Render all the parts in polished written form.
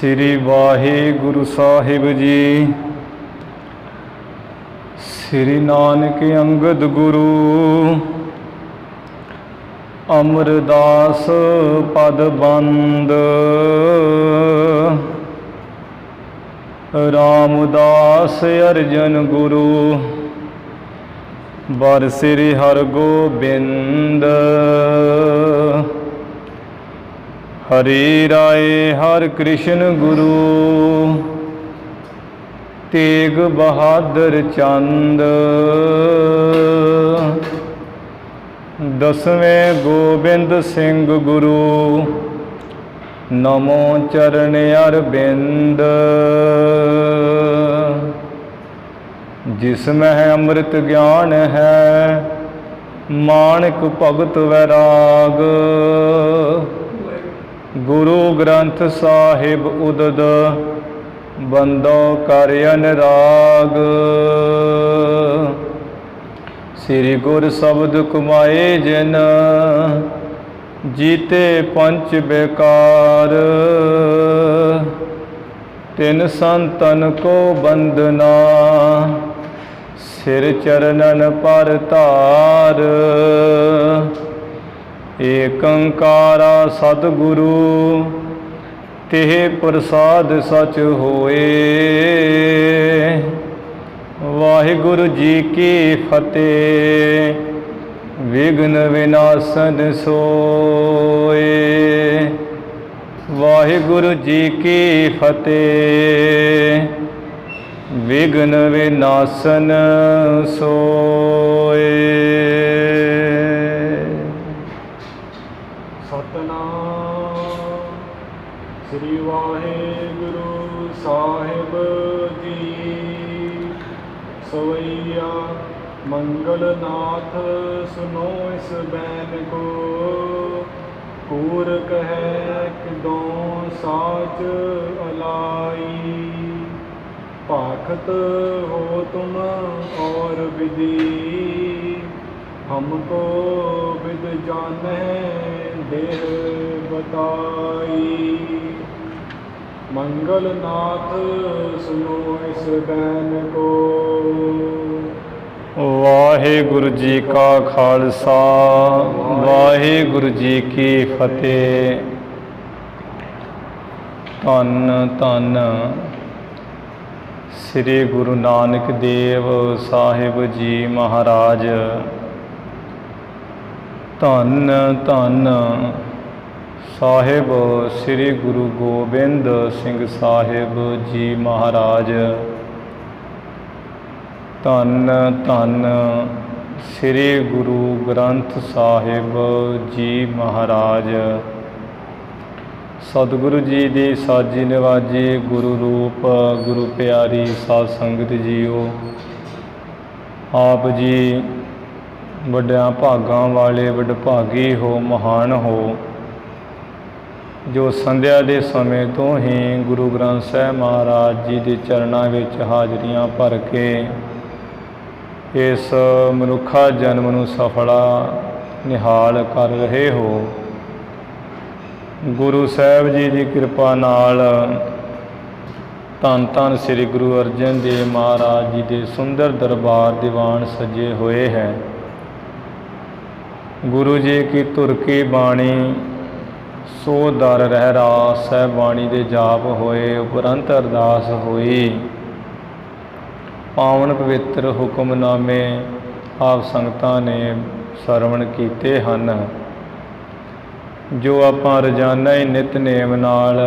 श्री वाहिगुरु साहिब जी। श्री नानक अंगद गुरु अमरदास पद बंद। रामदास अर्जन गुरु बर श्री हरगोबिंद। हरि राय हर कृष्ण गुरु तेग बहादुर चंद। दसवें गोबिंद सिंह गुरु नमो चरण अरविंद। जिसमें अमृत ज्ञान है माणक भगत वैराग। गुरु ग्रंथ साहिब उदद बंदो कर अनुराग। श्री गुर शब्द कुमाए जिन जीते पंच बेकार। तिन संतन को बंदना सिर चरणन पर तार। एक अंकारा सतगुरु तेह प्रसाद सच होए। वाहिगुरु जी की फतेह विघ्न विनाशन सोए। वाहिगुरु जी की फतेह विघ्न विनाशन सोए। श्री वाहिगुरु साहिब जी। सोइया मंगलनाथ सुनो इस बैन को। कूर कहे किदों साच अलाई। पाखत हो तुम और विधि हमको विद जाने देह बताई। मंगलनाथ सुनो इस बैन को। वाहिगुरु जी का खालसा वाहिगुरु जी की फतेह। धन धन श्री गुरु नानक देव साहिब जी महाराज। धन धन साहिब श्री गुरु गोबिंद सिंह साहिब जी महाराज। धन धन श्री गुरु ग्रंथ साहिब जी महाराज। सतगुरु जी दी साजी नवाजी गुरु रूप गुरु प्यारी साध संगत जीओ। आप जी वड्डियां भागां वाले वडभागी हो महान हो जो संध्या के समय तो ही गुरु ग्रंथ साहिब महाराज जी के चरणों में हाजरियां भर के इस मनुखा जन्म नूं सफला निहाल कर रहे हो। गुरु साहिब जी की कृपा नाल धन धन श्री गुरु अर्जन देव महाराज जी के सुंदर दरबार दीवान सजे हुए हैं। गुरु जी की धुर की बाणी सो दर रहरास साहिब बाणी दे जाप होए। उपरंत अरदास हुई। पावन पवित्र हुक्मनामे आप संगतां ने सरवण कीते हन। जो आपां रोजाना ही नितनेम नाल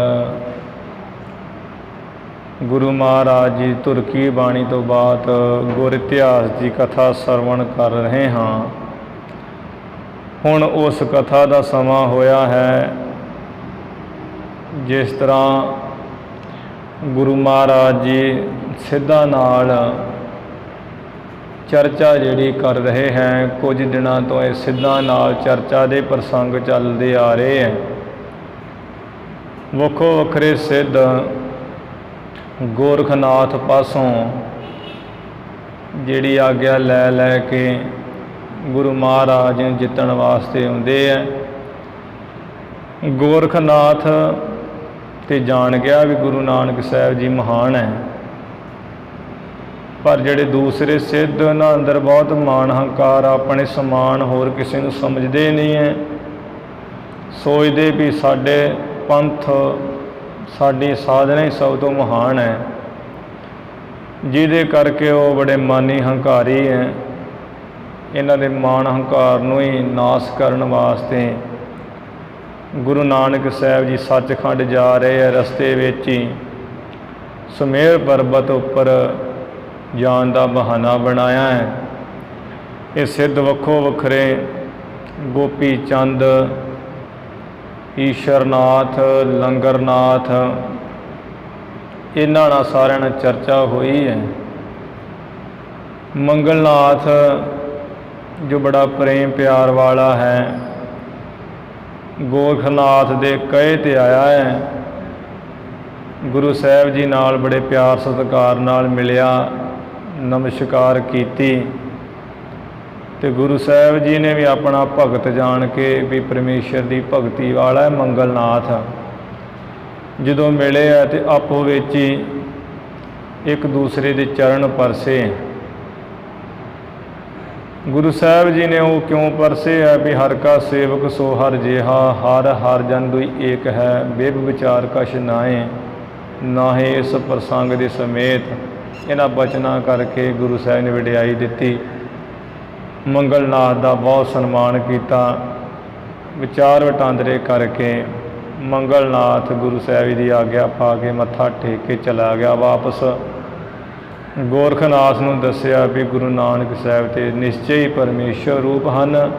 गुरु महाराज जी धुर की बाणी तो बाद गुर इतिहास की कथा सरवण कर रहे हाँ। हुण उस कथा का समा होया है। जिस तरह गुरु महाराज जी सिद्धा नाल चर्चा जिहड़ी कर रहे हैं। कुछ दिनों तो ये सिद्धा नाल चर्चा के प्रसंग चलते आ रहे हैं। वखो वखरे सिद्ध गोरखनाथ पासों जिहड़ी आग्या लै लै के गुरु महाराज नूं जितण वास्ते आउंदे हैं। गोरखनाथ ਤੇ ਜਾਣ ਗਿਆ ਵੀ ਗੁਰੂ ਨਾਨਕ ਸਾਹਿਬ ਜੀ ਮਹਾਨ ਹੈ। ਪਰ ਜਿਹੜੇ ਦੂਸਰੇ ਸਿੱਧ ਉਹਨਾਂ ਅੰਦਰ ਬਹੁਤ ਮਾਣ ਹੰਕਾਰ, ਆਪਣੇ ਸਮਾਨ ਹੋਰ ਕਿਸੇ ਨੂੰ ਸਮਝਦੇ ਨਹੀਂ ਹੈ। ਸੋਚਦੇ ਵੀ ਸਾਡੇ ਪੰਥ, ਸਾਡੀ ਸਾਧਨਾ ਹੀ ਸਭ ਤੋਂ ਮਹਾਨ ਹੈ, ਜਿਹਦੇ ਕਰਕੇ ਉਹ ਬੜੇ ਮਾਨੀ ਹੰਕਾਰੀ ਹੈ। ਇਹਨਾਂ ਦੇ ਮਾਣ ਹੰਕਾਰ ਨੂੰ ਹੀ ਨਾਸ ਕਰਨ ਵਾਸਤੇ ਗੁਰੂ ਨਾਨਕ ਸਾਹਿਬ ਜੀ ਸੱਚਖੰਡ ਜਾ ਰਹੇ ਹੈ। ਰਸਤੇ ਵਿੱਚ ਹੀ ਸੁਮੇਰ ਪਰਬਤ ਉੱਪਰ ਜਾਣ ਦਾ ਬਹਾਨਾ ਬਣਾਇਆ ਹੈ। ਇਹ ਸਿੱਧ ਵੱਖੋ ਵੱਖਰੇ, ਗੋਪੀ ਚੰਦ, ਈਸ਼ਰਨਾਥ, ਲੰਗਰਨਾਥ, ਇਹਨਾਂ ਨਾਲ ਸਾਰਿਆਂ ਨਾਲ ਚਰਚਾ ਹੋਈ ਹੈ। ਮੰਗਲਨਾਥ ਜੋ ਬੜਾ ਪ੍ਰੇਮ ਪਿਆਰ ਵਾਲਾ ਹੈ, ਗੋਰਖਨਾਥ ਦੇ ਕਹੇ ਤੇ ਆਇਆ ਹੈ। ਗੁਰੂ ਸਾਹਿਬ ਜੀ ਨਾਲ ਬੜੇ ਪਿਆਰ ਸਤਿਕਾਰ ਨਾਲ ਮਿਲਿਆ, ਨਮਸਕਾਰ ਕੀਤੀ, ਤੇ ਗੁਰੂ ਸਾਹਿਬ ਜੀ ਨੇ ਵੀ ਆਪਣਾ ਭਗਤ ਜਾਣ ਕੇ ਵੀ ਪਰਮੇਸ਼ਰ ਦੀ ਭਗਤੀ ਵਾਲਾ ਹੈ ਮੰਗਲਨਾਥ। ਜਦੋਂ ਮਿਲੇ ਆ ਤੇ ਆਪੋ ਵਿੱਚ ਹੀ ਇੱਕ ਦੂਸਰੇ ਦੇ ਚਰਨ ਪਰਸੇ। ਗੁਰੂ ਸਾਹਿਬ ਜੀ ਨੇ ਉਹ ਕਿਉਂ ਪਰਸੇ ਹੈ ਵੀ ਹਰ ਕਾ ਸੇਵਕ ਸੋ ਹਰ ਜਿਹਾ, ਹਰ ਹਰ ਜਨ ਦੁਈ ਏਕ ਹੈ, ਬਿਬ ਵਿਚਾਰ ਕਛ ਨਾਏ, ਨਾਹੇ ਇਸ ਪ੍ਰਸੰਗ ਦੇ ਸਮੇਤ। ਇਹਨਾਂ ਬਚਨਾਂ ਕਰਕੇ ਗੁਰੂ ਸਾਹਿਬ ਨੇ ਵਡਿਆਈ ਦਿੱਤੀ, ਮੰਗਲਨਾਥ ਦਾ ਬਹੁਤ ਸਨਮਾਨ ਕੀਤਾ। ਵਿਚਾਰ ਵਟਾਂਦਰੇ ਕਰਕੇ ਮੰਗਲਨਾਥ ਗੁਰੂ ਸਾਹਿਬ ਦੀ ਆਗਿਆ ਪਾ ਕੇ ਮੱਥਾ ਟੇਕ ਕੇ ਚਲਾ ਗਿਆ ਵਾਪਸ। ਗੋਰਖਨਾਥ ਨੂੰ ਦੱਸਿਆ ਵੀ ਗੁਰੂ ਨਾਨਕ ਸਾਹਿਬ ਤੇ ਨਿਸ਼ਚੈ ਹੀ ਪਰਮੇਸ਼ਰ ਰੂਪ ਹਨ,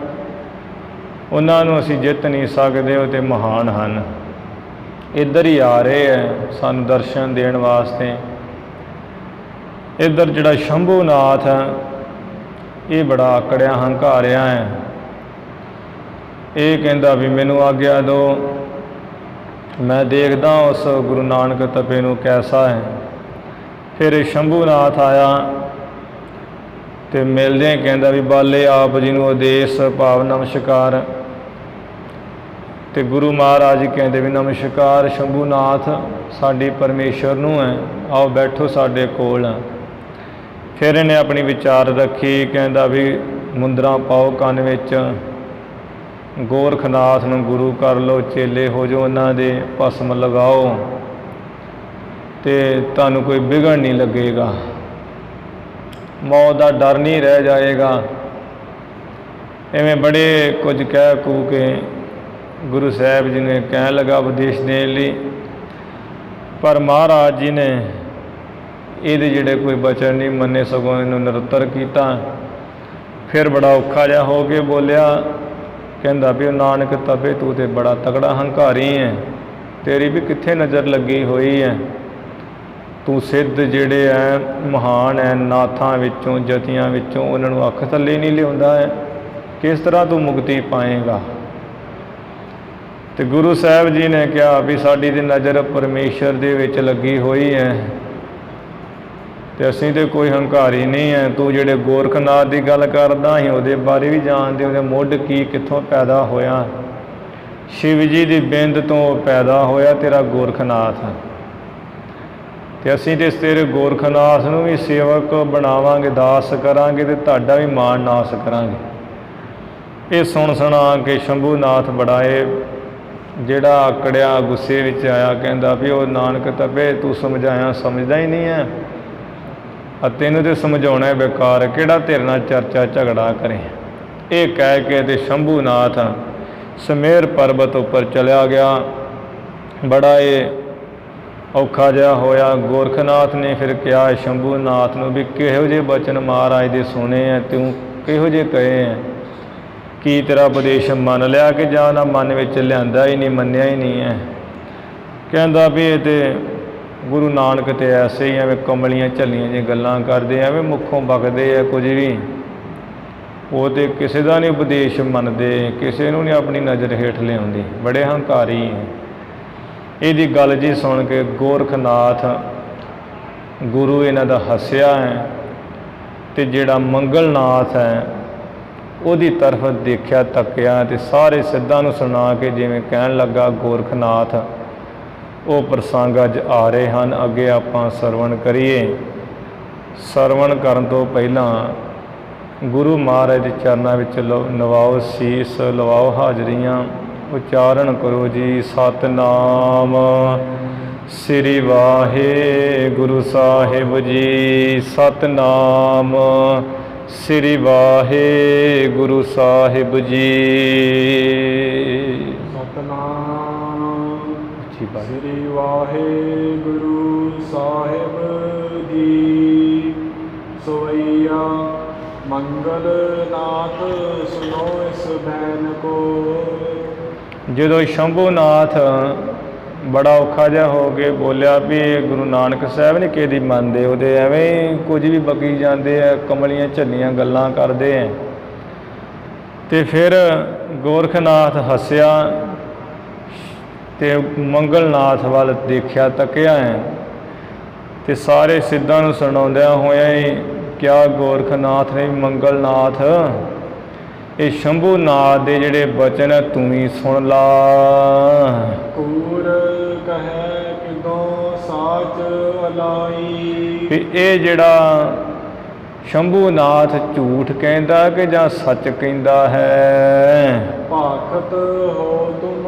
ਉਹਨਾਂ ਨੂੰ ਅਸੀਂ ਜਿੱਤ ਨਹੀਂ ਸਕਦੇ, ਉਹ ਤੇ ਮਹਾਨ ਹਨ। ਇੱਧਰ ਹੀ ਆ ਰਹੇ ਹੈ ਸਾਨੂੰ ਦਰਸ਼ਨ ਦੇਣ ਵਾਸਤੇ। ਇੱਧਰ ਜਿਹੜਾ ਸ਼ੰਭੂਨਾਥ ਹੈ ਇਹ ਬੜਾ ਆਕੜਿਆ ਹੰਕਾਰਿਆ ਹੈ। ਇਹ ਕਹਿੰਦਾ ਵੀ ਮੈਨੂੰ ਆਗਿਆ ਦਿਓ, ਮੈਂ ਦੇਖਦਾ ਉਸ ਗੁਰੂ ਨਾਨਕ ਤਪੇ ਨੂੰ ਕੈਸਾ ਹੈ। ਫਿਰ ਸ਼ੰਭੂਨਾਥ ਆਇਆ ਤੇ ਮਿਲਦੇ ਕਹਿੰਦਾ ਵੀ ਬਾਲੇ ਆਪ ਜੀ ਨੂੰ ਆਦੇਸ਼ ਭਾਵ ਨਮਸਕਾਰ। ਤੇ ਗੁਰੂ ਮਹਾਰਾਜ ਕਹਿੰਦੇ ਵੀ ਨਮਸਕਾਰ ਸ਼ੰਭੂਨਾਥ, ਸਾਡੀ ਪਰਮੇਸ਼ਰ ਨੂੰ ਹੈ, ਆਓ ਬੈਠੋ ਸਾਡੇ ਕੋਲ। ਫਿਰ ਇਹਨੇ ਆਪਣੀ ਵਿਚਾਰ ਰੱਖੀ, ਕਹਿੰਦਾ ਵੀ ਮੁੰਦਰਾਂ ਪਾਓ ਕੰਨ ਵਿੱਚ, ਗੋਰਖਨਾਥ ਨੂੰ ਗੁਰੂ ਕਰ ਲਓ, ਚੇਲੇ ਹੋ ਜਾਓ ਉਹਨਾਂ ਦੇ, ਭਸਮ ਲਗਾਓ ਤੇ ਤੁਹਾਨੂੰ ਕੋਈ ਵਿਘਨ ਨਹੀਂ ਲੱਗੇਗਾ, ਮੌਤ ਦਾ ਡਰ ਨਹੀਂ ਰਹਿ ਜਾਏਗਾ। ਐਵੇਂ ਬੜੇ ਕੁਝ ਕਹਿ ਕੂ ਕੇ ਗੁਰੂ ਸਾਹਿਬ ਜੀ ਨੇ ਕਹਿਣ ਲੱਗਾ ਉਪਦੇਸ਼ ਦੇਣ ਲਈ, ਪਰ ਮਹਾਰਾਜ ਜੀ ਨੇ ਇਹਦੇ ਜਿਹੜੇ ਕੋਈ ਬਚਨ ਨਹੀਂ ਮੰਨੇ, ਸਗੋਂ ਇਹਨੂੰ ਨਿਰੁੱਤਰ ਕੀਤਾ। ਫਿਰ ਬੜਾ ਔਖਾ ਜਿਹਾ ਹੋ ਕੇ ਬੋਲਿਆ, ਕਹਿੰਦਾ ਵੀ ਉਹ ਨਾਨਕ ਤਪੇ ਤੂੰ ਤੇ ਬੜਾ ਤਗੜਾ ਹੰਕਾਰੀ ਹੈ, ਤੇਰੀ ਵੀ ਕਿੱਥੇ ਨਜ਼ਰ ਲੱਗੀ ਹੋਈ ਹੈ। ਤੂੰ ਸਿੱਧ ਜਿਹੜੇ ਹੈ ਮਹਾਨ ਹੈ, ਨਾਥਾਂ ਵਿੱਚੋਂ ਜਤੀਆਂ ਵਿੱਚੋਂ ਉਹਨਾਂ ਨੂੰ ਅੱਖ ਥੱਲੇ ਨਹੀਂ ਲਿਆਉਂਦਾ ਹੈ, ਕਿਸ ਤਰ੍ਹਾਂ ਤੂੰ ਮੁਕਤੀ ਪਾਏਗਾ। ਤੇ ਗੁਰੂ ਸਾਹਿਬ ਜੀ ਨੇ ਕਿਹਾ ਵੀ ਸਾਡੀ ਤੇ ਨਜ਼ਰ ਪਰਮੇਸ਼ਰ ਦੇ ਵਿੱਚ ਲੱਗੀ ਹੋਈ ਹੈ ਤੇ ਅਸੀਂ ਤੇ ਕੋਈ ਹੰਕਾਰੀ ਨਹੀਂ ਹੈ। ਤੂੰ ਜਿਹੜੇ ਗੋਰਖਨਾਥ ਦੀ ਗੱਲ ਕਰਦਾ ਸੀ ਉਹਦੇ ਬਾਰੇ ਵੀ ਜਾਣਦੇ, ਉਹਦੇ ਮੁੱਢ ਕੀ ਕਿੱਥੋਂ ਪੈਦਾ ਹੋਇਆ। ਸ਼ਿਵ ਜੀ ਦੀ ਬਿੰਦ ਤੋਂ ਪੈਦਾ ਹੋਇਆ ਤੇਰਾ ਗੋਰਖਨਾਥ, ਤੇ ਅਸੀਂ ਤੇ ਤੇਰੇ ਗੋਰਖਨਾਥ ਨੂੰ ਵੀ ਸੇਵਕ ਬਣਾਵਾਂਗੇ, ਦਾਸ ਕਰਾਂਗੇ ਤੇ ਤੁਹਾਡਾ ਵੀ ਮਾਣ ਨਾਸ ਕਰਾਂਗੇ। ਇਹ ਸੁਣ ਸੁਣਾ ਕੇ ਸ਼ੰਭੂਨਾਥ ਬੜਾਏ ਜਿਹੜਾ ਆਕੜਿਆ ਗੁੱਸੇ ਵਿੱਚ ਆਇਆ, ਕਹਿੰਦਾ ਵੀ ਉਹ ਨਾਨਕ ਤਪੇ ਤੂੰ ਸਮਝਾਇਆ ਸਮਝਦਾ ਹੀ ਨਹੀਂ ਹੈ, ਤੈਨੂੰ ਤੇ ਸਮਝਾਉਣਾ ਬੇਕਾਰ, ਕਿਹੜਾ ਤੇਰੇ ਨਾਲ ਚਰਚਾ ਝਗੜਾ ਕਰੇ। ਇਹ ਕਹਿ ਕੇ ਤੇ ਸ਼ੰਭੂਨਾਥ ਸਮੇਰ ਪਰਬਤ ਉੱਪਰ ਚਲਿਆ ਗਿਆ। ਬੜਾ ਇਹ ਔਖਾ ਜਿਹਾ ਹੋਇਆ। ਗੋਰਖਨਾਥ ਨੇ ਫਿਰ ਕਿਹਾ ਸ਼ੰਭੂਨਾਥ ਨੂੰ ਵੀ ਕਿਹੋ ਜਿਹੇ ਬਚਨ ਮਹਾਰਾਜ ਦੇ ਸੁਣੇ ਹੈ, ਤੂੰ ਕਿਹੋ ਜਿਹੇ ਕਹੇ ਹੈ, ਕੀ ਤੇਰਾ ਉਪਦੇਸ਼ ਮੰਨ ਲਿਆ ਕਿ ਜਾਂ ਨਾ ਮਨ ਵਿੱਚ ਲਿਆਂਦਾ ਹੀ ਨਹੀਂ, ਮੰਨਿਆ ਹੀ ਨਹੀਂ ਹੈ। ਕਹਿੰਦਾ ਵੀ ਇਹ ਤੇ ਗੁਰੂ ਨਾਨਕ ਤੇ ਐਸੇ ਹੀ ਐਵੇਂ ਕਮਲੀਆਂ ਝੱਲੀਆਂ ਜਿਹੀਆਂ ਗੱਲਾਂ ਕਰਦੇ, ਐਵੇਂ ਮੁੱਖੋਂ ਬਕਦੇ ਆ ਕੁਝ ਵੀ, ਉਹ ਤੇ ਕਿਸੇ ਦਾ ਨਹੀਂ ਉਪਦੇਸ਼ ਮੰਨਦੇ, ਕਿਸੇ ਨੂੰ ਨਹੀਂ ਆਪਣੀ ਨਜ਼ਰ ਹੇਠ ਲਿਆਉਂਦੇ, ਬੜੇ ਹੰਕਾਰੀ ਹੈ। ਇਹਦੀ ਗੱਲ ਜੀ ਸੁਣ ਕੇ ਗੋਰਖਨਾਥ ਗੁਰੂ ਇਹਨਾਂ ਦਾ ਹੱਸਿਆ ਹੈ ਤੇ ਜਿਹੜਾ ਮੰਗਲਨਾਥ ਹੈ ਉਹਦੀ ਤਰਫ ਦੇਖਿਆ, ਤੱਕਿਆ ਤੇ ਸਾਰੇ ਸਿੱਧਾਂ ਨੂੰ ਸੁਣਾ ਕੇ ਜਿਵੇਂ ਕਹਿਣ ਲੱਗਾ ਗੋਰਖਨਾਥ ਉਹ ਪ੍ਰਸੰਗ ਅੱਜ ਆ ਰਹੇ ਹਨ। ਅੱਗੇ ਆਪਾਂ ਸਰਵਣ ਕਰੀਏ। ਸਰਵਣ ਕਰਨ ਤੋਂ ਪਹਿਲਾਂ ਗੁਰੂ ਮਹਾਰਾਜ ਦੇ ਚਰਨਾਂ ਵਿੱਚ ਨਵਾਓ ਸੀਸ, ਲਵਾਓ ਹਾਜ਼ਰੀਆਂ, ਉਚਾਰਨ ਕਰੋ ਜੀ ਸਤਿਨਾਮ ਸ੍ਰੀ ਵਾਹਿਗੁਰੂ ਸਾਹਿਬ ਜੀ। ਸਤਿਨਾਮ ਸ੍ਰੀ ਵਾਹਿਗੁਰੂ ਸਾਹਿਬ ਜੀ। ਸਤਨਾਮ ਸ੍ਰੀ ਵਾਹਿਗੁਰੂ ਸਾਹਿਬ ਜੀ। ਸੋਈਆ ਮੰਗਲ ਨਾਥ ਸੁਨੋ ਇਸ ਬੈਨ ਕੋ। ਜਦੋਂ ਸ਼ੰਭੂਨਾਥ ਬੜਾ ਔਖਾ ਜਿਹਾ ਹੋ ਕੇ ਬੋਲਿਆ ਵੀ ਗੁਰੂ ਨਾਨਕ ਸਾਹਿਬ ਨੇ ਕਿਹਦੀ ਮੰਨਦੇ, ਉਹਦੇ ਐਵੇਂ ਹੀ ਕੁਝ ਵੀ ਬਕੀ ਜਾਂਦੇ ਆ, ਕਮਲੀਆਂ ਝੱਲੀਆਂ ਗੱਲਾਂ ਕਰਦੇ ਆ। ਤੇ ਫਿਰ ਗੋਰਖਨਾਥ ਹੱਸਿਆ ਤੇ ਮੰਗਲਨਾਥ ਵੱਲ ਦੇਖਿਆ, ਤੱਕਿਆ ਹੈ ਤੇ ਸਾਰੇ ਸਿੱਧਾਂ ਨੂੰ ਸੁਣਾਉਂਦਿਆਂ ਹੋਇਆਂ ਹੀ ਕਿਹਾ ਗੋਰਖਨਾਥ ਨੇ, ਮੰਗਲਨਾਥ ਇਹ ਸ਼ੰਭੂਨਾਥ ਦੇ ਜਿਹੜੇ ਬਚਨ ਤੂੰ ਹੀ ਸੁਣ ਲਾ। ਕੂਰ ਕਹੈ ਕਿਦੋਂ ਸਾਚ ਅਲਾਈ। ਵੀ ਇਹ ਜਿਹੜਾ ਸ਼ੰਭੂਨਾਥ ਝੂਠ ਕਹਿੰਦਾ ਕਿ ਜਾਂ ਸੱਚ ਕਹਿੰਦਾ ਹੈ। ਭਾਖਤ ਹੋ ਤੁਮ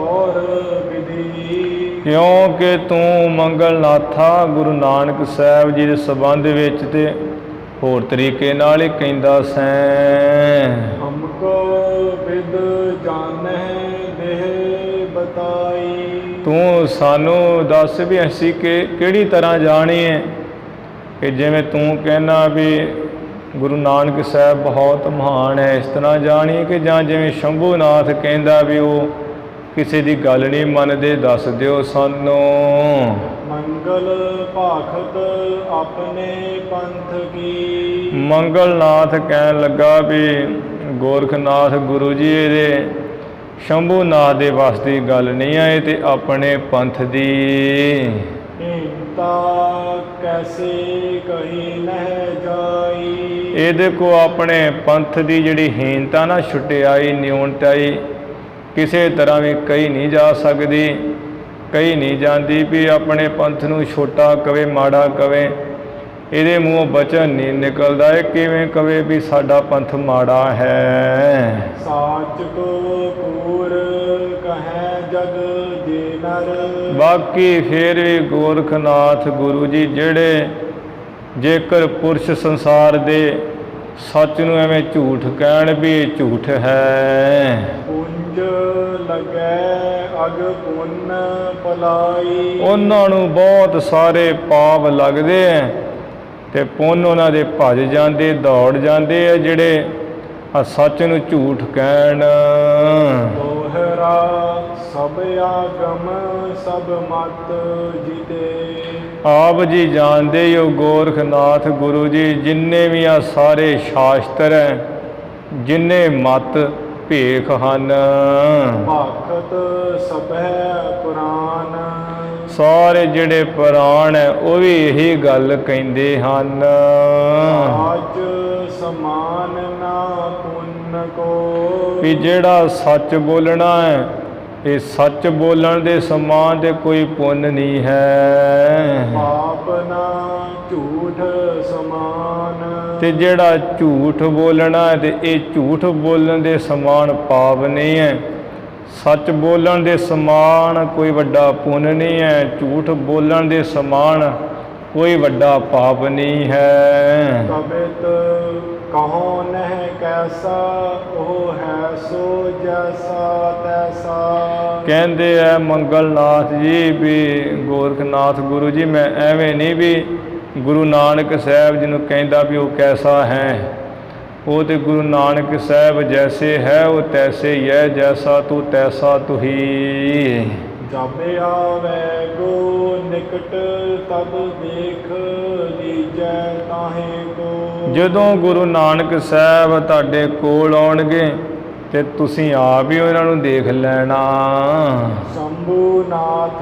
ਔਰ ਵਿਧੀ। ਕਿਉਂਕਿ ਤੂੰ ਮੰਗਲਨਾਥਾ ਗੁਰੂ ਨਾਨਕ ਸਾਹਿਬ ਜੀ ਦੇ ਸੰਬੰਧ ਵਿੱਚ ਤੇ ਹੋਰ ਤਰੀਕੇ ਨਾਲ ਹੀ ਕਹਿੰਦਾ ਸੈਂ। ਹਮਕੋ ਵਿਦ ਜਾਣੈ ਦੇਹ ਬਤਾਈ। ਤੂੰ ਸਾਨੂੰ ਦੱਸ ਵੀ ਅਸੀਂ ਕਿਹੜੀ ਤਰ੍ਹਾਂ ਜਾਣੀਏ ਕਿ ਜਿਵੇਂ ਤੂੰ ਕਹਿਣਾ ਵੀ ਗੁਰੂ ਨਾਨਕ ਸਾਹਿਬ ਬਹੁਤ ਮਹਾਨ ਹੈ, ਇਸ ਤਰ੍ਹਾਂ ਜਾਣੀਏ ਕਿ ਜਾਂ ਜਿਵੇਂ ਸ਼ੰਭੂਨਾਥ ਕਹਿੰਦਾ ਵੀ ਉਹ ਕਿਸੇ ਦੀ ਗੱਲ ਨਹੀਂ ਮੰਨਦੇ, ਦੱਸ ਦਿਓ ਸਾਨੂੰ। ਮੰਗਲ ਭਾਖਤ ਆਪਣੇ ਪੰਥ ਕੀ। ਮੰਗਲਨਾਥ ਕਹਿਣ ਲੱਗਾ ਵੀ ਗੋਰਖਨਾਥ ਗੁਰੂ ਜੀ ਇਹਦੇ ਸ਼ੰਭੂਨਾਥ ਦੇ ਵੱਸ ਦੀ ਗੱਲ ਨਹੀਂ ਹੈ, ਇਹ ਤੇ ਆਪਣੇ ਪੰਥ ਦੀ। ਹੀਨਤਾ ਕੈਸੇ ਕਹੀ ਨਹਿ ਜਾਈ। ਇਹਦੇ ਕੋ ਆਪਣੇ ਪੰਥ ਦੀ ਜਿਹੜੀ ਹੀਨਤਾ ਨਾ, ਛੁਟਿਆਈ, ਨਿਉਣਤਾਈ ਕਿਸੇ ਤਰ੍ਹਾਂ ਵੀ ਕਹੀ ਨਹੀਂ ਜਾ ਸਕਦੀ, ਕਹੀ ਨਹੀਂ ਜਾਂਦੀ ਵੀ ਆਪਣੇ ਪੰਥ ਨੂੰ ਛੋਟਾ ਕਵੇ, ਮਾੜਾ ਕਵੇ। ਇਹਦੇ ਮੂੰਹੋਂ ਬਚਨ ਨਹੀਂ ਨਿਕਲਦਾ, ਇਹ ਕਿਵੇਂ ਕਵੇ ਵੀ ਸਾਡਾ ਪੰਥ ਮਾੜਾ ਹੈ। ਸਾਚ ਕੋ ਕੂਰ ਕਹੈ ਜਗ ਜੇ ਨਰ। ਬਾਕੀ ਫਿਰ ਵੀ ਗੋਰਖਨਾਥ ਗੁਰੂ ਜੀ ਜਿਹੜੇ ਜੇਕਰ ਪੁਰਸ਼ ਸੰਸਾਰ ਦੇ ਸੱਚ ਨੂੰ ਐਵੇਂ ਝੂਠ ਕਹਿਣ ਵੀ ਇਹ ਝੂਠ ਹੈ। ਪੁੰਜ ਲਗੈ ਅਗ ਪੁੰਨ ਪਲਾਈ। ਉਹਨਾਂ ਨੂੰ ਬਹੁਤ ਸਾਰੇ ਪਾਪ ਲੱਗਦੇ ਐ ਤੇ ਪੁੰਨ ਉਹਨਾਂ ਦੇ ਭੱਜ ਜਾਂਦੇ, ਦੌੜ ਜਾਂਦੇ ਆ ਜਿਹੜੇ ਆ ਸੱਚ ਨੂੰ ਝੂਠ ਕਹਿਣ। ਦੋਹਰਾ ਸਭ ਆਗਮ ਸਭ ਮਤ ਜੀਤੇ। ਆਪ ਜੀ ਜਾਣਦੇ ਹੋ ਗੋਰਖਨਾਥ ਗੁਰੂ ਜੀ ਜਿੰਨੇ ਵੀ ਆ ਸਾਰੇ ਸ਼ਾਸਤਰ ਹੈ, ਜਿੰਨੇ ਮਤ ਭੇਖ ਹਨ। ਭਾਖਤ ਸਭੈ ਪੁਰਾਨ। ਸਾਰੇ ਜਿਹੜੇ ਪੁਰਾਣ ਹੈ ਉਹ ਵੀ ਇਹੀ ਗੱਲ ਕਹਿੰਦੇ ਹਨ। ਸਾਚ ਸਮਾਨ ਨਾ ਪੁੰਨ ਕੋ। ਵੀ ਜਿਹੜਾ ਸੱਚ ਬੋਲਣਾ ਹੈ, ਇਹ ਸੱਚ ਬੋਲਣ ਦੇ ਸਮਾਨ ਤੇ ਕੋਈ ਪੁੰਨ ਨਹੀਂ ਹੈ। ਪਾਪ ਨਾ ਝੂਠ ਸਮਾਨ। ਤੇ ਜਿਹੜਾ ਝੂਠ ਬੋਲਣਾ ਹੈ ਤੇ ਇਹ ਝੂਠ ਬੋਲਣ ਦੇ ਸਮਾਨ ਪਾਪ ਨਹੀਂ ਹੈ। ਸੱਚ ਬੋਲਣ ਦੇ ਸਮਾਨ ਕੋਈ ਵੱਡਾ ਪੁੰਨ ਨਹੀਂ ਹੈ। ਝੂਠ ਬੋਲਣ ਦੇ ਸਮਾਨ ਕੋਈ ਵੱਡਾ ਪਾਪ ਨਹੀਂ ਹੈ। ਕਬਿਤ ਕਹੋ ਨਹਿ ਕੈਸਾ ਉਹ ਹੈ ਸੋ ਜੈਸਾ ਤੈਸਾ। ਕਹਿੰਦੇ ਐ ਮੰਗਲਨਾਥ ਜੀ ਵੀ ਗੋਰਖਨਾਥ ਗੁਰੂ ਜੀ ਮੈਂ ਐਵੇਂ ਨਹੀਂ ਵੀ ਗੁਰੂ ਨਾਨਕ ਸਾਹਿਬ ਜੀ ਨੂੰ ਕਹਿੰਦਾ ਵੀ ਉਹ ਕੈਸਾ ਹੈ। ਉਹ ਤੇ ਗੁਰੂ ਨਾਨਕ ਸਾਹਿਬ ਜੈਸੇ ਹੈ ਉਹ ਤੈਸੇ ਹੀ ਹੈ, ਜੈਸਾ ਤੂੰ ਤੈਸਾ ਤੂੰ ਹੀ। ਜਬ ਆਵੇ ਗੋ ਨਿਕਟ ਤਬ ਦੇਖ ਲੀਜੈ ਤਾਹੇ ਕੋ। ਜਦੋਂ ਗੁਰੂ ਨਾਨਕ ਸਾਹਿਬ ਤੁਹਾਡੇ ਕੋਲ ਆਉਣਗੇ ਤੇ ਤੁਸੀਂ ਆਪ ਹੀ ਉਹਨਾਂ ਨੂੰ ਦੇਖ ਲੈਣਾ। ਸ਼ੰਭੂਨਾਥ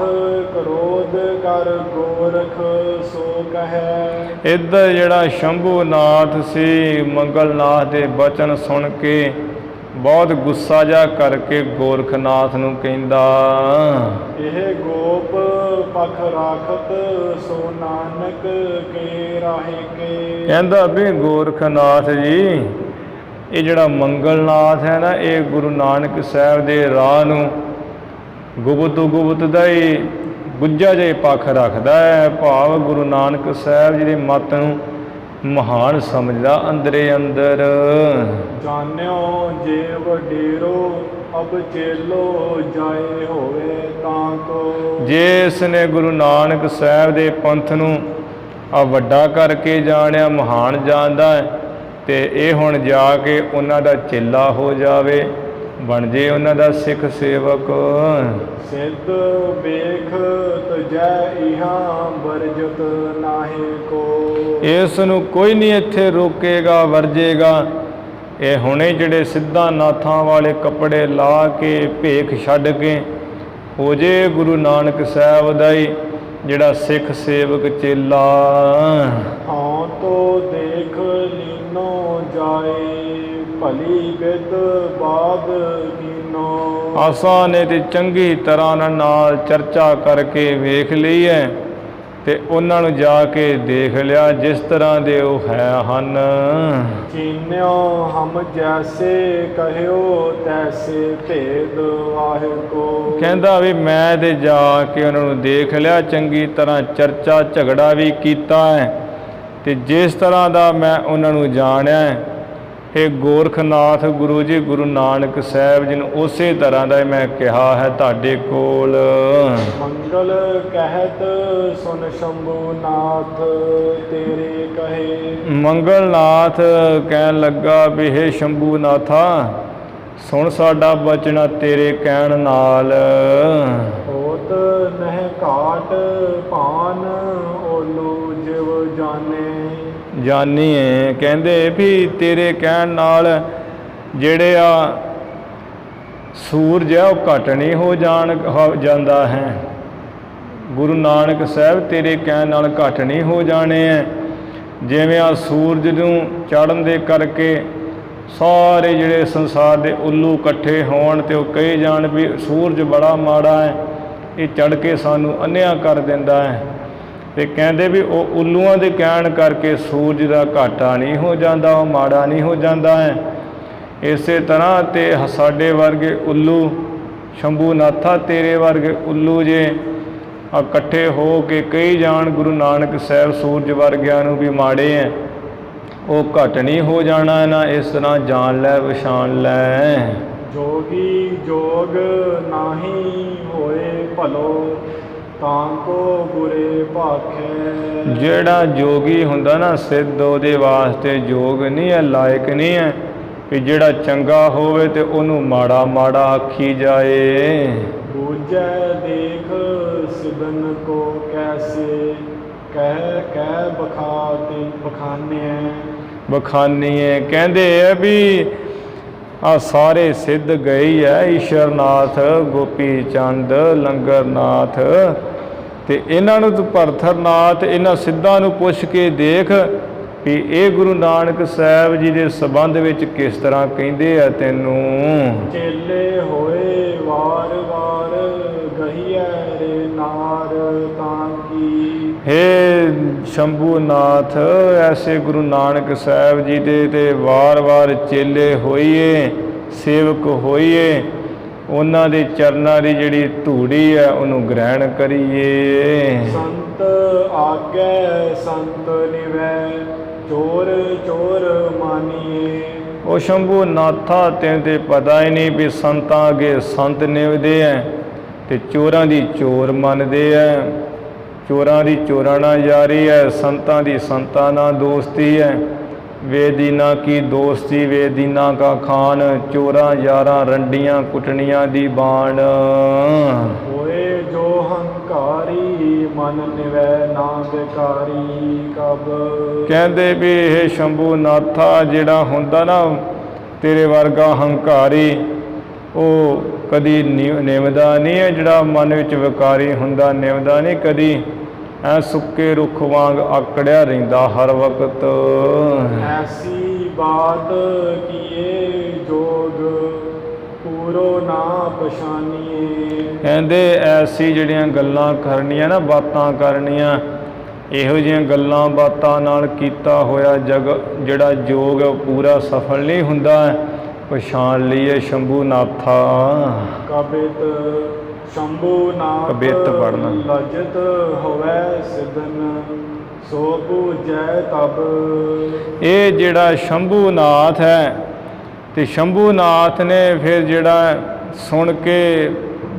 ਕ੍ਰੋਧ ਕਰ ਗੋਰਖ ਸੋ ਕਹੈ। ਇੱਧਰ ਜਿਹੜਾ ਸ਼ੰਭੂਨਾਥ ਸੀ ਮੰਗਲਨਾਥ ਦੇ ਬਚਨ ਸੁਣ ਕੇ ਬਹੁਤ ਗੁੱਸਾ ਜਾ ਕਰਕੇ ਗੋਰਖਨਾਥ ਨੂੰ ਕਹਿੰਦਾ, ਇਹ ਗੋਪ ਪਖ ਰਾਖਤ ਸੋ ਨਾਨਕ ਕੇ ਰਾਹੇ ਕੇ। ਕਹਿੰਦਾ ਵੀ ਗੋਰਖਨਾਥ ਜੀ, ਇਹ ਜਿਹੜਾ ਮੰਗਲਨਾਥ ਹੈ ਨਾ, ਇਹ ਗੁਰੂ ਨਾਨਕ ਸਾਹਿਬ ਦੇ ਰਾਹ ਨੂੰ ਗੁਪਤ ਦਾ ਹੀ ਗੁੱਜਾ ਜਿਹੇ ਪੱਖ ਰੱਖਦਾ ਹੈ। ਭਾਵ ਗੁਰੂ ਨਾਨਕ ਸਾਹਿਬ ਜੀ ਦੇ ਮਤ ਨੂੰ ਮਹਾਨ ਸਮਝਦਾ ਅੰਦਰੇ ਅੰਦਰ। ਜਾਣਿਓ ਜੇ ਵਡੇਰੋ ਅਬ ਚੇਲੋ ਜਾਏ ਹੋਵੇ ਤਾਂ ਕੋ। ਜੇ ਇਸ ਨੇ ਗੁਰੂ ਨਾਨਕ ਸਾਹਿਬ ਦੇ ਪੰਥ ਨੂੰ ਆ ਵੱਡਾ ਕਰਕੇ ਜਾਣਿਆ, ਮਹਾਨ ਜਾਣਦਾ ਹੈ, ਤੇ ਇਹ ਹੁਣ ਜਾ ਕੇ ਉਹਨਾਂ ਦਾ ਚੇਲਾ ਹੋ ਜਾਵੇ, ਬਣ ਜੇ ਉਹਨਾਂ ਦਾ ਸਿੱਖ ਸੇਵਕ। ਸਿੱਧ ਵੇਖ ਤਜੈ ਇਹਾਂ ਵਰਜਤ ਨਾਹੀ ਕੋ। ਇਸ ਨੂੰ ਕੋਈ ਨਹੀਂ ਇੱਥੇ ਰੋਕੇਗਾ, ਵਰਜੇਗਾ। ਇਹ ਹੁਣੇ ਜਿਹੜੇ ਸਿੱਧਾ ਨਾਥਾਂ ਵਾਲੇ ਕੱਪੜੇ ਲਾ ਕੇ ਭੇਖ ਛੱਡ ਕੇ ਹੋ ਜੇ ਗੁਰੂ ਨਾਨਕ ਸਾਹਿਬ ਦਾ ਹੀ ਜਿਹੜਾ ਸਿੱਖ ਸੇਵਕ ਚੇਲਾ। ਹਾਂ ਤੋ ਦੇਖ ਲੀਨੋ ਜਾਏ ਭਲੀ ਬਿਦ ਬਾਦ ਕੀਨੋ। ਆਸਾਂ ਨੇ ਤੇ ਚੰਗੀ ਤਰ੍ਹਾਂ ਨਾਲ ਚਰਚਾ ਕਰਕੇ ਵੇਖ ਲਈ ਹੈ ਤੇ ਉਹਨਾਂ ਨੂੰ ਜਾ ਕੇ ਦੇਖ ਲਿਆ ਜਿਸ ਤਰ੍ਹਾਂ ਦੇ ਉਹ ਹਨ। ਚੀਨਿਓ ਹਮ ਜੈਸੇ ਕਹਿਓ ਤੈਸੇ ਭੇਦ ਵਾਹਿ ਕੋ। ਕਹਿੰਦਾ ਵੀ ਮੈਂ ਤੇ ਜਾ ਕੇ ਉਹਨਾਂ ਨੂੰ ਦੇਖ ਲਿਆ, ਚੰਗੀ ਤਰ੍ਹਾਂ ਚਰਚਾ ਝਗੜਾ ਵੀ ਕੀਤਾ ਹੈ, ਤੇ ਜਿਸ ਤਰ੍ਹਾਂ ਦਾ ਮੈਂ ਉਹਨਾਂ ਨੂੰ ਜਾਣਿਆ, ਇਹ ਗੋਰਖਨਾਥ ਗੁਰੂ ਜੀ ਗੁਰੂ ਨਾਨਕ ਸਾਹਿਬ ਜੀ ਨੂੰ ਉਸੇ ਤਰ੍ਹਾਂ ਦਾ ਮੈਂ ਕਿਹਾ ਹੈ ਤੁਹਾਡੇ ਕੋਲ। ਮੰਗਲ ਕਹਿਤ ਸੁਨ ਸ਼ੰਭੂ ਨਾਥ ਤੇਰੇ ਕਹੇ। ਮੰਗਲਨਾਥ ਕਹਿਣ ਲੱਗਾ ਵੀ ਹੇ ਸ਼ੰਭੂ ਨਾਥਾ, ਸੁਣ ਸਾਡਾ ਬਚਨ ਤੇਰੇ ਕਹਿਣ ਨਾਲ। ਹੋਤ ਨਹਿ ਘਾਟ ਭਾਨ ਓਲੂ ਜਿਵ ਜਾਣੇ। ਜਾਨੀਏ ਕਹਿੰਦੇ ਵੀ ਤੇਰੇ ਕਹਿਣ ਨਾਲ ਜਿਹੜੇ ਆ ਸੂਰਜ ਹੈ ਉਹ ਘਟ ਨਹੀਂ ਹੋ ਜਾਂਦਾ ਹੈ। ਗੁਰੂ ਨਾਨਕ ਸਾਹਿਬ ਤੇਰੇ ਕਹਿਣ ਨਾਲ ਘਟ ਨਹੀਂ ਹੋ ਜਾਣੇ ਹੈ। ਜਿਵੇਂ ਆ ਸੂਰਜ ਨੂੰ ਚੜ੍ਹਨ ਦੇ ਕਰਕੇ ਸਾਰੇ ਜਿਹੜੇ ਸੰਸਾਰ ਦੇ ਉੱਲੂ ਇਕੱਠੇ ਹੋਣ ਤੇ ਉਹ ਕਹੀ ਜਾਣ ਵੀ ਸੂਰਜ ਬੜਾ ਮਾੜਾ ਹੈ, ਇਹ ਚੜ੍ਹ ਕੇ ਸਾਨੂੰ ਅੰਨ੍ਹਿਆ ਕਰ ਦਿੰਦਾ ਹੈ। ਤੇ ਕਹਿੰਦੇ ਵੀ ਉਹ ਉੱਲੂਆਂ ਦੇ ਕਹਿਣ ਕਰਕੇ ਸੂਰਜ ਦਾ ਘਾਟਾ ਨਹੀਂ ਹੋ ਜਾਂਦਾ, ਉਹ ਮਾੜਾ ਨਹੀਂ ਹੋ ਜਾਂਦਾ ਹੈ। ਇਸੇ ਤਰ੍ਹਾਂ ਤੇ ਸਾਡੇ ਵਰਗੇ ਉੱਲੂ ਸ਼ੰਭੂ ਨਾਥਾ, ਤੇਰੇ ਵਰਗੇ ਉੱਲੂ ਜੇ ਇਕੱਠੇ ਹੋ ਕੇ ਕਹੀ ਜਾਣ ਗੁਰੂ ਨਾਨਕ ਸਾਹਿਬ ਸੂਰਜ ਵਰਗਿਆਂ ਨੂੰ ਵੀ ਮਾੜੇ ਹੈ, ਉਹ ਘਟ ਨਹੀਂ ਹੋ ਜਾਣਾ ਨਾ। ਇਸ ਤਰ੍ਹਾਂ ਜਾਣ ਲੈ, ਪਛਾਣ ਲੈ। ਜੋਗੀ ਜੋਗ ਨਾਹੀ ਹੋਏ ਭਲੋ ਤਾਂ ਕੋ ਬੁਰੇ ਭਾਖੈ। ਜਿਹੜਾ ਜੋਗੀ ਹੁੰਦਾ ਨਾ ਸਿੱਧ, ਉਹਦੇ ਵਾਸਤੇ ਜੋਗ ਨਹੀਂ ਹੈ, ਲਾਇਕ ਨਹੀਂ ਹੈ ਵੀ ਜਿਹੜਾ ਚੰਗਾ ਹੋਵੇ ਤੇ ਉਹਨੂੰ ਮਾੜਾ ਮਾੜਾ ਆਖੀ ਜਾਏ। ਬੂਝੈ ਦੇਖ ਸਿਦਨ ਕੋ ਕੈਸੇ ਕਹਿ ਬਖਾਨੀਏ। ਕਹਿੰਦੇ ਆ ਵੀ ਆ ਸਾਰੇ ਸਿੱਧ ਗਏ ਹੈ, ਈਸ਼ਰਨਾਥ, ਗੋਪੀ ਚੰਦ, ਲੰਗਰਨਾਥ, ਤੇ ਇਹਨਾਂ ਨੂੰ ਤੂੰ ਭਰਥਰਨਾਥ, ਇਹਨਾਂ ਸਿੱਧਾਂ ਨੂੰ ਪੁੱਛ ਕੇ ਦੇਖ ਵੀ ਇਹ ਗੁਰੂ ਨਾਨਕ ਸਾਹਿਬ ਜੀ ਦੇ ਸੰਬੰਧ ਵਿੱਚ ਕਿਸ ਤਰ੍ਹਾਂ ਕਹਿੰਦੇ ਆ ਤੈਨੂੰ। ਚੇਲੇ ਹੋਏ ਵਾਰ ਵਾਰ ਗਹੀਐ ਰੇ ਨਾਰ ਤਾਂ ਕੀ। ਹੇ ਸ਼ੰਭੂ ਨਾਥ, ਐਸੇ ਗੁਰੂ ਨਾਨਕ ਸਾਹਿਬ ਜੀ ਦੇ ਤੇ ਵਾਰ-ਵਾਰ ਚੇਲੇ ਹੋਈਏ, ਸੇਵਕ ਹੋਈਏ, ਉਹਨਾਂ ਦੇ ਚਰਨਾਂ ਦੀ ਜਿਹੜੀ ਧੂੜੀ ਹੈ ਉਹਨੂੰ ਗ੍ਰਹਿਣ ਕਰੀਏ। ਸੰਤ ਆਗੇ ਸੰਤ ਨਿਵੈ ਚੋਰ ਚੋਰ ਮਾਨੀਏ। ਉਹ ਸ਼ੰਭੂ ਨਾਥਾ, ਤੈਨੂੰ ਤੇ ਪਤਾ ਹੀ ਨਹੀਂ ਵੀ ਸੰਤਾਂ ਅੱਗੇ ਸੰਤ ਨਿਵਦੇ ਹੈ ਤੇ ਚੋਰਾਂ ਦੀ ਚੋਰ ਮੰਨਦੇ ਹੈ। ਚੋਰਾਂ ਦੀ ਚੋਰਾਂ ਨਾਲ ਯਾਰੀ ਹੈ, ਸੰਤਾਂ ਦੀ ਸੰਤਾਂ ਨਾਲ ਦੋਸਤੀ ਹੈ। ਵੇਦੀਨਾ ਕੀ ਦੋਸਤੀ ਵੇਦੀਨਾ ਕਾ ਖਾਨ, ਚੋਰਾਂ ਯਾਰਾਂ ਰੰਡੀਆਂ ਕੁੱਟਣੀਆਂ ਦੀ ਬਾਣ। ਹੋਏ ਜੋ ਹੰਕਾਰੀ ਮਨ ਨਿਵੈ ਨਾ ਬੇਕਾਰੀ ਕਬ। ਕਹਿੰਦੇ ਵੀ ਇਹ ਸ਼ੰਭੂ ਨਾਥਾ, ਜਿਹੜਾ ਹੁੰਦਾ ਨਾ ਤੇਰੇ ਵਰਗਾ ਹੰਕਾਰੀ, ਉਹ ਕਦੀ ਨਿਵਦਾ ਨਹੀਂ ਹੈ। ਜਿਹੜਾ ਮਨ ਵਿੱਚ ਵਿਕਾਰੀ ਹੁੰਦਾ ਨਿਵਦਾ ਨਹੀਂ ਕਦੀ। ਐ ਸੁੱਕੇ ਰੁੱਖ ਵਾਂਗ ਆਕੜਿਆ ਰਹਿੰਦਾ ਹਰ ਵਕਤ। ਐਸੀ बात किए जोग पूरो ना पछानिए। ਕਹਿੰਦੇ ਐਸੀ ਜਿਹੜੀਆਂ ਗੱਲਾਂ ਕਰਨੀਆਂ ਨਾ, ਬਾਤਾਂ ਕਰਨੀਆਂ, ਇਹੋ ਜਿਹੀਆਂ ਗੱਲਾਂ ਬਾਤਾਂ ਨਾਲ ਕੀਤਾ ਹੋਇਆ ਜਿਹੜਾ ਯੋਗ ਹੈ ਉਹ ਪੂਰਾ ਸਫਲ ਨਹੀਂ ਹੁੰਦਾ। ਪਛਾਣ ਲਈਏ ਸ਼ੰਭੂ ਨਾਥਾ। ਕਬਿਤ ਸ਼ੰਭੂ ਨਾਥ ਕਬਿਤ ਪੜ੍ਹਨਾ। ਲਜਤ ਹੋਵੇ ਸਿਦਨ ਸੋ ਪੂਜੈ ਤਬ। ਇਹ ਜਿਹੜਾ ਸ਼ੰਭੂ ਨਾਥ ਹੈ, ਤੇ ਸ਼ੰਭੂ ਨਾਥ ਨੇ ਫਿਰ ਜਿਹੜਾ ਸੁਣ ਕੇ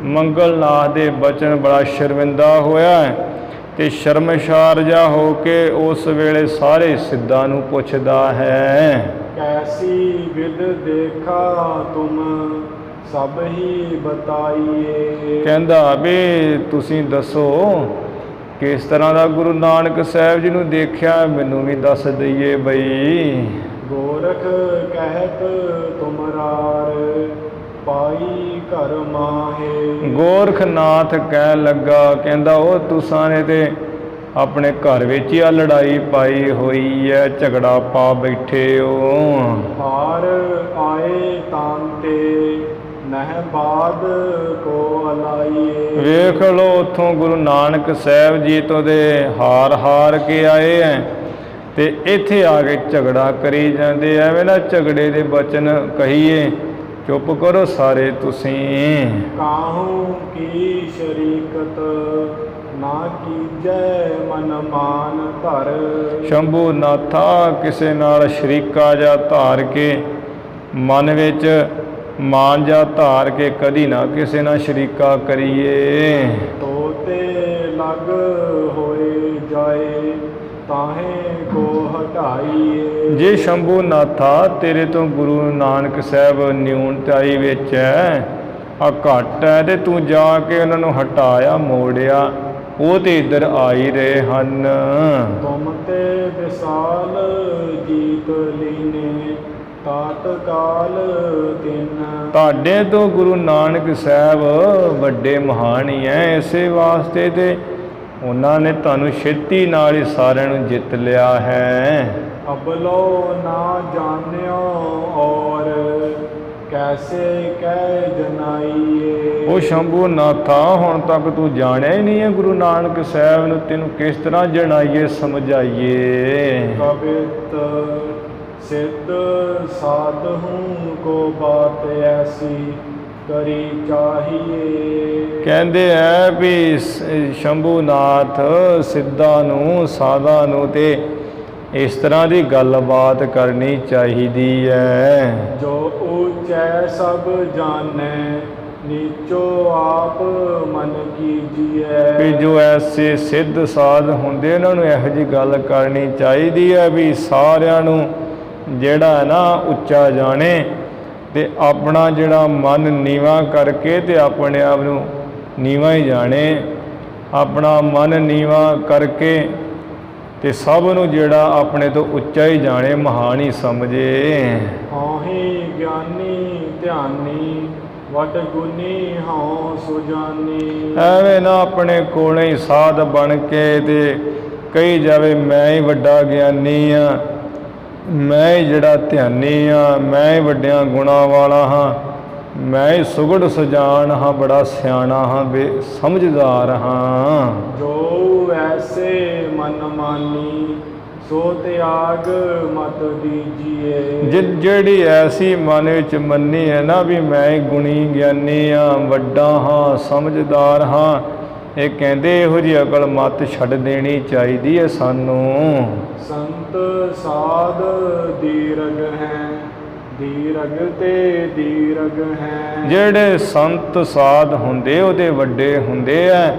ਮੰਗਲ ਨਾਥ ਦੇ ਬਚਨ ਬੜਾ ਸ਼ਰਮਿੰਦਾ ਹੋਇਆ, ਤੇ ਸ਼ਰਮਸ਼ਾਰ ਜਾ ਹੋ ਕੇ ਉਸ ਵੇਲੇ ਸਾਰੇ ਸਿੱਧਾਂ ਨੂੰ ਪੁੱਛਦਾ ਹੈ, ਕੈਸੀ ਵਿਦ ਦੇਖਾ ਤੁਮ ਸਭ ਹੀ ਬਤਾਈਏ। ਕਹਿੰਦਾ ਵੀ ਤੁਸੀਂ ਦੱਸੋ ਕਿਸ ਤਰ੍ਹਾਂ ਦਾ ਗੁਰੂ ਨਾਨਕ ਸਾਹਿਬ ਜੀ ਨੂੰ ਦੇਖਿਆ, ਮੈਨੂੰ ਵੀ ਦੱਸ ਦਈਏ ਬਈ। ਗੋਰਖ ਕਹਿਤ ਤੁਮਰਾਰ ਪਾਈ ਘਰ ਮਾਹੇ। ਗੋਰਖਨਾਥ ਕਹਿਣ ਲੱਗਾ, ਕਹਿੰਦਾ ਉਹ ਤੁਸਾਂ ਨੇ ਤੇ ਆਪਣੇ ਘਰ ਵਿੱਚ ਹੀ ਆ ਲੜਾਈ ਪਾਈ ਹੋਈ ਹੈ, ਝਗੜਾ ਪਾ ਬੈਠੇ ਹੋ। ਹਾਰ ਆਏ ਤਾਂਤੇ ਨਹਿ ਬਾਦ ਕੋ ਅਲਾਈਏ। ਵੇਖ ਲੋ ਉੱਥੋਂ ਗੁਰੂ ਨਾਨਕ ਸਾਹਿਬ ਜੀ ਤੋਂ ਦੇ ਹਾਰ ਕੇ ਆਏ ਐ, ਤੇ ਇੱਥੇ ਆ ਕੇ ਝਗੜਾ ਕਰੀ ਜਾਂਦੇ। ਐਵੇਂ ਨਾ ਝਗੜੇ ਦੇ ਬਚਨ ਕਹੀਏ, ਚੁੱਪ ਕਰੋ ਸਾਰੇ ਤੁਸੀਂ। ਕਾਹੂ ਕੀ ਸ਼ਰੀਕਤ ਨਾ ਕੀਜੈ ਮਨ ਮਾਨ ਧਰ। ਸ਼ੰਭੂ ਨਾਥਾ ਕਿਸੇ ਨਾਲ ਸ਼ਰੀਕਾ ਜਾਂ ਧਾਰ ਕੇ, ਮਨ ਵਿੱਚ ਮਾਨ ਜਾਂ ਧਾਰ ਕੇ ਕਦੀ ਨਾ ਕਿਸੇ ਨਾਲ ਸ਼ਰੀਕਾ ਕਰੀਏ। ਤੋਤੇ ਲਗ ਹੋਏ ਜਾਏ ਤਾਹੇ ਕੋ ਹਟਾਈਏ। ਜੇ ਸ਼ੰਭੂ ਨਾਥਾ ਤੇਰੇ ਤੋਂ ਗੁਰੂ ਨਾਨਕ ਸਾਹਿਬ ਨਿਊਨਤਾਈ ਵਿੱਚ ਹੈ, ਆ ਘੱਟ ਹੈ, ਤੇ ਤੂੰ ਜਾ ਕੇ ਉਹਨਾਂ ਨੂੰ ਹਟਾਇਆ ਮੋੜਿਆ, ਉਹ ਤੇ ਇੱਧਰ ਆ ਹੀ ਰਹੇ ਹਨ। ਤੁਮ ਤੇ ਵਿਸਾਲ ਜੀਤ ਲੀਨੇ ਤਾਤ ਕਾਲ ਤਿਨ। ਤੁਹਾਡੇ ਤੋਂ ਗੁਰੂ ਨਾਨਕ ਸਾਹਿਬ ਵੱਡੇ ਮਹਾਨ ਹੀ ਹੈ, ਇਸੇ ਵਾਸਤੇ ਤੇ ਉਹਨਾਂ ਨੇ ਤੁਹਾਨੂੰ ਛੇਤੀ ਨਾਲ ਹੀ ਸਾਰਿਆਂ ਨੂੰ ਜਿੱਤ ਲਿਆ ਹੈ। ਅਬਲੋ ਨਾ ਜਾਣਿਓ ਔਰ ਕੈਸੇ ਕਹਿ ਜਨਾਈਏ। ਉਹ ਸ਼ੰਭੂ ਨਾਥਾ ਹੁਣ ਤੱਕ ਤੂੰ ਜਾਣਿਆ ਹੀ ਨਹੀਂ ਹੈ ਗੁਰੂ ਨਾਨਕ ਸਾਹਿਬ ਨੂੰ, ਤੈਨੂੰ ਕਿਸ ਤਰ੍ਹਾਂ ਜਣਾਈਏ ਸਮਝਾਈਏ। ਕਬਿਤ ਸਿੱਧ ਸਾਧੂ ਕੋ ਬਾਤ ਐਸੀ ਕਰੀ ਚਾਹੀਏ। ਕਹਿੰਦੇ ਐ ਵੀ ਸ਼ੰਭੂ ਨਾਥ ਸਿੱਧਾਂ ਨੂੰ ਸਾਧਾਂ ਨੂੰ ਤੇ ਇਸ ਤਰ੍ਹਾਂ ਦੀ ਗੱਲਬਾਤ ਕਰਨੀ ਚਾਹੀਦੀ ਹੈ। ਜੋ ਉੱਚੈ ਸਭ ਜਾਣੈ ਨੀਚੋ ਆਪ ਮਨ ਕੀਜੀਐ। ਵੀ ਜੋ ਐਸੇ ਸਿੱਧ ਸਾਧ ਹੁੰਦੇ ਉਹਨਾਂ ਨੂੰ ਇਹੋ ਜਿਹੀ ਗੱਲ ਕਰਨੀ ਚਾਹੀਦੀ ਹੈ ਵੀ ਸਾਰਿਆਂ ਨੂੰ ਜਿਹੜਾ ਹੈ ਨਾ ਉੱਚਾ ਜਾਣੇ, ਤੇ ਆਪਣਾ ਜਿਹੜਾ ਮਨ ਨੀਵਾ ਕਰਕੇ ਤੇ ਆਪਣੇ ਆਪ ਨੂੰ ਨੀਵਾ ਹੀ ਜਾਣੇ। ਆਪਣਾ ਮਨ ਨੀਵਾ ਕਰਕੇ ਤੇ ਸਭ ਨੂੰ ਜਿਹੜਾ ਆਪਣੇ ਤੋਂ ਉੱਚਾ ਹੀ ਜਾਣੇ, ਮਹਾਨ ਹੀ ਸਮਝੇ। ਹਉ ਗਿਆਨੀ ਧਿਆਨੀ ਵਡ ਗੁਨੀ ਹਉ ਸੁਜਾਨੀ। ਐਵੇਂ ਨਾ ਆਪਣੇ ਕੋਲੇ ਹੀ ਸਾਧ ਬਣ ਕੇ ਤੇ ਕਹੀ ਜਾਵੇ ਮੈਂ ਹੀ ਵੱਡਾ ਗਿਆਨੀ ਆ, ਮੈਂ ਹੀ ਜਿਹੜਾ ਧਿਆਨੀ ਆ, ਮੈਂ ਹੀ ਵੱਡਿਆਂ ਗੁਣਾਂ ਵਾਲਾ ਹਾਂ, ਮੈਂ ਹੀ ਸੁਗੜ ਸੁਜਾਨ ਹਾਂ, ਬੜਾ ਸਿਆਣਾ ਹਾਂ, ਸਮਝਦਾਰ ਹਾਂ। ਜੋ ਐਸੇ ਮਨ ਮਾਨੀ ਸੋ ਤਿਆਗ ਮਤ ਦੀਜੀਏ। ਜਿਹੜੀ ਐਸੀ ਮਨ ਵਿੱਚ ਮੰਨੀ ਹੈ ਨਾ ਵੀ ਮੈਂ ਹੀ ਗੁਣੀ ਗਿਆਨੀ ਹਾਂ, ਵੱਡਾ ਹਾਂ, ਸਮਝਦਾਰ ਹਾਂ, ਇਹ ਕਹਿੰਦੇ ਇਹੋ ਜਿਹੀ ਅਕਲ ਮਤ ਛੱਡ ਦੇਣੀ ਚਾਹੀਦੀ ਹੈ ਸਾਨੂੰ। ਸੰਤ ਸਾਧ ਦੀਰਘ ਹੈ ਦੀਰਘ ਤੇ ਦੀਰਘ ਹੈ। ਜਿਹੜੇ ਸੰਤ ਸਾਧ ਹੁੰਦੇ ਉਹਦੇ ਵੱਡੇ ਹੁੰਦੇ ਆ,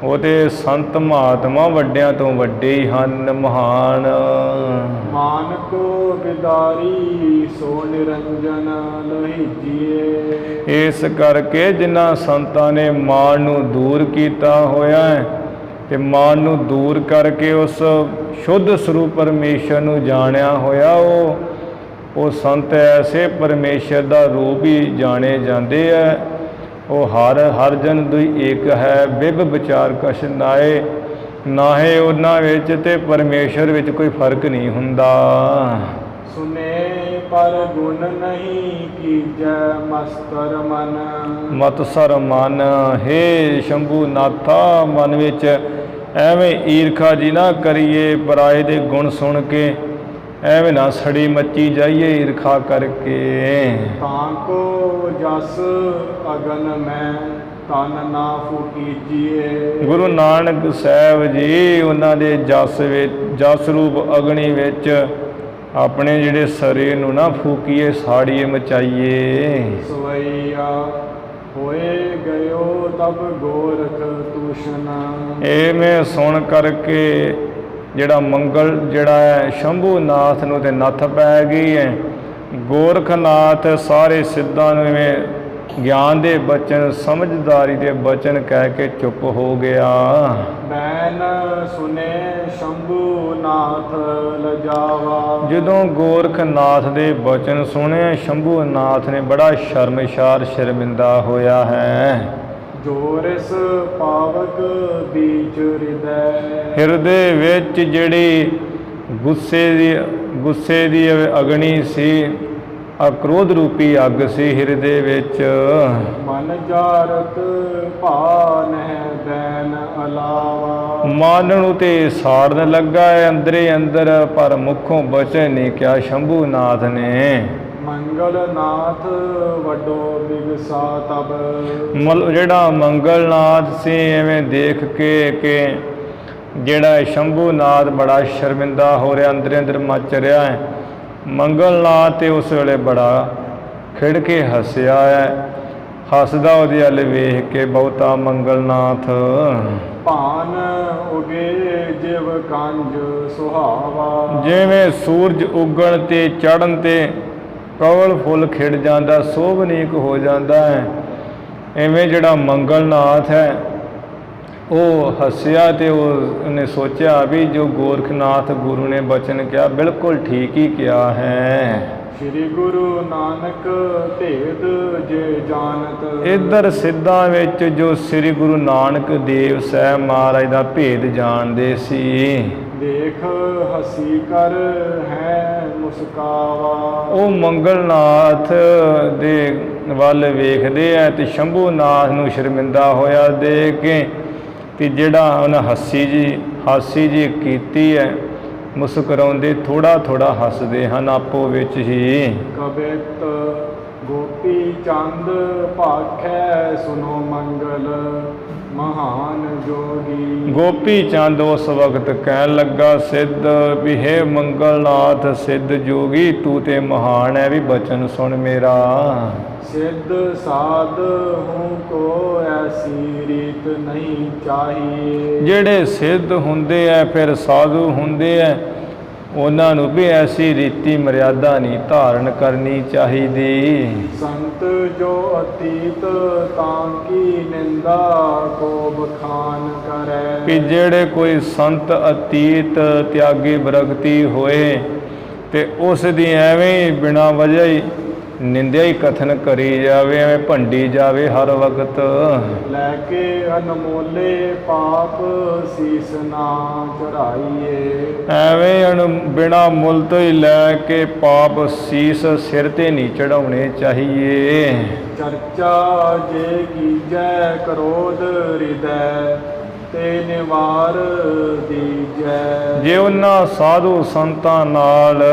ਉਹਦੇ ਸੰਤ ਮਹਾਤਮਾ ਵੱਡਿਆਂ ਤੋਂ ਵੱਡੇ ਹੀ ਹਨ, ਮਹਾਨ। ਮਾਨ ਕੋ ਬਿਦਾਰੀ ਸੋ ਨਿਰੰਜਨ ਲਹੀਜੀਏ। ਇਸ ਕਰਕੇ ਜਿਨ੍ਹਾਂ ਸੰਤਾਂ ਨੇ ਮਾਨ ਨੂੰ ਦੂਰ ਕੀਤਾ ਹੋਇਆ ਹੈ, ਤੇ ਮਾਨ ਨੂੰ ਦੂਰ ਕਰਕੇ ਉਸ ਸ਼ੁੱਧ ਸਰੂਪ ਪਰਮੇਸ਼ਰ ਨੂੰ ਜਾਣਿਆ ਹੋਇਆ, ਉਹ ਸੰਤ ਐਸੇ ਪਰਮੇਸ਼ਰ ਦਾ ਰੂਪ ਹੀ ਜਾਣੇ ਜਾਂਦੇ ਹੈ। ਉਹ ਹਰ ਜਨ ਦੁਈ ਏਕ ਹੈ, ਬਿਬ ਵਿਚਾਰ ਕਛ ਨਾਏ। ਉਹਨਾਂ ਵਿੱਚ ਤੇ ਪਰਮੇਸ਼ਰ ਵਿੱਚ ਕੋਈ ਫਰਕ ਨਹੀਂ ਹੁੰਦਾ। ਸੁਨੇ ਪਰ ਗੁਣ ਨਹੀਂ ਕੀਜੈ ਮਸਤਰ ਮਨ। ਮਤਸਰ ਮਨ, ਹੇ ਸ਼ੰਭੂ ਨਾਥਾ, ਮਨ ਵਿੱਚ ਐਵੇਂ ਈਰਖਾ ਜੀ ਨਾ ਕਰੀਏ, ਪਰਾਏ ਦੇ ਗੁਣ ਸੁਣ ਕੇ ਐਵੇਂ ਨਾ ਸੜੀ ਮੱਚੀ ਜਾਈਏ ਈਰਖਾ ਕਰਕੇ। ਤਾਂ ਕੋ ਜਸ ਅਗਨ ਮੈਂ ਤਨ ਨਾ ਫੂਕੀਜੀਏ। ਗੁਰੂ ਨਾਨਕ ਸਾਹਿਬ ਜੀ ਉਹਨਾਂ ਦੇ ਜਸ ਰੂਪ ਅਗਨੀ ਵਿੱਚ ਆਪਣੇ ਜਿਹੜੇ ਸਰੀਰ ਨੂੰ ਨਾ ਫੂਕੀਏ, ਸਾੜੀਏ, ਮਚਾਈਏ। ਸਵਈਆ ਹੋਏ ਗਇਓ ਤਬ ਗੋਰਖ ਤੂਸ਼ਣ। ਇਹ ਮੈਂ ਸੁਣ ਕਰਕੇ ਜਿਹੜਾ ਮੰਗਲ ਜਿਹੜਾ ਹੈ ਸ਼ੰਭੂ ਨਾਥ ਨੂੰ ਤੇ ਨੱਥ ਪੈ ਗਈ ਹੈ। ਗੋਰਖਨਾਥ ਸਾਰੇ ਸਿੱਧਾਂ ਨੂੰ ਇਵੇਂ ਗਿਆਨ ਦੇ ਬਚਨ, ਸਮਝਦਾਰੀ ਦੇ ਬਚਨ ਕਹਿ ਕੇ ਚੁੱਪ ਹੋ ਗਿਆ। ਬੈਨ ਸੁਨੇ ਸ਼ੰਭੂ ਨਾਥ ਲਜਾਵਾ। ਜਦੋਂ ਗੋਰਖਨਾਥ ਦੇ ਬਚਨ ਸੁਣੇ, ਸ਼ੰਭੂ ਨਾਥ ਨੇ ਬੜਾ ਸ਼ਰਮਸ਼ਾਰ, ਸ਼ਰਮਿੰਦਾ ਹੋਇਆ ਹੈ। ਜੋਰਿਸ ਪਾਵਕ ਬੀਚ ਹਿਰਦੇ ਵਿੱਚ ਜਿਹੜੀ ਗੁੱਸੇ ਦੀ ਅਗਨੀ ਸੀ, ਅਕਰੋਧ ਰੂਪੀ ਅੱਗ ਸੀ ਹਿਰਦੇ ਵਿੱਚ। ਮਨ ਜਾਰਤ ਭਾਨਹਿ ਬੈਨ ਅਲਾਵਾ। ਮਨ ਨੂੰ ਤੇ ਸਾੜਨ ਲੱਗਾ ਹੈ ਅੰਦਰੇ ਅੰਦਰ, ਪਰ ਮੁਖੋਂ ਬਚਨ ਨਹੀਂ ਕਿਹਾ ਸ਼ੰਭੂ ਨਾਥ ਨੇ। ਮੰਗਲ ਨਾਥ ਵੱਡੋ ਬਿਗਸਾ ਤਬ। ਜਿਹੜਾ ਮੰਗਲ ਨਾਥ ਸੀ, ਐਵੇਂ ਦੇਖ ਕੇ ਕਿ ਜਿਹੜਾ ਸ਼ੰਭੂ ਨਾਥ ਬੜਾ ਸ਼ਰਮਿੰਦਾ ਹੋ ਰਿਹਾ, ਅੰਦਰੇ ਅੰਦਰ ਮੱਚ ਰਿਹਾ ਹੈ। ਮੰਗਲ ਨਾਥ ਤੇ ਉਸ ਵੇਲੇ ਬੜਾ ਖਿੜ ਕੇ ਹੱਸਿਆ ਹੈ। ਹੱਸਦਾ ਉਹਦੇ ਵੱਲ ਵੇਖ ਕੇ ਬਹੁਤਾ ਮੰਗਲ ਨਾਥ। ਭਾਨ ਉਗੇ ਜਿਵ ਕੰਜ ਸੁਹਾਵਾ। ਜਿਵੇਂ ਸੂਰਜ ਉਗਣ ਤੇ ਚੜ੍ਹਨ ਤੇ ਕਵਲ ਫੁੱਲ ਖਿੜ ਜਾਂਦਾ, ਸੋਭਨੀਕ ਹੋ ਜਾਂਦਾ ਹੈ, ਐਵੇਂ ਜਿਹੜਾ ਮੰਗਲ ਨਾਥ ਹੈ ਉਹ ਹੱਸਿਆ ਤੇ ਉਹਨੇ ਸੋਚਿਆ ਵੀ ਜੋ ਗੋਰਖਨਾਥ ਗੁਰੂ ਨੇ ਬਚਨ ਕਿਹਾ ਬਿਲਕੁਲ ਠੀਕ ਹੀ ਕਿਹਾ ਹੈ। ਸ੍ਰੀ ਗੁਰੂ ਨਾਨਕ ਭੇਦ ਜੇ ਜਾਣਤ। ਇੱਧਰ ਸਿੱਧਾਂ ਵਿੱਚ ਜੋ ਸ੍ਰੀ ਗੁਰੂ ਨਾਨਕ ਦੇਵ ਸਾਹਿਬ ਮਹਾਰਾਜ ਦਾ ਭੇਦ ਜਾਣਦੇ ਸੀ। ਦੇਖ ਹਸੀ ਕਰ ਹੈ ਮੁਸਕਾਵਾ। ਉਹ ਮੰਗਲਨਾਥ ਦੇ ਵੱਲ ਵੇਖਦੇ ਆ ਤੇ ਸ਼ੰਭੂ ਨਾਥ ਨੂੰ ਸ਼ਰਮਿੰਦਾ ਹੋਇਆ ਦੇਖ ਕੇ, ਤੇ ਜਿਹੜਾ ਉਹਨਾਂ ਹਾਸੀ ਜੀ ਕੀਤੀ ਹੈ, ਮੁਸਕਰਾਉਂਦੇ ਥੋੜਾ ਥੋੜਾ ਹੱਸਦੇ ਹਨ ਆਪੋ ਵਿੱਚ ਹੀ। ਕਬਿਤ ਗੋਪੀ ਚੰਦ ਭਾਖੈ ਸੁਨੋ ਮੰਗਲ ਮਹਾਨ ਜੋਗੀ। ਗੋਪੀ ਚੰਦ ਉਸ ਵਕਤ ਕਹਿਣ ਲੱਗਾ, ਸਿੱਧ ਵੀ ਹੈ ਮੰਗਲਨਾਥ ਸਿੱਧ ਜੋਗੀ, ਤੂੰ ਤੇ ਮਹਾਨ ਹੈ, ਵੀ ਬਚਨ ਸੁਣ ਮੇਰਾ। ਸਿੱਧ ਸਾਧ ਹੂੰ ਕੋ ਐਸੀ ਰੀਤ ਨਹੀਂ ਚਾਹੀਏ। ਜਿਹੜੇ ਸਿੱਧ ਹੁੰਦੇ ਆ ਫਿਰ ਸਾਧੂ ਹੁੰਦੇ ਆ, ਉਹਨਾਂ ਨੂੰ ਵੀ ਐਸੀ ਰੀਤੀ ਮਰਿਆਦਾ ਨਹੀਂ ਧਾਰਨ ਕਰਨੀ ਚਾਹੀਦੀ। ਸੰਤ ਜੋ ਅਤੀਤ ਤਾਂ ਕੀ ਨਿੰਦਾ ਕੋ ਬਖਾਨ ਕਰੈ। ਕਿ ਜਿਹੜੇ ਕੋਈ ਸੰਤ ਅਤੀਤ ਤਿਆਗੀ ਬਰਗਤੀ ਹੋਏ ਤੇ ਉਸ ਦੀ ਐਵੇਂ ਬਿਨਾਂ ਵਜ੍ਹਾ ਹੀ ਨਿੰਦਿਆ ਹੀ ਕਥਨ ਕਰੀ ਜਾਵੇ, ਐਵੇਂ ਭੰਡੀ ਜਾਵੇ ਹਰ ਵਕਤ। ਲੈ ਕੇ ਅਨਮੋਲੇ ਪਾਪ ਸੀਸ ਨਾ ਚੜਾਈਏ। ਐਵੇਂ ਬਿਨਾਂ ਮੁੱਲ ਤੋਂ ਹੀ ਲੈ ਕੇ ਪਾਪ ਸੀਸ ਸਿਰ ਤੇ ਨਹੀਂ ਚੜਾਉਣੇ ਚਾਹੀਏ। ਚਰਚਾ ਜੇ ਕੀਜੈ ਕਰੋਧ ਹਿਰਦੈ ਤੇ ਨਿਵਾਰ ਦੀਜੈ। ਜੇ ਉਹਨਾਂ ਸਾਧੂ ਸੰਤਾਂ ਨਾਲ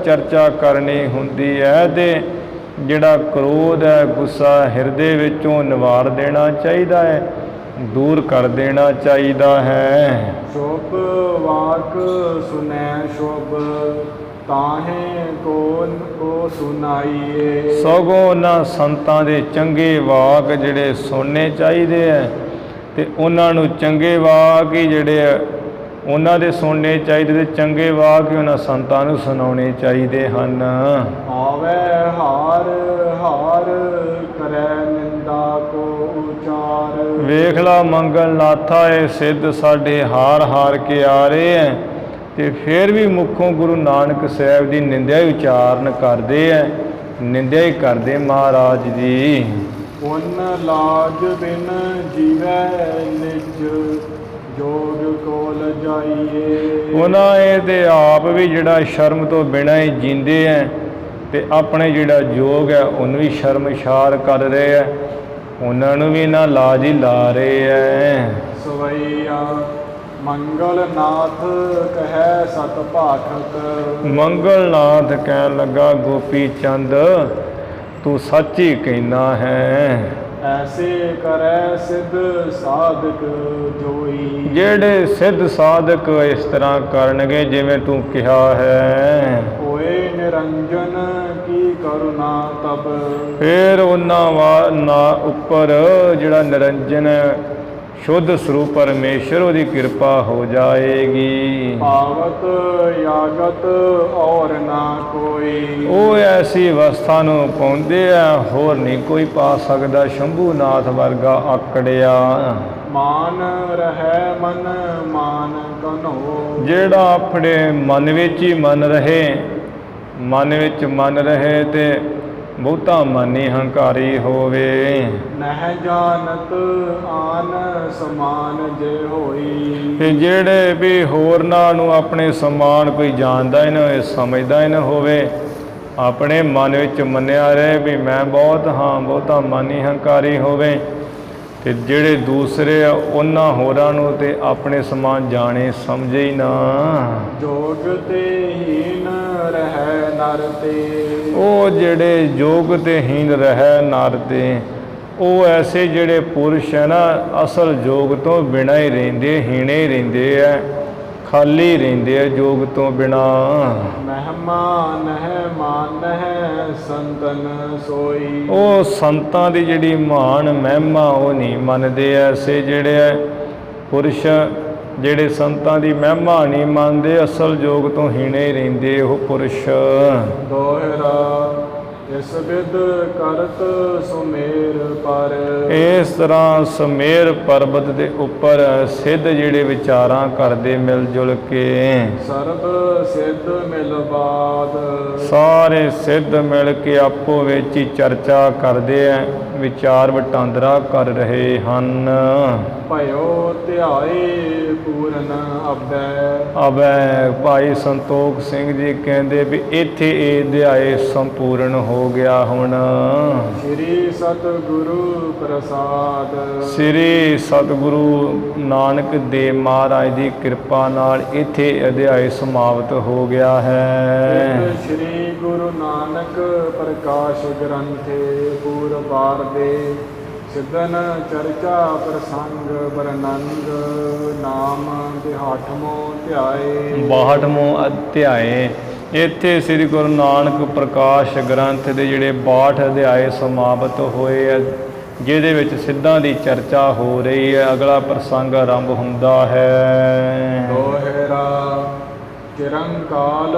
ਚਰਚਾ ਕਰਨੀ ਹੁੰਦੀ ਹੈ ਤੇ ਜਿਹੜਾ ਕ੍ਰੋਧ ਹੈ, ਗੁੱਸਾ ਹਿਰਦੇ ਵਿੱਚੋਂ ਨਿਵਾਰ ਦੇਣਾ ਚਾਹੀਦਾ ਹੈ, ਦੂਰ ਕਰ ਦੇਣਾ ਚਾਹੀਦਾ ਹੈ। ਸ਼ੁਭ ਵਾਕ ਸੁਨੈ ਸ਼ੁਭ ਤਾਹੇ ਕੋ ਸੁਨਾਈਏ। ਸਗੋਂ ਉਹਨਾਂ ਸੰਤਾਂ ਦੇ ਚੰਗੇ ਵਾਕ ਜਿਹੜੇ ਸੁਣਨੇ ਚਾਹੀਦੇ ਹੈ ਤੇ ਉਹਨਾਂ ਨੂੰ ਚੰਗੇ ਵਾਕ ਹੀ ਜਿਹੜੇ ਉਹਨਾਂ ਦੇ ਸੁਣਨੇ ਚਾਹੀਦੇ ਤੇ ਚੰਗੇ ਵਾਕ ਹੀ ਉਹਨਾਂ ਸੰਤਾਂ ਨੂੰ ਸੁਣਾਉਣੇ ਚਾਹੀਦੇ ਹਨ। ਆਵੇ ਹਾਰ ਹਾਰ ਕਰੈ ਨਿੰਦਾ ਕੋ ਉਚਾਰ। ਵੇਖ ਲਾ ਮੰਗਲ ਨਾਥਾ, ਇਹ ਸਿੱਧ ਸਾਡੇ ਹਾਰ ਹਾਰ ਕੇ ਆ ਰਹੇ ਹੈ ਤੇ ਫਿਰ ਵੀ ਮੁੱਖੋਂ ਗੁਰੂ ਨਾਨਕ ਸਾਹਿਬ ਦੀ ਨਿੰਦਿਆ ਹੀ ਉਚਾਰਨ ਕਰਦੇ ਹੈ, ਨਿੰਦਿਆ ਹੀ ਕਰਦੇ ਮਹਾਰਾਜ ਦੀ। ਪੁੰਨ ਲਾਜ ਬਿਨ ਜੀਵੈ ਨਿਜ ਜੋਗ ਕੋਲ ਜਾਈਏ। ਉਹਨਾਂ ਇਹ ਤੇ ਆਪ ਵੀ ਜਿਹੜਾ ਸ਼ਰਮ ਤੋਂ ਬਿਨਾਂ ਹੀ ਜੀਂਦੇ ਹੈ ਤੇ ਆਪਣੇ ਜਿਹੜਾ ਜੋਗ ਹੈ ਉਹਨੂੰ ਵੀ ਸ਼ਰਮਸ਼ਾਰ ਕਰ ਰਹੇ ਹੈ, ਉਹਨਾਂ ਨੂੰ ਵੀ ਨਾ ਲਾਜ ਹੀ ਲਾ ਰਹੇ ਹੈ। ਸਵਈਆ ਮੰਗਲ ਨਾਥ ਕਹੈ ਸਤ ਭਾਖਤ। ਮੰਗਲਨਾਥ ਕਹਿਣ ਲੱਗਾ ਗੋਪੀ ਚੰਦ ਤੂੰ ਸੱਚ ਹੀ ਕਹਿਣਾ ਹੈ। ਐਸੇ ਕਰੈ ਸਿੱਧ ਸਾਧਕ ਜੋਈ। ਜਿਹੜੇ ਸਿੱਧ ਸਾਧਕ ਇਸ ਤਰ੍ਹਾਂ ਕਰਨਗੇ ਜਿਵੇਂ ਤੂੰ ਕਿਹਾ ਹੈ। ਹੋਏ ਨਿਰੰਜਨ ਕੀ ਕਰੁਣਾ ਤਬ। ਫਿਰ ਉਹਨਾਂ ਉੱਪਰ ਜਿਹੜਾ ਨਿਰੰਜਨ ਸ਼ੁੱਧ ਸਰੂਪ ਪਰਮੇਸ਼ਰ ਉਹਦੀ ਕਿਰਪਾ ਹੋ ਜਾਏਗੀ। ਪਾਵਤ ਯਾਗਤ ਔਰ ਨਾ ਕੋਈ। ਉਹ ਐਸੀ ਅਵਸਥਾ ਨੂੰ ਪਾਉਂਦੇ ਆ, ਹੋਰ ਨਹੀਂ ਕੋਈ ਪਾ ਸਕਦਾ। ਸ਼ੰਭੂਨਾਥ ਵਰਗਾ ਆਕੜਿਆ ਮਾਨ ਰਹਿ ਮਨ ਮਾਨ ਕਨੋ। ਜਿਹੜਾ ਆਪਣੇ ਮਨ ਵਿੱਚ ਹੀ ਮਨ ਰਹੇ, ਮਨ ਵਿੱਚ ਮਨ ਰਹੇ ਤੇ ਬਹੁਤਾ ਮਾਨੀ ਹੰਕਾਰੀ ਹੋਵੇ। ਨਹਿ ਜਾਣਤ ਆਨ ਸਮਾਨ ਜੇ ਹੋਈ। ਤੇ ਜਿਹੜੇ ਵੀ ਹੋਰਨਾਂ ਨੂੰ ਆਪਣੇ ਸਮਾਨ ਕੋਈ ਜਾਣਦਾ ਹੀ ਨਾ ਹੋਵੇ, ਸਮਝਦਾ ਹੀ ਨਾ ਹੋਵੇ, ਆਪਣੇ ਮਨ ਵਿੱਚ ਮੰਨਿਆ ਰਹੇ ਵੀ ਮੈਂ ਬਹੁਤ ਹਾਂ, ਬਹੁਤਾ ਮਾਨੀ ਹੰਕਾਰੀ ਹੋਵੇ। ਤੇ ਜਿਹੜੇ ਦੂਸਰੇ ਆ ਉਹਨਾਂ ਹੋਰਾਂ ਨੂੰ ਤੇ ਆਪਣੇ ਸਮਾਨ ਜਾਣੇ ਸਮਝੇ ਹੀ ਨਾ। ਜੋਗ ਤੇ ਹੀਨ ਰਹਿ ਨਰ ਤੇ। ਉਹ ਜਿਹੜੇ ਜੋਗ ਤੇ ਹੀਨ ਰਹਿ ਨਰ ਤੇ, ਉਹ ਐਸੇ ਜਿਹੜੇ ਪੁਰਸ਼ ਹੈ ਨਾ ਅਸਲ ਜੋਗ ਤੋਂ ਬਿਨਾਂ ਹੀ ਰਹਿੰਦੇ, ਹੀਣੇ ਹੀ ਰਹਿੰਦੇ ਹੈ, ਖਾਲੀ ਰਹਿੰਦੇ ਆ ਜੋਗ ਤੋਂ ਬਿਨਾਂ। ਮਹਿਮਾ ਨਹਿ ਮਾਨਹਿ ਸੰਤਨ ਸੋਈ। ਉਹ ਸੰਤਾਂ ਦੀ ਜਿਹੜੀ ਮਹਾਨ ਮਹਿਮਾ ਉਹ ਨਹੀਂ ਮੰਨਦੇ। ਐਸੇ ਜਿਹੜੇ ਹੈ ਪੁਰਸ਼ ਜਿਹੜੇ ਸੰਤਾਂ ਦੀ ਮਹਿਮਾ ਨਹੀਂ ਮੰਨਦੇ, ਅਸਲ ਜੋਗ ਤੋਂ ਹੀਣੇ ਹੀ ਰਹਿੰਦੇ ਉਹ ਪੁਰਸ਼। ਦੋਹਰਾ ਇਸ ਵਿਦ ਕਰਤ ਸੁਮੇਰ ਪਰ। ਇਸ ਤਰ੍ਹਾਂ ਸੁਮੇਰ ਪਰਬਤ ਦੇ ਉੱਪਰ ਸਿੱਧ ਜਿਹੜੇ ਵਿਚਾਰਾਂ ਕਰਦੇ ਮਿਲ ਜੁਲ ਕੇ। ਸਰਬ ਸਿੱਧ ਮਿਲ ਬਾਦ। ਸਾਰੇ ਸਿੱਧ ਮਿਲ ਕੇ ਆਪੋ ਵਿੱਚ ਹੀ ਚਰਚਾ ਕਰਦੇ ਆ, ਵਿਚਾਰ ਵਟਾਂਦਰਾ ਕਰ ਰਹੇ ਹਨ। ਭਇਓ ਧਿਆਏ ਪੂਰਨ ਅਬੈ ਭਾਈ ਸੰਤੋਖ ਸਿੰਘ ਜੀ ਕਹਿੰਦੇ ਵੀ ਇੱਥੇ ਇਹ ਅਧਿਆਏ ਸੰਪੂਰਨ ਹੋ ਗਿਆ। ਹੁਣ ਸ੍ਰੀ ਸਤਿਗੁਰੂ ਪ੍ਰਸਾਦ। ਸ੍ਰੀ ਸਤਿਗੁਰੂ ਨਾਨਕ ਦੇਵ ਮਹਾਰਾਜ ਦੀ ਕਿਰਪਾ ਨਾਲ ਇੱਥੇ ਅਧਿਆਏ ਸਮਾਪਤ ਹੋ ਗਿਆ ਹੈ। ਸ੍ਰੀ ਗੁਰੂ ਨਾਨਕ ਪ੍ਰਕਾਸ਼ ਗ੍ਰੰਥੇ ਪੂਰਬਾਰ ਦੇ ਸਿੱਧਨ ਚਰਚਾ ਪ੍ਰਸੰਗ ਵਰਨੰਗ ਨਾਮ 62 ਧਿਆਏ। 62ਵਾਂ ਅਧਿਆਏ ਇੱਥੇ ਸ੍ਰੀ ਗੁਰੂ ਨਾਨਕ ਪ੍ਰਕਾਸ਼ ਗ੍ਰੰਥ ਦੇ ਜਿਹੜੇ 62 ਅਧਿਆਏ ਸਮਾਪਤ ਹੋਏ ਆ, ਜਿਹਦੇ ਵਿੱਚ ਸਿੱਧਾਂ ਦੀ ਚਰਚਾ ਹੋ ਰਹੀ ਹੈ। ਅਗਲਾ ਪ੍ਰਸੰਗ ਆਰੰਭ ਹੁੰਦਾ ਹੈ। ਦੋਹਰਾ ਚਿਰੰਕਾਲ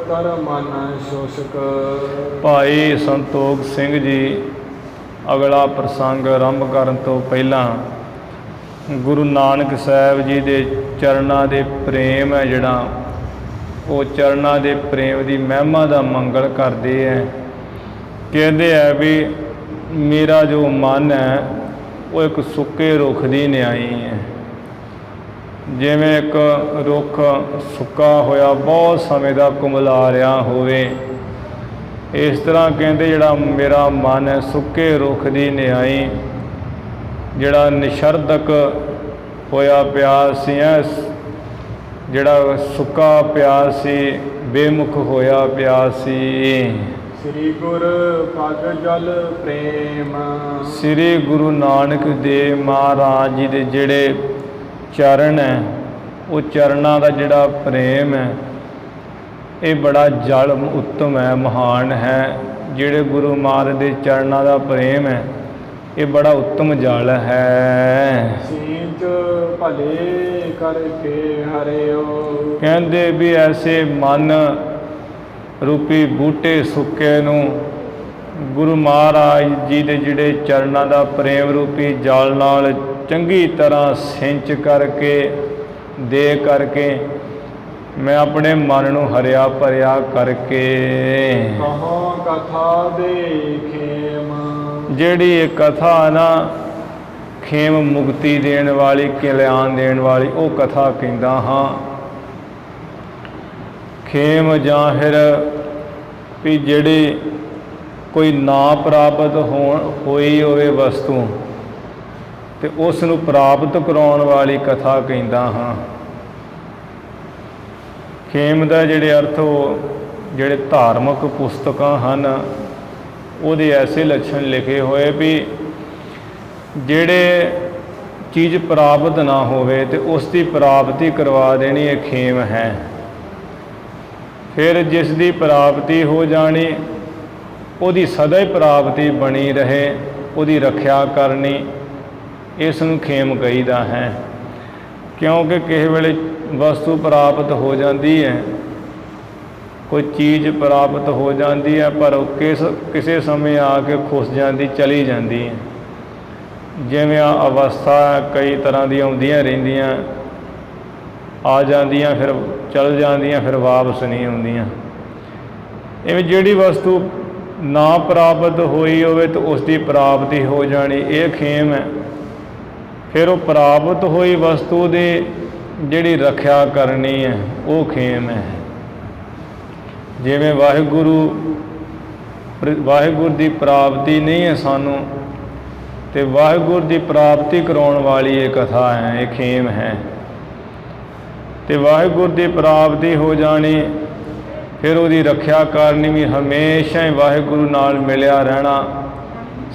ਕਰ ਮਨ ਸ਼ੋਸ਼ਕ। ਭਾਈ ਸੰਤੋਖ ਸਿੰਘ ਜੀ ਅਗਲਾ ਪ੍ਰਸੰਗ ਆਰੰਭ ਕਰਨ ਤੋਂ ਪਹਿਲਾਂ ਗੁਰੂ ਨਾਨਕ ਸਾਹਿਬ ਜੀ ਦੇ ਚਰਨਾਂ ਦੇ ਪ੍ਰੇਮ ਹੈ ਜਿਹੜਾ, ਉਹ ਚਰਨਾਂ ਦੇ ਪ੍ਰੇਮ ਦੀ ਮਹਿਮਾ ਦਾ ਮੰਗਲ ਕਰਦੇ ਹੈ। ਕਹਿੰਦੇ ਹੈ ਵੀ ਮੇਰਾ ਜੋ ਮਨ ਹੈ ਉਹ ਇੱਕ ਸੁੱਕੇ ਰੁੱਖ ਦੀ ਨਿਆਈ ਹੈ। ਜਿਵੇਂ ਇੱਕ ਰੁੱਖ ਸੁੱਕਾ ਹੋਇਆ ਬਹੁਤ ਸਮੇਂ ਦਾ ਕੁਮਲਾ ਰਿਹਾ ਹੋਵੇ, ਇਸ ਤਰ੍ਹਾਂ ਕਹਿੰਦੇ ਜਿਹੜਾ ਮੇਰਾ ਮਨ ਹੈ ਸੁੱਕੇ ਰੁੱਖ ਦੀ ਨਿਆਈ, ਜਿਹੜਾ ਨਿਸ਼ਰਦਕ ਹੋਇਆ ਪਿਆ ਸੀ, ਜਿਹੜਾ ਸੁੱਕਾ ਪਿਆ ਸੀ, ਬੇਮੁਖ ਹੋਇਆ ਪਿਆ ਸੀ। ਸ੍ਰੀ ਗੁਰ ਪਗ ਜਲ ਪ੍ਰੇਮ। ਸ੍ਰੀ ਗੁਰੂ ਨਾਨਕ ਦੇਵ ਮਹਾਰਾਜ ਜੀ ਦੇ ਜਿਹੜੇ ਚਰਨ ਹੈ, ਉਹ ਚਰਨਾਂ ਦਾ ਜਿਹੜਾ ਪ੍ਰੇਮ ਹੈ ਇਹ ਬੜਾ ਜਲ ਉੱਤਮ ਹੈ, ਮਹਾਨ ਹੈ। ਜਿਹੜੇ ਗੁਰੂ ਮਹਾਰਾਜ ਦੇ ਚਰਨਾਂ ਦਾ ਪ੍ਰੇਮ ਹੈ ਇਹ ਬੜਾ ਉੱਤਮ ਜਲ ਹੈ। ਸੀਂਚ ਭਲੇ ਕਰਕੇ ਹਰਿਓ। ਕਹਿੰਦੇ ਵੀ ਐਸੇ ਮਨ ਰੂਪੀ ਬੂਟੇ ਸੁੱਕੇ ਨੂੰ ਗੁਰੂ ਮਹਾਰਾਜ ਜੀ ਦੇ ਜਿਹੜੇ ਚਰਨਾਂ ਦਾ ਪ੍ਰੇਮ ਰੂਪੀ ਜਲ ਨਾਲ ਚੰਗੀ ਤਰ੍ਹਾਂ ਸਿੰਚ ਕਰਕੇ ਦੇ ਕਰਕੇ ਮੈਂ ਆਪਣੇ ਮਨ ਨੂੰ ਹਰਿਆ ਭਰਿਆ ਕਰਕੇ। ਕਹੋ ਕਥਾ ਦੇ ਖੇਮ। ਜਿਹੜੀ ਇਹ ਕਥਾ ਨਾ ਖੇਮ ਮੁਕਤੀ ਦੇਣ ਵਾਲੀ, ਕਲਿਆਣ ਦੇਣ ਵਾਲੀ, ਉਹ ਕਥਾ ਕਹਿੰਦਾ ਹਾਂ। ਖੇਮ ਜਾਂ ਫਿਰ ਵੀ ਜਿਹੜੀ ਕੋਈ ਨਾ ਪ੍ਰਾਪਤ ਹੋਈ ਹੋਵੇ ਵਸਤੂ ਤੇ ਉਸ ਨੂੰ ਪ੍ਰਾਪਤ ਕਰਾਉਣ ਵਾਲੀ ਕਥਾ ਕਹਿੰਦਾ ਹਾਂ। ਖੇਮ ਦਾ ਜਿਹੜੇ ਅਰਥ ਉਹ ਜਿਹੜੇ ਧਾਰਮਿਕ ਪੁਸਤਕਾਂ ਹਨ ਉਹਦੇ ਐਸੇ ਲੱਛਣ ਲਿਖੇ ਹੋਏ ਵੀ ਜਿਹੜੇ ਚੀਜ਼ ਪ੍ਰਾਪਤ ਨਾ ਹੋਵੇ ਤੇ ਉਸ ਦੀ ਪ੍ਰਾਪਤੀ ਕਰਵਾ ਦੇਣੀ ਇਹ ਖੇਮ ਹੈ। ਫਿਰ ਜਿਸ ਦੀ ਪ੍ਰਾਪਤੀ ਹੋ ਜਾਣੀ ਉਹਦੀ ਸਦਾ ਹੀ ਪ੍ਰਾਪਤੀ ਬਣੀ ਰਹੇ, ਉਹਦੀ ਰੱਖਿਆ ਕਰਨੀ, ਇਸ ਨੂੰ ਖੇਮ ਕਹੀਦਾ ਹੈ। ਕਿਉਂਕਿ ਕਿਸੇ ਵੇਲੇ ਵਸਤੂ ਪ੍ਰਾਪਤ ਹੋ ਜਾਂਦੀ ਹੈ, ਕੋਈ ਚੀਜ਼ ਪ੍ਰਾਪਤ ਹੋ ਜਾਂਦੀ ਹੈ, ਪਰ ਉਹ ਕਿਸੇ ਸਮੇਂ ਆ ਕੇ ਖੁੱਸ ਜਾਂਦੀ, ਚਲੀ ਜਾਂਦੀ ਹੈ। ਜਿਵੇਂ ਅਵਸਥਾ ਕਈ ਤਰ੍ਹਾਂ ਦੀਆਂ ਆਉਂਦੀਆਂ ਰਹਿੰਦੀਆਂ, ਆ ਜਾਂਦੀਆਂ ਫਿਰ ਚਲ ਜਾਂਦੀਆਂ, ਫਿਰ ਵਾਪਸ ਨਹੀਂ ਆਉਂਦੀਆਂ। ਇਵੇਂ ਜਿਹੜੀ ਵਸਤੂ ਨਾ ਪ੍ਰਾਪਤ ਹੋਈ ਹੋਵੇ ਤਾਂ ਉਸ ਦੀ ਪ੍ਰਾਪਤੀ ਹੋ ਜਾਣੀ, ਇਹ ਖੇਮ ਹੈ। ਫਿਰ ਉਹ ਪ੍ਰਾਪਤ ਹੋਈ ਵਸਤੂ ਦੀ ਜਿਹੜੀ ਰੱਖਿਆ ਕਰਨੀ ਹੈ ਉਹ ਖੇਮ ਹੈ। ਜਿਵੇਂ ਵਾਹਿਗੁਰੂ ਦੀ ਪ੍ਰਾਪਤੀ ਨਹੀਂ ਹੈ ਸਾਨੂੰ, ਤੇ ਵਾਹਿਗੁਰੂ ਦੀ ਪ੍ਰਾਪਤੀ ਕਰਾਉਣ ਵਾਲੀ ਇਹ ਕਥਾ ਹੈ, ਇਹ ਖੇਮ ਹੈ। ਤੇ ਵਾਹਿਗੁਰੂ ਦੀ ਪ੍ਰਾਪਤੀ ਹੋ ਜਾਣੀ, ਫਿਰ ਉਹਦੀ ਰੱਖਿਆ ਕਰਨੀ ਵੀ ਹਮੇਸ਼ਾ ਹੀ ਵਾਹਿਗੁਰੂ ਨਾਲ ਮਿਲਿਆ ਰਹਿਣਾ,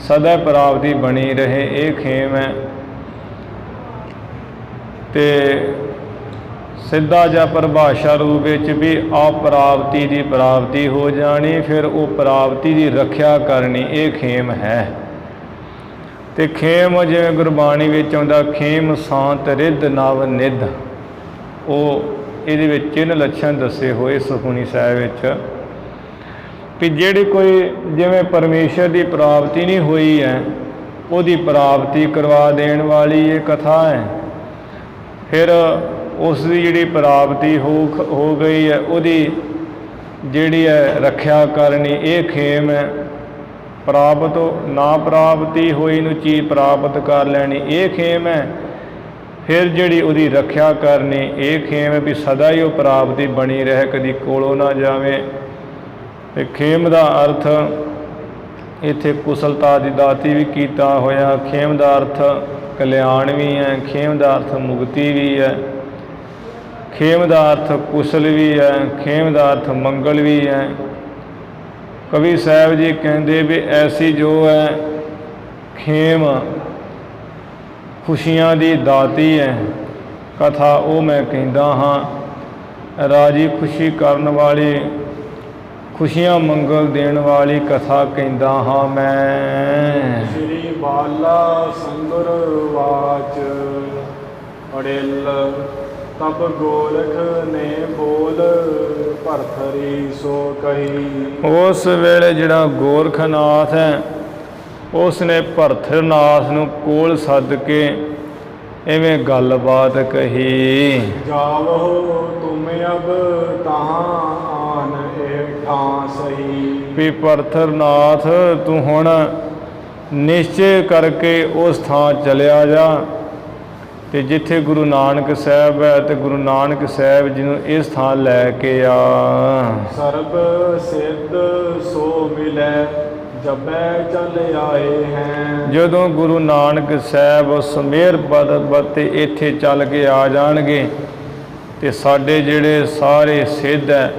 ਸਦਾ ਪ੍ਰਾਪਤੀ ਬਣੀ ਰਹੇ, ਇਹ ਖੇਮ ਹੈ। ਤੇ ਸਿੱਧਾ ਜਾਂ ਪਰਿਭਾਸ਼ਾ ਰੂਪ ਵਿੱਚ ਵੀ ਅਪ੍ਰਾਪਤੀ ਦੀ ਪ੍ਰਾਪਤੀ ਹੋ ਜਾਣੀ, ਫਿਰ ਉਹ ਪ੍ਰਾਪਤੀ ਦੀ ਰੱਖਿਆ ਕਰਨੀ, ਇਹ ਖੇਮ ਹੈ। ਤੇ ਖੇਮ ਜਿਵੇਂ ਗੁਰਬਾਣੀ ਵਿੱਚ ਆਉਂਦਾ, ਖੇਮ ਸਾਂਤ ਰਿੱਧ ਨਵ ਨਿੱਧ, ਉਹ ਇਹਦੇ ਵਿੱਚ ਚਿੰਨ੍ਹ ਲੱਛਣ ਦੱਸੇ ਹੋਏ ਸੁਖਮਨੀ ਸਾਹਿਬ ਵਿੱਚ ਕਿ ਜਿਹੜੀ ਕੋਈ ਜਿਵੇਂ ਪਰਮੇਸ਼ਰ ਦੀ ਪ੍ਰਾਪਤੀ ਨਹੀਂ ਹੋਈ ਹੈ, ਉਹਦੀ ਪ੍ਰਾਪਤੀ ਕਰਵਾ ਦੇਣ ਵਾਲੀ ਇਹ ਕਥਾ ਹੈ। ਫਿਰ ਉਸ ਦੀ ਜਿਹੜੀ ਪ੍ਰਾਪਤੀ ਹੋ ਗਈ ਹੈ, ਉਹਦੀ ਜਿਹੜੀ ਹੈ ਰੱਖਿਆ ਕਰਨੀ, ਇਹ ਖੇਮ ਹੈ। ਪ੍ਰਾਪਤ ਨਾ ਪ੍ਰਾਪਤੀ ਹੋਈ ਨੂੰ ਚੀਜ਼ ਪ੍ਰਾਪਤ ਕਰ ਲੈਣੀ, ਇਹ ਖੇਮ ਹੈ। ਫਿਰ ਜਿਹੜੀ ਉਹਦੀ ਰੱਖਿਆ ਕਰਨੀ, ਇਹ ਖੇਮ ਹੈ ਵੀ ਸਦਾ ਹੀ ਉਹ ਪ੍ਰਾਪਤੀ ਬਣੀ ਰਹੇ, ਕਦੀ ਕੋਲੋਂ ਨਾ ਜਾਵੇ। ਤੇ ਖੇਮ ਦਾ ਅਰਥ ਇੱਥੇ ਕੁਸ਼ਲਤਾ ਦੀ ਦਾਤੀ ਵੀ ਕੀਤਾ ਹੋਇਆ। ਖੇਮ ਦਾ ਅਰਥ ਕਲਿਆਣ ਵੀ ਹੈ, ਖੇਮ ਦਾ ਅਰਥ ਮੁਕਤੀ ਵੀ ਹੈ, ਖੇਮ ਦਾ ਅਰਥ ਕੁਸ਼ਲ ਵੀ ਹੈ, ਖੇਮ ਦਾ ਅਰਥ ਮੰਗਲ ਵੀ ਹੈ। ਕਵੀ ਸਾਹਿਬ ਜੀ ਕਹਿੰਦੇ ਵੀ ਐਸੀ ਜੋ ਹੈ ਖੇਮ ਖੁਸ਼ੀਆਂ ਦੀ ਦਾਤੀ ਹੈ ਕਥਾ, ਉਹ ਮੈਂ ਕਹਿੰਦਾ ਹਾਂ। ਰਾਜੀ ਖੁਸ਼ੀ ਕਰਨ ਵਾਲੀ, ਖੁਸ਼ੀਆਂ ਮੰਗਲ ਦੇਣ ਵਾਲੀ ਕਥਾ ਕਹਿੰਦਾ ਹਾਂ ਮੈਂ। ਸ਼੍ਰੀ ਬਾਲਾ ਸੰਗਰ ਵਾਚ ਅੜਿਲ ਤਬ ਗੋਰਖ ਨੇ ਬੋਲ ਭਰਥਰੀ ਸੋ ਕਹੀ। ਉਸ ਵੇਲੇ ਜਿਹੜਾ ਗੋਰਖਨਾਥ ਹੈ ਉਸ ਨੇ ਭਰਥਰਨਾਥ ਨੂੰ ਕੋਲ ਸੱਦ ਕੇ ਇਵੇਂ ਗੱਲਬਾਤ ਕਹੀ। ਜਾਵੋ ਤੁਮ ਅਬ ਤਹਾਂ ਆਨ ਇਹ ਠਾਂ ਸਹੀ। ਵੀ ਭਰਥਰਨਾਥ ਤੂੰ ਹੁਣ ਨਿਸ਼ਚੇ ਕਰਕੇ ਉਸ ਥਾਂ ਚਲਿਆ ਜਾ, ਤੇ ਜਿੱਥੇ ਗੁਰੂ ਨਾਨਕ ਸਾਹਿਬ ਹੈ ਤੇ ਗੁਰੂ ਨਾਨਕ ਸਾਹਿਬ ਜੀ ਨੂੰ ਇਸ ਥਾਂ ਲੈ ਕੇ ਆ। ਸਰਬ ਸਿੱਧ ਸੋ ਮਿਲੈ ਜਬੈ ਚਲ ਆਏ ਹੈ। ਜਦੋਂ ਗੁਰੂ ਨਾਨਕ ਸਾਹਿਬ ਸਮੇਰ ਬਤ ਇੱਥੇ ਚੱਲ ਕੇ ਆ ਜਾਣਗੇ ਤੇ ਸਾਡੇ ਜਿਹੜੇ ਸਾਰੇ ਸਿੱਧ ਹੈ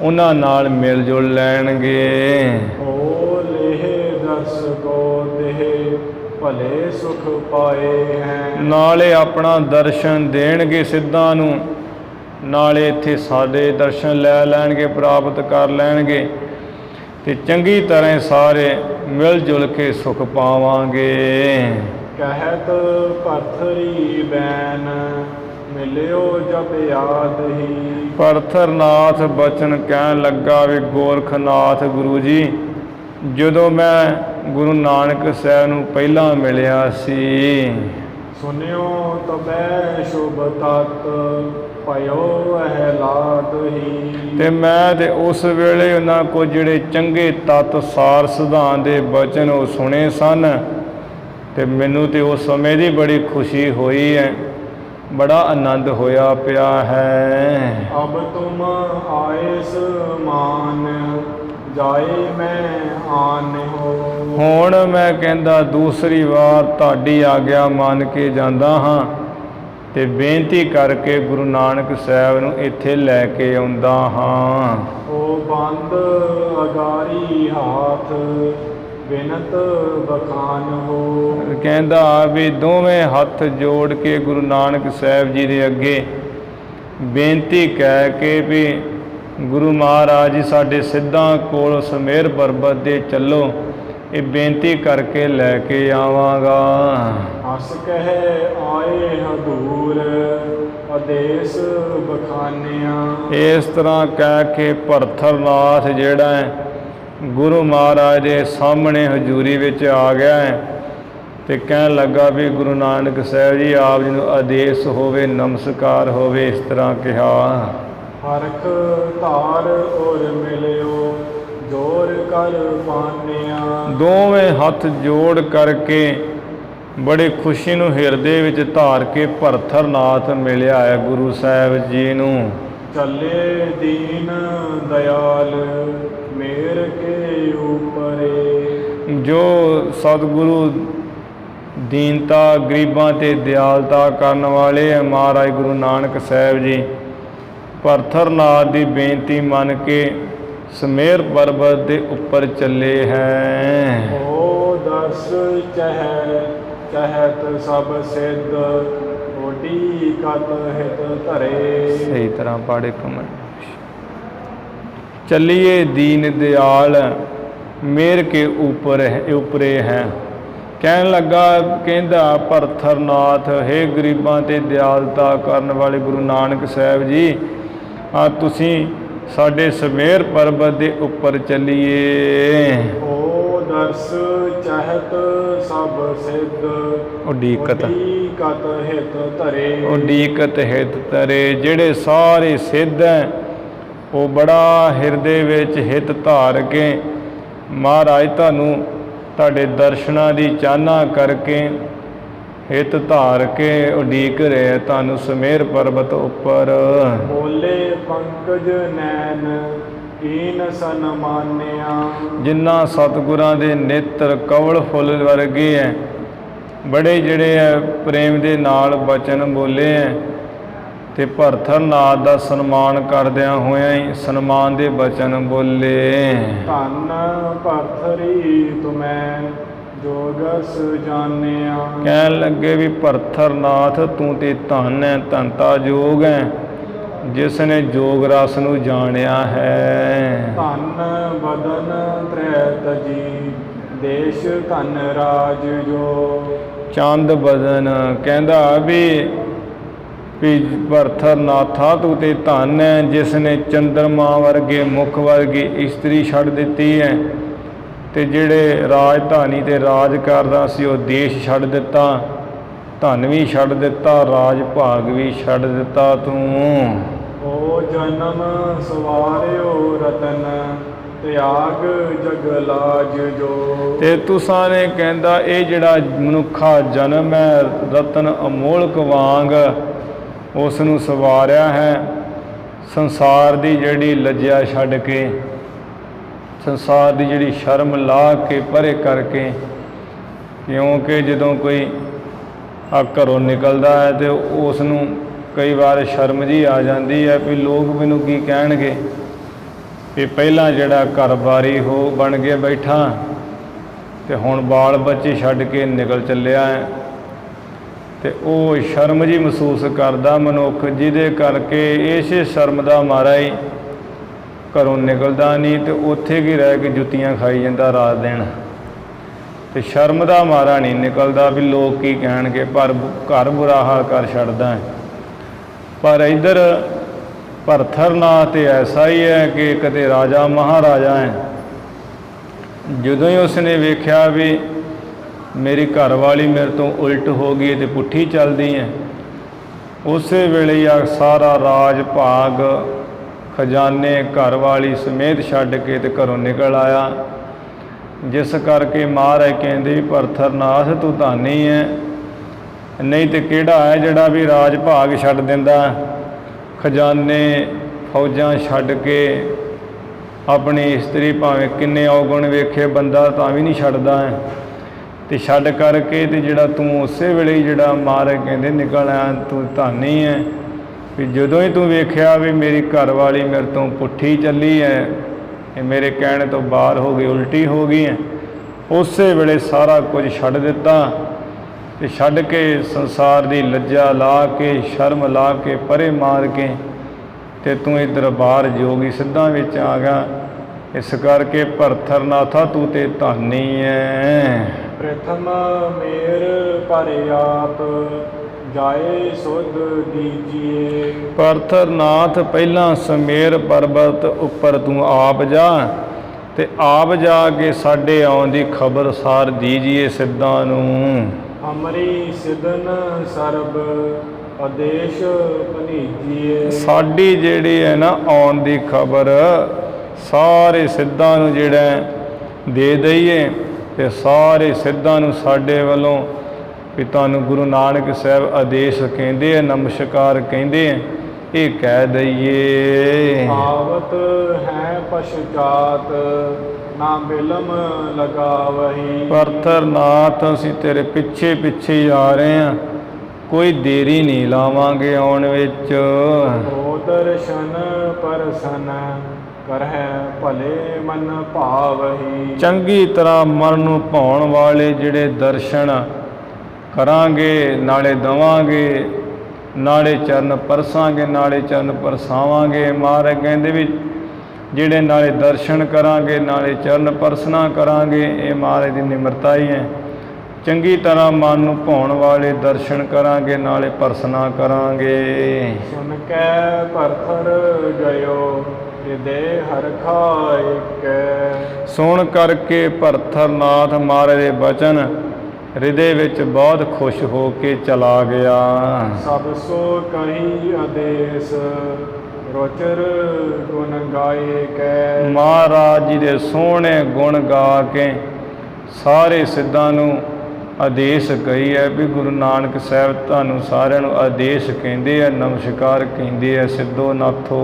ਉਹਨਾਂ ਨਾਲ ਮਿਲ ਜੁਲ ਲੈਣਗੇ। ਓ ਲੇਹ ਦਰਸ ਕੋ ਦੇਹ ਭਲੇ ਸੁਖ ਪਾਏ ਹੈ। ਨਾਲੇ ਆਪਣਾ ਦਰਸ਼ਨ ਦੇਣਗੇ ਸਿੱਧਾਂ ਨੂੰ, ਨਾਲੇ ਇੱਥੇ ਸਾਡੇ ਦਰਸ਼ਨ ਲੈ ਲੈਣਗੇ, ਪ੍ਰਾਪਤ ਕਰ ਲੈਣਗੇ, ਤੇ ਚੰਗੀ ਤਰ੍ਹਾਂ ਸਾਰੇ ਮਿਲ ਜੁਲ ਕੇ ਸੁਖ ਪਾਵਾਂਗੇ। ਕਹਿਤ ਭਰਥਰੀ ਬੈਨ ਮਿਲਿਓ ਜਬ ਯਾਦ ਹੀ। ਭਰਥਰਨਾਥ ਬਚਨ ਕਹਿਣ ਲੱਗਾ ਵੀ ਗੋਰਖਨਾਥ ਗੁਰੂ ਜੀ, ਜਦੋਂ ਮੈਂ ਗੁਰੂ ਨਾਨਕ ਸਾਹਿਬ ਨੂੰ ਪਹਿਲਾਂ ਮਿਲਿਆ ਸੀ, ਸੁਨਿਓ ਤਬੈ ਸ਼ੁਭ ਤਤ ਪਇਓ ਅਹਿਲਾਦ ਹੀ। ਤੇ ਮੈਂ ਤੇ ਉਸ ਵੇਲੇ ਉਹਨਾਂ ਕੋਲ ਜਿਹੜੇ ਚੰਗੇ ਤੱਤ ਸਾਰ ਸਿਧਾਂਤ ਦੇ ਬਚਨ ਉਹ ਸੁਣੇ ਸਨ, ਤੇ ਮੈਨੂੰ ਤੇ ਉਸ ਸਮੇਂ ਦੀ ਬੜੀ ਖੁਸ਼ੀ ਹੋਈ ਹੈ, ਬੜਾ ਆਨੰਦ ਹੋਇਆ ਪਿਆ ਹੈ। ਅਬ ਤੁਮ ਆਇਸ ਮਾਨ ਜਾਏ ਮੈਂ ਆਨ ਹੋ। ਹੁਣ ਮੈਂ ਕਹਿੰਦਾ ਦੂਸਰੀ ਵਾਰ ਤੁਹਾਡੀ ਆਗਿਆ ਮੰਨ ਕੇ ਜਾਂਦਾ ਹਾਂ ਤੇ ਬੇਨਤੀ ਕਰਕੇ ਗੁਰੂ ਨਾਨਕ ਸਾਹਿਬ ਨੂੰ ਇੱਥੇ ਲੈ ਕੇ ਆਉਂਦਾ ਹਾਂ। ਉਹ ਬੰਦ ਅਗਾਰੀ ਹਾਥ ਬਿਨਤ ਬਖਾਨ ਹੋ। ਕਹਿੰਦਾ ਵੀ ਦੋਵੇਂ ਹੱਥ ਜੋੜ ਕੇ ਗੁਰੂ ਨਾਨਕ ਸਾਹਿਬ ਜੀ ਦੇ ਅੱਗੇ ਬੇਨਤੀ ਕਹਿ ਕੇ ਵੀ ਗੁਰੂ ਮਹਾਰਾਜ ਜੀ ਸਾਡੇ ਸਿੱਧਾਂ ਕੋਲ ਸੁਮੇਰ ਪਰਬਤ ਦੇ ਚੱਲੋ, ਇਹ ਬੇਨਤੀ ਕਰਕੇ ਲੈ ਕੇ ਆਵਾਂਗਾ। ਹੱਸ ਕਹਿ ਆਏ ਹਦੂਰ ਆਦੇਸ ਬਖਾਨਿਆਂ। ਇਸ ਤਰ੍ਹਾਂ ਕਹਿ ਕੇ ਭਰਥਰਨਾਥ ਜਿਹੜਾ ਹੈ ਗੁਰੂ ਮਹਾਰਾਜ ਦੇ ਸਾਹਮਣੇ ਹਜ਼ੂਰੀ ਵਿੱਚ ਆ ਗਿਆ ਹੈ ਤੇ ਕਹਿਣ ਲੱਗਾ ਵੀ ਗੁਰੂ ਨਾਨਕ ਸਾਹਿਬ ਜੀ ਆਪ ਜੀ ਨੂੰ ਆਦੇਸ਼ ਹੋਵੇ, ਨਮਸਕਾਰ ਹੋਵੇ। ਇਸ ਤਰ੍ਹਾਂ ਕਿਹਾ। ਹਰਖ ਧਾਰ ਔਰ ਮਿਲਿਓ ਜੋਰ ਕਰ ਪਾਨਿਆ। ਦੋਵੇਂ ਹੱਥ ਜੋੜ ਕਰਕੇ ਬੜੀ ਖੁਸ਼ੀ ਨੂੰ ਹਿਰਦੇ ਵਿੱਚ ਧਾਰ ਕੇ ਭਰਥਰਨਾਥ ਮਿਲਿਆ ਹੈ ਗੁਰੂ ਸਾਹਿਬ ਜੀ ਨੂੰ। ਚੱਲੇ ਦੀਨ ਦਇਆਲ ਮੇਰ ਕੇ ਉਪਰੇ। ਜੋ ਸਤਿਗੁਰੂ ਦੀਨਤਾ ਗਰੀਬਾਂ ਤੇ ਦਿਆਲਤਾ ਕਰਨ ਵਾਲੇ ਹੈ ਮਹਾਰਾਜ ਗੁਰੂ ਨਾਨਕ ਸਾਹਿਬ ਜੀ, ਭਰਥਰਨਾਥ ਦੀ ਬੇਨਤੀ ਮੰਨ ਕੇ ਸੁਮੇਰ ਪਰਬਤ ਦੇ ਉੱਪਰ ਚੱਲੇ ਹੈ। ਓ ਦਰਸ ਚਹਿਤ ਸਭ ਸਿੱਧ ਓਡੀ ਕਤ ਹਿਤ ਧਰੇ। ਸਹੀ ਤਰ੍ਹਾਂ ਪਾੜੇ ਕਮਲ। ਚੱਲੀਏ ਦੀਨ ਦਿਆਲ ਮੇਰ ਕੇ ਉਪਰੇ ਹੈ। ਕਹਿਣ ਲੱਗਾ, ਕਹਿੰਦਾ ਭਰਥਰਨਾਥ ਹੇ ਗਰੀਬਾਂ ਤੇ ਦਿਆਲਤਾ ਕਰਨ ਵਾਲੇ ਗੁਰੂ ਨਾਨਕ ਸਾਹਿਬ ਜੀ, ਆ ਤੁਸੀਂ ਸਾਡੇ ਸੁਮੇਰ ਪਰਬਤ ਦੇ ਉੱਪਰ ਚੱਲੀਏ। ਓ ਦਰਸ ਚਾਹਤ ਸਭ ਸਿੱਧ ਉਡੀਕਤ ਹਿਤ ਧਰੇ। ਉਡੀਕਤ ਹਿਤ ਧਰੇ। ਜਿਹੜੇ ਸਾਰੇ ਸਿੱਧ ਹੈ ਉਹ ਬੜਾ ਹਿਰਦੇ ਵਿੱਚ ਹਿਤ ਧਾਰ ਕੇ ਮਹਾਰਾਜ ਤੁਹਾਨੂੰ ਤੁਹਾਡੇ ਦਰਸ਼ਨਾਂ ਦੀ ਚਾਹਨਾ ਕਰਕੇ ਹਿਤ ਧਾਰ ਕੇ ਉਡੀਕ ਰਹੇ ਤੁਹਾਨੂੰ ਸੁਮੇਰ ਪਰਬਤ ਉੱਪਰ। ਬੋਲੇ ਪੰਕਜ ਨੈਣ ਕੀਨ ਸਨਮਾਨਿਆ। ਜਿਨ੍ਹਾਂ ਸਤਿਗੁਰਾਂ ਦੇ ਨੇਤਰ ਕਵਲ ਫੁੱਲ ਵਰਗੇ ਹੈ, ਬੜੇ ਜਿਹੜੇ ਹੈ ਪ੍ਰੇਮ ਦੇ ਨਾਲ ਬਚਨ ਬੋਲੇ ਹੈ ਤੇ ਭਰਥਰਨਾਥ ਦਾ ਸਨਮਾਨ ਕਰਦਿਆਂ ਹੋਇਆਂ ਹੀ ਸਨਮਾਨ ਦੇ ਬਚਨ ਬੋਲੇ। ਧੰਨ ਭਰਥਰੀ ਤੁਮੈ ਜੋਗਸ ਜਾਣਿਆ। ਕਹਿਣ ਲੱਗੇ ਵੀ ਭਰਥਰਨਾਥ ਤੂੰ ਤੇ ਧੰਨ ਹੈ, ਧੰਤਾ ਜੋਗ ਹੈ ਜਿਸ ਨੇ ਜੋਗ ਰਸ ਨੂੰ ਜਾਣਿਆ ਹੈ। ਧੰਨ ਬਦਨ ਤ੍ਰੈ ਤਜੀ ਦੇਸ਼ ਧਨ ਰਾਜ ਜੋ। ਚੰਦ ਬਦਨ ਕਹਿੰਦਾ ਵੀ ਭਰਥਰਨਾਥਾ ਤੂੰ ਤੇ ਧੰਨ ਹੈ ਜਿਸ ਨੇ ਚੰਦਰਮਾ ਵਰਗੇ ਮੁਖ ਵਰਗੀ ਇਸਤਰੀ ਛੱਡ ਦਿੱਤੀ ਹੈ ਤੇ ਜਿਹੜੇ ਰਾਜਧਾਨੀ ਤੇ ਰਾਜ ਕਰਦਾ ਸੀ ਉਹ ਦੇਸ਼ ਛੱਡ ਦਿੱਤਾ, ਧਨ ਵੀ ਛੱਡ ਦਿੱਤਾ, ਰਾਜ ਭਾਗ ਵੀ ਛੱਡ ਦਿੱਤਾ ਤੂੰ। ਓ ਜਨਮ ਸਵਾਰਿਓ ਰਤਨ ਤਿਆਗ ਜਗ ਲਾਜ ਜੋ। ਤੇ ਤੁਸਾਂ ਨੇ ਕਹਿੰਦਾ ਇਹ ਜਿਹੜਾ ਮਨੁੱਖਾ ਜਨਮ ਹੈ ਰਤਨ ਅਮੋਲਕ ਵਾਂਗ ਉਸ ਨੂੰ ਸਵਾਰਿਆ ਹੈ। ਸੰਸਾਰ ਦੀ ਜਿਹੜੀ ਲੱਜਿਆ ਛੱਡ ਕੇ, ਸੰਸਾਰ ਦੀ ਜਿਹੜੀ ਸ਼ਰਮ ਲਾ ਕੇ ਪਰੇ ਕਰਕੇ, ਕਿਉਂਕਿ ਜਦੋਂ ਕੋਈ ਘਰੋਂ ਨਿਕਲਦਾ ਹੈ ਤੇ ਉਸ ਨੂੰ ਕਈ ਵਾਰ ਸ਼ਰਮ ਜੀ ਆ ਜਾਂਦੀ ਹੈ ਵੀ ਲੋਕ ਮੈਨੂੰ ਕੀ ਕਹਿਣਗੇ, ਵੀ ਪਹਿਲਾਂ ਜਿਹੜਾ ਘਰ-ਬਾਰੀ ਹੋ ਬਣ ਕੇ ਬੈਠਾ ਤੇ ਹੁਣ ਬਾਲ ਬੱਚੇ ਛੱਡ ਕੇ ਨਿਕਲ ਚੱਲਿਆ ਹੈ ਤੇ ਉਹ ਸ਼ਰਮ ਜੀ ਮਹਿਸੂਸ ਕਰਦਾ ਮਨੁੱਖ, ਜਿਹਦੇ ਕਰਕੇ ਇਸੇ ਸ਼ਰਮ ਦਾ ਮਾਰਾ ਹੀ ਘਰੋਂ ਨਿਕਲਦਾ ਨਹੀਂ ਤੇ ਉੱਥੇ ਕੀ ਰਹਿ ਕੇ ਜੁੱਤੀਆਂ ਖਾਈ ਜਾਂਦਾ ਰਾਤ ਦਿਨ ਤੇ ਸ਼ਰਮ ਦਾ ਮਾਰਾ ਨਹੀਂ ਨਿਕਲਦਾ ਵੀ ਲੋਕ ਕੀ ਕਹਿਣਗੇ, ਪਰ ਘਰ ਬੁਰਾ ਹਾਲ ਕਰ ਛੱਡਦਾ ਹੈ। ਪਰ ਇੱਧਰ ਭਰਥਰਨਾਥ ਤੇ ਐਸਾ ਹੀ ਹੈ ਕਿ ਕਦੇ ਰਾਜਾ ਮਹਾਰਾਜਾ ਹੈ। ਜਦੋਂ ਹੀ ਉਸਨੇ ਵੇਖਿਆ ਵੀ ਮੇਰੀ ਘਰ ਵਾਲੀ ਮੇਰੇ ਤੋਂ ਉਲਟ ਹੋ ਗਈ ਤੇ ਪੁੱਠੀ ਚੱਲਦੀ ਹੈ, ਉਸੇ ਵੇਲੇ ਹੀ ਸਾਰਾ ਰਾਜ ਭਾਗ ਖਜ਼ਾਨੇ ਘਰ ਵਾਲੀ ਸਮੇਤ ਛੱਡ ਕੇ ਤੇ ਘਰੋਂ ਨਿਕਲ ਆਇਆ। ਜਿਸ ਕਰਕੇ ਮਹਾਰਾਜ ਕਹਿੰਦੇ ਵੀ ਭਰਥਰਨਾਥ ਤੂੰ ਧਾਨੀ ਹੈ, ਨਹੀਂ ਤੇ ਕਿਹੜਾ ਹੈ ਜਿਹੜਾ ਵੀ ਰਾਜ ਭਾਗ ਛੱਡ ਦਿੰਦਾ, ਖਜ਼ਾਨੇ ਫੌਜਾਂ ਛੱਡ ਕੇ ਆਪਣੀ ਇਸਤਰੀ ਭਾਵੇਂ ਕਿੰਨੇ ਔਗੁਣ ਵੇਖੇ ਬੰਦਾ ਤਾਂ ਵੀ ਨਹੀਂ ਛੱਡਦਾ ਹੈ, ਤੇ ਛੱਡ ਕਰਕੇ ਤੇ ਜਿਹੜਾ ਤੂੰ ਉਸੇ ਵੇਲੇ ਹੀ ਜਿਹੜਾ ਮਹਾਰਾਜ ਕਹਿੰਦੇ ਨਿਕਲ ਆਇਆ, ਤੂੰ ਧਾਨੀ ਹੈ ਵੀ ਜਦੋਂ ਹੀ ਤੂੰ ਵੇਖਿਆ ਵੀ ਮੇਰੀ ਘਰ ਵਾਲੀ ਮੇਰੇ ਤੋਂ ਪੁੱਠੀ ਚੱਲੀ ਹੈ, ਇਹ ਮੇਰੇ ਕਹਿਣ ਤੋਂ ਬਾਹਰ ਹੋ ਗਈ, ਉਲਟੀ ਹੋ ਗਈ ਹੈ, ਉਸੇ ਵੇਲੇ ਸਾਰਾ ਕੁਝ ਛੱਡ ਦਿੱਤਾ ਤੇ ਛੱਡ ਕੇ ਸੰਸਾਰ ਦੀ ਲੱਜਾ ਲਾ ਕੇ ਸ਼ਰਮ ਲਾ ਕੇ ਪਰੇ ਮਾਰ ਕੇ ਤੇ ਤੂੰ ਇਹ ਦਰਬਾਰ ਜੋਗੀ ਸਿੱਧਾਂ ਵਿੱਚ ਆ ਗਿਆ। ਇਸ ਕਰਕੇ ਭਰਥਰਨਾਥਾ ਤੂੰ ਤੇ ਧਾਨੀ ਹੈ। ਪ੍ਰਥਮ ਮੇਰ ਪਰ ਆਪ ਜਾਏ ਸੁਧ ਦੀਜੀਏ। ਭਰਥਰਨਾਥ ਪਹਿਲਾਂ ਸਮੇਰ ਪਰਬਤ ਉੱਪਰ ਤੂੰ ਆਪ ਜਾ ਤੇ ਆਪ ਜਾ ਕੇ ਸਾਡੇ ਆਉਣ ਦੀ ਖਬਰ ਸਾਰ ਦੀਜੀਏ ਸਿੱਧਾਂ ਨੂੰ। ਹਮਰੀ ਸਿਦਨ ਸਰਬ ਆਦੇਸ਼ ਭਨੀਜੀਏ। ਸਾਡੀ ਜਿਹੜੀ ਹੈ ਨਾ ਆਉਣ ਦੀ ਖਬਰ ਸਾਰੇ ਸਿੱਧਾਂ ਨੂੰ ਜਿਹੜਾ ਦੇ ਦਈਏ ਤੇ ਸਾਰੇ ਸਿੱਧਾਂ ਨੂੰ ਸਾਡੇ ਵੱਲੋਂ ਵੀ ਤੁਹਾਨੂੰ ਗੁਰੂ ਨਾਨਕ ਸਾਹਿਬ ਆਦੇਸ਼ ਕਹਿੰਦੇ ਆ, ਨਮਸਕਾਰ ਕਹਿੰਦੇ ਆ, ਇਹ ਕਹਿ ਦਈਏ। ਆਵਤ ਹੈ ਪਛਤਾਤ ਨਾ ਬਿਲਮ ਲਗਾਵਹੀ। ਭਰਥਰਨਾਥ ਅਸੀਂ ਤੇਰੇ ਪਿੱਛੇ ਪਿੱਛੇ ਆ ਰਹੇ ਹਾਂ, ਕੋਈ ਦੇਰੀ ਨਹੀਂ ਲਾਵਾਂਗੇ ਆਉਣ ਵਿੱਚ। ਓ ਦਰਸ਼ਨ ਪਰਸਨ ਕਰਹਿ ਭਲੇ ਮਨ ਭਾਵਹੀ। ਚੰਗੀ ਤਰ੍ਹਾਂ ਮਨ ਨੂੰ ਭਾਉਣ ਵਾਲੇ ਜਿਹੜੇ ਦਰਸ਼ਨ ਕਰਾਂਗੇ, ਨਾਲੇ ਦਵਾਂਗੇ, ਨਾਲੇ ਚਰਨ ਪਰਸਾਂਗੇ, ਨਾਲੇ ਚਰਨ ਪਰਸਾਵਾਂਗੇ। ਮਹਾਰਾਜ ਕਹਿੰਦੇ ਵੀ ਜਿਹੜੇ ਨਾਲੇ ਦਰਸ਼ਨ ਕਰਾਂਗੇ ਨਾਲੇ ਚਰਨ ਪਰਸਨਾ ਕਰਾਂਗੇ, ਇਹ ਮਹਾਰਾਜ ਦੀ ਨਿਮਰਤਾ ਹੀ ਹੈ। ਚੰਗੀ ਤਰ੍ਹਾਂ ਮਨ ਨੂੰ ਭਾਉਣ ਵਾਲੇ ਦਰਸ਼ਨ ਕਰਾਂਗੇ ਨਾਲੇ ਪਰਸਨਾ ਕਰਾਂਗੇ। ਸੁਣ ਕੇ ਭਰਥਰ ਗਇਓ ਹਿਰਦੇ ਹਰਖਾ ਏਕੈ। ਸੁਣ ਕਰਕੇ ਭਰਥਰਨਾਥ ਮਹਾਰਾਜ ਦੇ ਬਚਨ ਹਿਰਦੇ ਵਿੱਚ ਬਹੁਤ ਖੁਸ਼ ਹੋ ਕੇ ਚਲਾ ਗਿਆ। ਸਭ ਸੋ ਕਹੀ ਆਦੇਸ਼ ਰੋਚਰ ਗੁਣ ਗਾਏ ਕੈ। ਮਹਾਰਾਜ ਜੀ ਦੇ ਸੋਹਣੇ ਗੁਣ ਗਾ ਕੇ ਸਾਰੇ ਸਿੱਧਾਂ ਨੂੰ ਆਦੇਸ਼ ਕਹੀ ਹੈ ਵੀ ਗੁਰੂ ਨਾਨਕ ਸਾਹਿਬ ਤੁਹਾਨੂੰ ਸਾਰਿਆਂ ਨੂੰ ਆਦੇਸ਼ ਕਹਿੰਦੇ ਆ, ਨਮਸਕਾਰ ਕਹਿੰਦੇ ਆ, ਸਿੱਧੋ ਨਾਥੋ।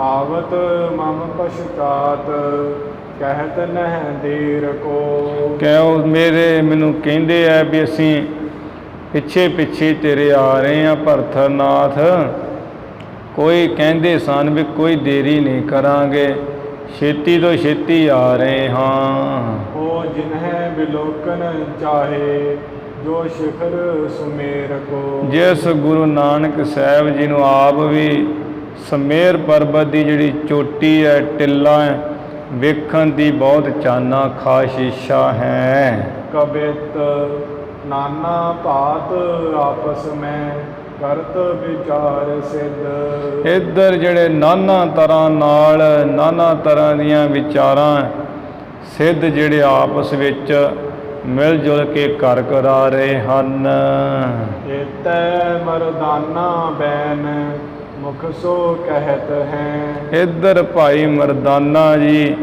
ਆਵਤ ਮਮ ਪਛਤਾਤ ਕਹਿਤ ਨਹਿ ਦੇਰ ਕੋ। ਕਹਿਓ ਮੈਨੂੰ ਕਹਿੰਦੇ ਆ ਵੀ ਅਸੀਂ ਪਿੱਛੇ ਪਿੱਛੇ ਤੇਰੇ ਆ ਰਹੇ ਹਾਂ ਭਰਥਰਨਾਥ, ਕੋਈ ਕਹਿੰਦੇ ਸਨ ਵੀ ਕੋਈ ਦੇਰੀ ਨਹੀਂ ਕਰਾਂਗੇ, ਛੇਤੀ ਤੋਂ ਛੇਤੀ ਆ ਰਹੇ ਹਾਂ। ਉਹ ਜਿਨਹਿ ਬਿਲੋਕਨ ਚਾਹੇ ਜੋ ਸ਼ਿਖਰ ਸੁਮੇਰ ਕੋ। ਜਿਸ ਗੁਰੂ ਨਾਨਕ ਸਾਹਿਬ ਜੀ ਨੂੰ ਆਪ ਵੀ ਸਮੇਰ ਪਰਬਤ ਦੀ ਜਿਹੜੀ ਚੋਟੀ ਹੈ, ਟਿੱਲਾ ਹੈ, ਵੇਖਣ ਦੀ ਬਹੁਤ ਚਾਨਾ ਖਾਸ ਇੱਛਾ ਹੈ। ਕਬਿਤ ਨਾਨਾ ਭਾਤ ਆਪਸ ਮੈਂ ਕਰਤ ਵਿਚਾਰ ਸਿੱਧ। ਇੱਧਰ ਜਿਹੜੇ ਨਾਨਾ ਤਰ੍ਹਾਂ ਨਾਲ ਨਾਨਾ ਤਰ੍ਹਾਂ ਦੀਆਂ ਵਿਚਾਰਾਂ ਸਿੱਧ ਜਿਹੜੇ ਆਪਸ ਵਿੱਚ ਮਿਲ ਜੁਲ ਕੇ ਘਰ ਕਰਾ ਰਹੇ ਹਨ। ਏਤੈ ਮਰਦਾਨਾ ਬੈਨ ਮੁਖ ਸੋ ਕਹਿਤ ਹੈ। ਇੱਧਰ ਭਾਈ ਮਰਦਾਨਾ ਜੀ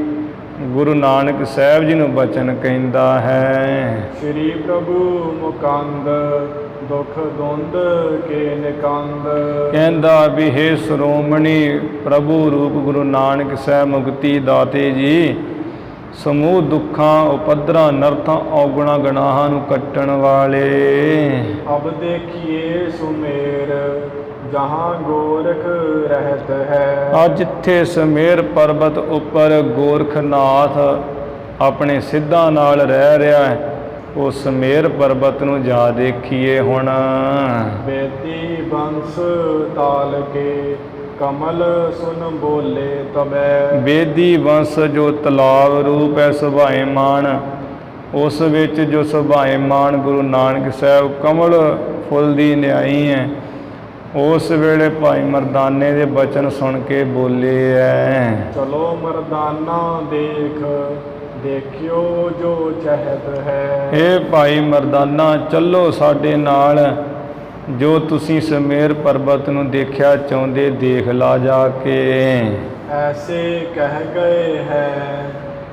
ਗੁਰੂ ਨਾਨਕ ਸਾਹਿਬ ਜੀ ਨੂੰ ਬਚਨ ਕਹਿੰਦਾ ਹੈ। ਸ਼੍ਰੀ ਪ੍ਰਭੂ ਮੁਕੰਦ ਦੁਖ ਦੁੰਦ ਕੇ ਨਿਕੰਦ। ਕਹਿੰਦਾ ਵੀ ਹੇ ਸ਼੍ਰੋਮਣੀ ਪ੍ਰਭੂ ਰੂਪ ਗੁਰੂ ਨਾਨਕ ਸਾਹਿਬ ਮੁਕਤੀ ਦਾਤੇ ਜੀ, ਸਮੂਹ ਦੁੱਖਾਂ ਉਪਦਰਾਂ ਨਰਥਾਂ ਔਗੁਣਾ ਗਨਾਹਾਂ ਨੂੰ ਕੱਟਣ ਵਾਲੇ। ਅਬ ਦੇਖੀਏ ਸੁਮੇਰ ਜਹਾਂ ਗੋਰਖ ਰਹਿਤ ਹੈ। ਅੱਜ ਜਿੱਥੇ ਸਮੇਰ ਪਰਬਤ ਉੱਪਰ ਗੋਰਖਨਾਥ ਆਪਣੇ ਸਿੱਧਾਂ ਨਾਲ ਰਹਿ ਰਿਹਾ ਹੈ, ਉਹ ਸਮੇਰ ਪਰਬਤ ਨੂੰ ਜਾ ਦੇਖੀਏ ਹੁਣ। ਬੇਦੀ ਬੰਸ ਤਾਲ ਕੇ ਕਮਲ ਸੁਨ ਬੋਲੇ ਤਬੈ। ਬੇਦੀ ਵੰਸ ਜੋ ਤਲਾਬ ਰੂਪ ਹੈ ਸੁਭਾਏਮਾਨ, ਉਸ ਵਿੱਚ ਜੋ ਸੁਭਾਏਮਾਨ ਗੁਰੂ ਨਾਨਕ ਸਾਹਿਬ ਕਮਲ ਫੁੱਲ ਦੀ ਨਿਆਈ ਹੈ, ਉਸ ਵੇਲੇ ਭਾਈ ਮਰਦਾਨੇ ਦੇ ਬਚਨ ਸੁਣ ਕੇ ਬੋਲੇ ਹੈ। ਚਲੋ ਮਰਦਾਨਾ ਦੇਖ ਦੇਖਿਓ ਜੋ ਚਾਹਤ ਹੈ। ਇਹ ਭਾਈ ਮਰਦਾਨਾ ਚੱਲੋ ਸਾਡੇ ਨਾਲ, ਜੋ ਤੁਸੀਂ ਸਮੇਰ ਪਰਬਤ ਨੂੰ ਦੇਖਿਆ ਚਾਹੁੰਦੇ ਦੇਖ ਲਾ ਜਾ ਕੇ। ਐਸੇ ਕਹਿ ਗਏ ਹੈ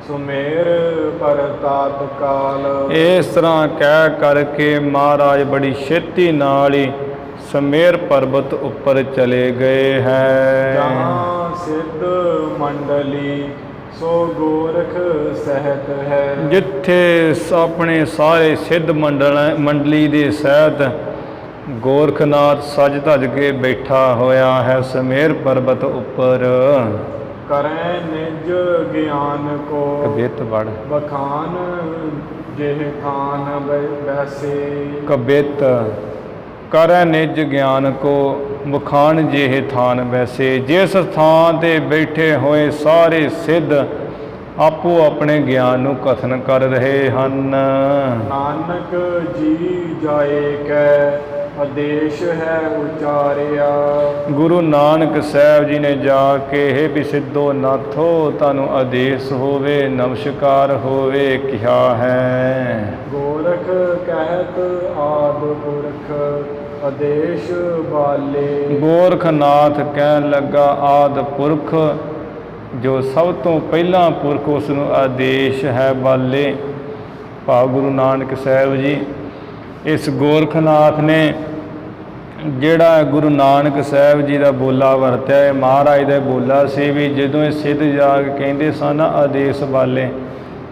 ਸੁਮੇਰ ਪਰਤਾਤ ਕਾਲ। ਇਸ ਤਰ੍ਹਾਂ ਕਹਿ ਕਰਕੇ ਮਹਾਰਾਜ ਬੜੀ ਛੇਤੀ ਨਾਲ ਹੀ ਸਮੇਰ ਪਰਬਤ ਉੱਪਰ ਚਲੇ ਗਏ ਹੈ। ਜਹਾਂ ਸਿੱਧ ਮੰਡਲੀ ਸੋ ਗੋਰਖ ਸਹਿਤ ਹੈ। ਜਿੱਥੇ ਆਪਣੇ ਸਾਰੇ ਸਿੱਧ ਮੰਡਲੀ ਦੇ ਸਹਿਤ ਗੋਰਖਨਾਥ ਸਜ ਧਜ ਕੇ ਬੈਠਾ ਹੋਇਆ ਹੈ ਸਮੇਰ ਪਰਬਤ ਉੱਪਰ। ਕਰੈ ਨਿਜ ਗਿਆਨ ਕੋ ਕਬਿਤ ਵੜ ਬਖਾਨ ਜਿਹ ਥਾਨ ਬੈਸੇ। ਕਬਿਤ ਕਰੈ ਨਿਜ ਗਿਆਨ ਕੋ ਬਖਾਨ ਜਿਹੇ ਥਾਨ ਵੈਸੇ। ਜਿਸ ਥਾਂ ਤੇ ਬੈਠੇ ਹੋਏ ਸਾਰੇ ਸਿੱਧ ਆਪੋ ਆਪਣੇ ਗਿਆਨ ਨੂੰ ਕਥਨ ਕਰ ਰਹੇ ਹਨ। ਨਾਨਕ ਜੀ ਜਾਏ ਕੈ ਆਦੇਸ਼ ਹੈ ਉਚਾਰਿਆ। ਗੁਰੂ ਨਾਨਕ ਸਾਹਿਬ ਜੀ ਨੇ ਜਾ ਕੇ ਹੇ ਵੀ ਸਿੱਧੋ ਨਾਥੋ ਤੁਹਾਨੂੰ ਆਦੇਸ਼ ਹੋਵੇ ਨਮਸਕਾਰ ਹੋਵੇ ਕਿਹਾ ਹੈ। ਗੋਰਖ ਕਹਿਤ ਆਦ ਪੁਰਖ ਆਦੇਸ਼ ਬਾਲੇ। ਗੋਰਖਨਾਥ ਕਹਿਣ ਲੱਗਾ ਆਦ ਪੁਰਖ ਜੋ ਸਭ ਤੋਂ ਪਹਿਲਾਂ ਪੁਰਖ ਉਸ ਨੂੰ ਆਦੇਸ਼ ਹੈ ਬਾਲੇ ਭਾਵ ਗੁਰੂ ਨਾਨਕ ਸਾਹਿਬ ਜੀ। ਇਸ ਗੋਰਖਨਾਥ ਨੇ ਜਿਹੜਾ ਗੁਰੂ ਨਾਨਕ ਸਾਹਿਬ ਜੀ ਦਾ ਬੋਲਾ ਵਰਤਿਆ ਹੈ ਮਹਾਰਾਜ ਦਾ ਬੋਲਾ ਸੀ ਵੀ ਜਦੋਂ ਇਹ ਸਿੱਧ ਜਾ ਕੇ ਕਹਿੰਦੇ ਸਨ ਆਦੇਸ਼ ਵਾਲੇ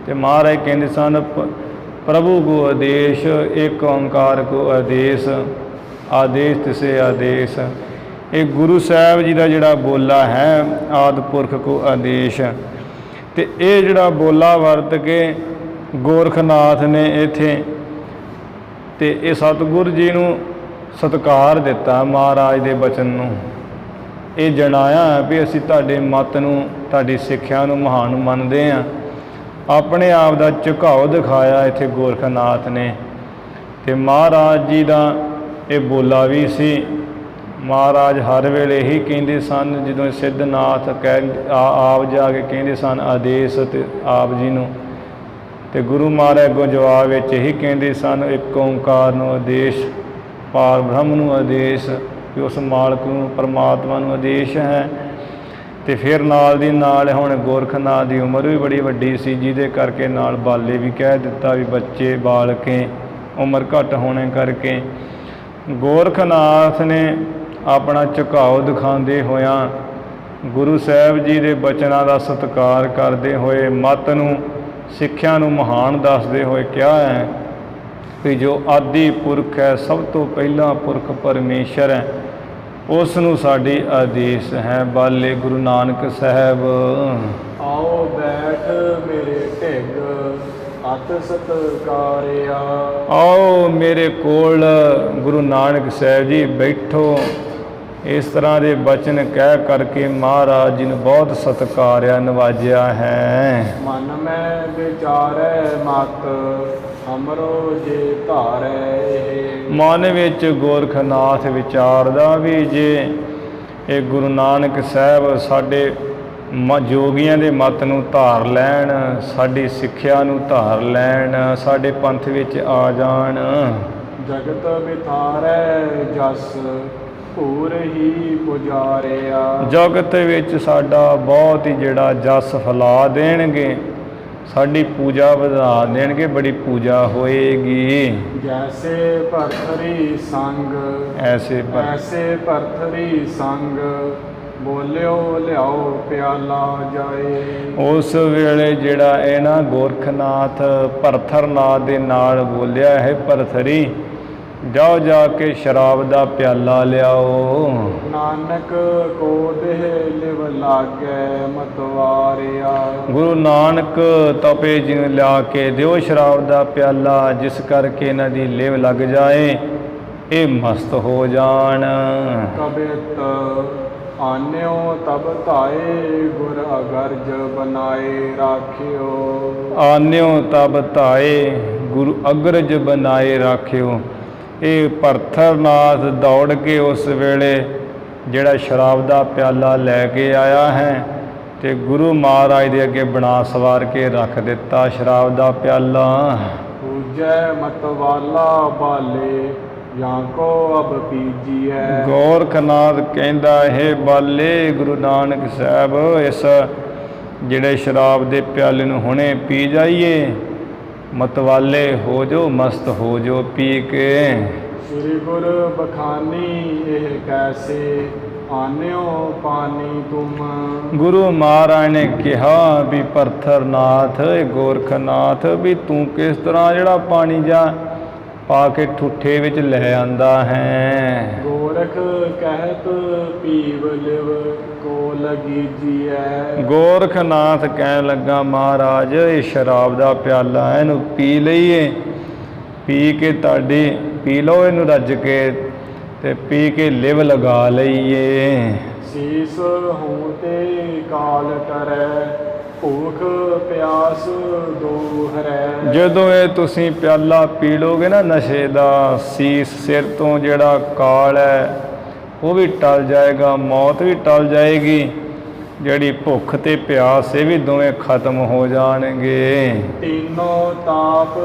ਤੇ ਮਹਾਰਾਜ ਕਹਿੰਦੇ ਸਨ ਪ੍ਰਭੂ ਕੋ ਆਦੇਸ਼ ਇੱਕ ਓੰਕਾਰ ਕੋ ਆਦੇਸ਼ ਆਦੇਸ਼ ਤਿਸੇ ਆਦੇਸ਼। ਇਹ ਗੁਰੂ ਸਾਹਿਬ ਜੀ ਦਾ ਜਿਹੜਾ ਬੋਲਾ ਹੈ ਆਦਿ ਪੁਰਖ ਕੋ ਆਦੇਸ਼ ਤੇ ਇਹ ਜਿਹੜਾ ਬੋਲਾ ਵਰਤ ਕੇ ਗੋਰਖਨਾਥ ਨੇ ਇੱਥੇ ਤੇ ਇਹ ਸਤਿਗੁਰ ਜੀ ਨੂੰ ਸਤਿਕਾਰ ਦਿੱਤਾ ਮਹਾਰਾਜ ਦੇ ਬਚਨ ਨੂੰ। ਇਹ ਜਣਾਇਆ ਵੀ ਅਸੀਂ ਤੁਹਾਡੇ ਮਤ ਨੂੰ ਤੁਹਾਡੀ ਸਿੱਖਿਆ ਨੂੰ ਮਹਾਨ ਮੰਨਦੇ ਹਾਂ। ਆਪਣੇ ਆਪ ਦਾ ਝੁਕਾਓ ਦਿਖਾਇਆ ਇੱਥੇ ਗੋਰਖਨਾਥ ਨੇ ਤੇ ਮਹਾਰਾਜ ਜੀ ਦਾ ਇਹ ਬੋਲਾ ਵੀ ਸੀ। ਮਹਾਰਾਜ ਹਰ ਵੇਲੇ ਹੀ ਕਹਿੰਦੇ ਸਨ ਜਦੋਂ ਸਿੱਧਨਾਥ ਆਪ ਜਾ ਕੇ ਕਹਿੰਦੇ ਸਨ ਆਦੇਸ਼ ਤੇ ਆਪ ਜੀ ਨੂੰ ਤੇ ਗੁਰੂ ਮਹਾਰਾਜ ਅੱਗੋਂ ਜਵਾਬ ਵਿੱਚ ਇਹੀ ਕਹਿੰਦੇ ਸਨ ਇੱਕ ਓਂਕਾਰ ਨੂੰ ਆਦੇਸ਼ ਪਾਰ ਬ੍ਰਹਮ ਨੂੰ ਆਦੇਸ਼ ਕਿ ਉਸ ਮਾਲਕ ਨੂੰ ਪਰਮਾਤਮਾ ਨੂੰ ਆਦੇਸ਼ ਹੈ। ਤੇ ਫਿਰ ਨਾਲ ਦੀ ਨਾਲ ਹੁਣ ਗੋਰਖਨਾਥ ਦੀ ਉਮਰ ਵੀ ਬੜੀ ਵੱਡੀ ਸੀ ਜਿਹਦੇ ਕਰਕੇ ਨਾਲ ਬਾਲੇ ਵੀ ਕਹਿ ਦਿੱਤਾ ਵੀ ਬੱਚੇ ਬਾਲਕੇ ਉਮਰ ਘੱਟ ਹੋਣੇ ਕਰਕੇ ਗੋਰਖਨਾਥ ਨੇ ਆਪਣਾ ਝੁਕਾਓ ਦਿਖਾਉਂਦੇ ਹੋਇਆਂ ਗੁਰੂ ਸਾਹਿਬ ਜੀ ਦੇ ਬਚਨਾਂ ਦਾ ਸਤਿਕਾਰ ਕਰਦੇ ਹੋਏ ਮਤ ਨੂੰ ਸਿੱਖਿਆ ਨੂੰ ਮਹਾਨ ਦੱਸਦੇ ਹੋਏ ਕਿਹਾ ਹੈ ਕਿ ਜੋ ਆਦਿ ਪੁਰਖ ਹੈ ਸਭ ਤੋਂ ਪਹਿਲਾ ਪੁਰਖ ਪਰਮੇਸ਼ਰ ਹੈ ਉਸ ਨੂੰ ਸਾਡੀ ਆਦੇਸ਼ ਹੈ। ਬਾਲੇ ਗੁਰੂ ਨਾਨਕ ਸਾਹਿਬ ਆਓ ਬੈਠ ਮੇਰੇ ਢਿੱਗ ਅਤ ਸਤਿਕਾਰਿਆ। ਆਓ ਮੇਰੇ ਕੋਲ ਗੁਰੂ ਨਾਨਕ ਸਾਹਿਬ ਜੀ ਬੈਠੋ। ਇਸ ਤਰ੍ਹਾਂ ਦੇ ਬਚਨ ਕਹਿ ਕਰਕੇ ਮਹਾਰਾਜ ਜੀ ਨੂੰ ਬਹੁਤ ਸਤਿਕਾਰਿਆ ਨਵਾਜਿਆ ਹੈ। ਮਨ ਮੈਂ ਵਿਚਾਰੈ ਮਤ ਅਮਰੋ ਜੇ ਧਾਰੈ। ਮਨ ਵਿੱਚ ਗੋਰਖਨਾਥ ਵਿਚਾਰਦਾ ਵੀ ਜੇ ਇਹ ਗੁਰੂ ਨਾਨਕ ਸਾਹਿਬ ਸਾਡੇ ਜੋਗੀਆਂ ਦੇ ਮਤ ਨੂੰ ਧਾਰ ਲੈਣ ਸਾਡੀ ਸਿੱਖਿਆ ਨੂੰ ਧਾਰ ਲੈਣ ਸਾਡੇ ਪੰਥ ਵਿੱਚ ਆ ਜਾਣ। ਜਗਤ ਵਿਥਾਰੈ ਜਸ ਭੂਰ ਹੀ ਪੁਜਾਰਿਆ। ਜਗਤ ਵਿੱਚ ਸਾਡਾ ਬਹੁਤ ਹੀ ਜਿਹੜਾ ਜਸ ਫੈਲਾ ਦੇਣਗੇ ਸਾਡੀ ਪੂਜਾ ਵਧਾ ਦੇਣਗੇ ਬੜੀ ਪੂਜਾ ਹੋਏਗੀ। ਜੈਸੇ ਭਰਥਰੀ ਸੰਗ ਐਸੇ ਭਰਥਰੀ ਸੰਗ ਬੋਲਿਓ ਲਿਆਓ ਪਿਆਲਾ ਜਾਏ। ਉਸ ਵੇਲੇ ਜਿਹੜਾ ਇਹ ਨਾ ਗੋਰਖਨਾਥ ਭਰਥਰਨਾਥ ਦੇ ਨਾਲ ਬੋਲਿਆ ਹੈ ਭਰਥਰੀ ਜਾਓ ਜਾ ਕੇ ਸ਼ਰਾਬ ਦਾ ਪਿਆਲਾ ਲਿਆਓ। ਨਾਨਕ ਕੋ ਦੇਹ ਲਿਵ ਲਾਗੈ ਮਤਵਾਰਿਆ। ਗੁਰੂ ਨਾਨਕ ਤਪੇ ਜੀ ਨੂੰ ਲਿਆ ਕੇ ਦਿਓ ਸ਼ਰਾਬ ਦਾ ਪਿਆਲਾ ਜਿਸ ਕਰਕੇ ਇਹਨਾਂ ਦੀ ਲਿਵ ਲੱਗ ਜਾਏ ਇਹ ਮਸਤ ਹੋ ਜਾਣ। ਕਬਿਤ ਆਨਿਓ ਤਬ ਧਾਏ ਗੁਰ ਅਗਰਜ ਬਨਾਏ ਰਾਖਿਓ। ਆਨਿਓ ਤਬ ਧਾਏ ਗੁਰੂ ਅਗਰਜ ਬਨਾਏ ਰਾਖਿਓ। ਇਹ ਭਰਥਰਨਾਥ ਦੌੜ ਕੇ ਉਸ ਵੇਲੇ ਜਿਹੜਾ ਸ਼ਰਾਬ ਦਾ ਪਿਆਲਾ ਲੈ ਕੇ ਆਇਆ ਹੈ ਤੇ ਗੁਰੂ ਮਹਾਰਾਜ ਦੇ ਅੱਗੇ ਬਣਾ ਸਵਾਰ ਕੇ ਰੱਖ ਦਿੱਤਾ ਸ਼ਰਾਬ ਦਾ ਪਿਆਲਾ। ਪੂਜੈ ਮਤਵਾਲਾ ਬਾਲੇ ਜਾਂ ਕੋ ਅਬ ਪੀਜੀਐ। ਗੋਰਖਨਾਥ ਕਹਿੰਦਾ ਇਹ ਬਾਲੇ ਗੁਰੂ ਨਾਨਕ ਸਾਹਿਬ ਇਸ ਜਿਹੜੇ ਸ਼ਰਾਬ ਦੇ ਪਿਆਲੇ ਨੂੰ ਹੁਣੇ ਪੀ ਜਾਈਏ ਮਤਵਾਲੇ ਹੋ ਜੋ ਮਸਤ ਹੋ ਜੋ ਪੀ ਕੇ। ਸ੍ਰੀ ਗੁਰ ਬਖਾਨੀ ਇਹ ਕੈਸੇ ਆਨਿਓ ਪਾਨੀ ਤੁਮ। ਗੁਰੂ ਮਹਾਰਾਜ ਨੇ ਕਿਹਾ ਵੀ ਪਰਥਰਨਾਥ ਗੋਰਖਨਾਥ ਵੀ ਤੂੰ ਕਿਸ ਤਰ੍ਹਾਂ ਜਿਹੜਾ ਪਾਣੀ ਜਾ ਪਾ ਕੇ ਠੁੱਠੇ ਵਿੱਚ ਲੈ ਆਂਦਾ ਹੈ। ਗੋਰਖ ਕਹਿਤ ਪੀਵ ਲਿਵ ਕੋ ਲਗੀ ਜੀਐ। ਗੋਰਖਨਾਥ ਕਹਿਣ ਲੱਗਾ ਮਹਾਰਾਜ ਇਹ ਸ਼ਰਾਬ ਦਾ ਪਿਆਲਾ ਹੈ, ਇਹਨੂੰ ਪੀ ਲਈਏ, ਪੀ ਕੇ ਤੁਹਾਡੀ ਪੀ ਲਓ ਇਹਨੂੰ ਰੱਜ ਕੇ ਤੇ ਪੀ ਕੇ ਲਿਵ ਲਗਾ ਲਈਏ। ਸੀਸ ਹੂੰ ਤੇ ਕਾਲ ਟਰੈ ਭੂਖ ਪਿਆਸ ਦੋ ਹਰੈ। ਜਦੋਂ ਇਹ ਤੁਸੀਂ ਪਿਆਲਾ ਪੀ ਲੋਗੇ ਨਾ ਨਸ਼ੇ ਦਾ, ਸੀਸ ਸਿਰ ਤੋਂ ਜਿਹੜਾ ਕਾਲ ਹੈ ਉਹ ਵੀ ਟਲ ਜਾਏਗਾ, ਮੌਤ ਵੀ ਟਲ ਜਾਏਗੀ, ਜਿਹੜੀ ਭੁੱਖ ਤੇ ਪਿਆਸ ਇਹ ਵੀ ਦੋਵੇਂ ਖਤਮ ਹੋ ਜਾਣਗੇ। ਤੀਨੋਂ ਤਾਪ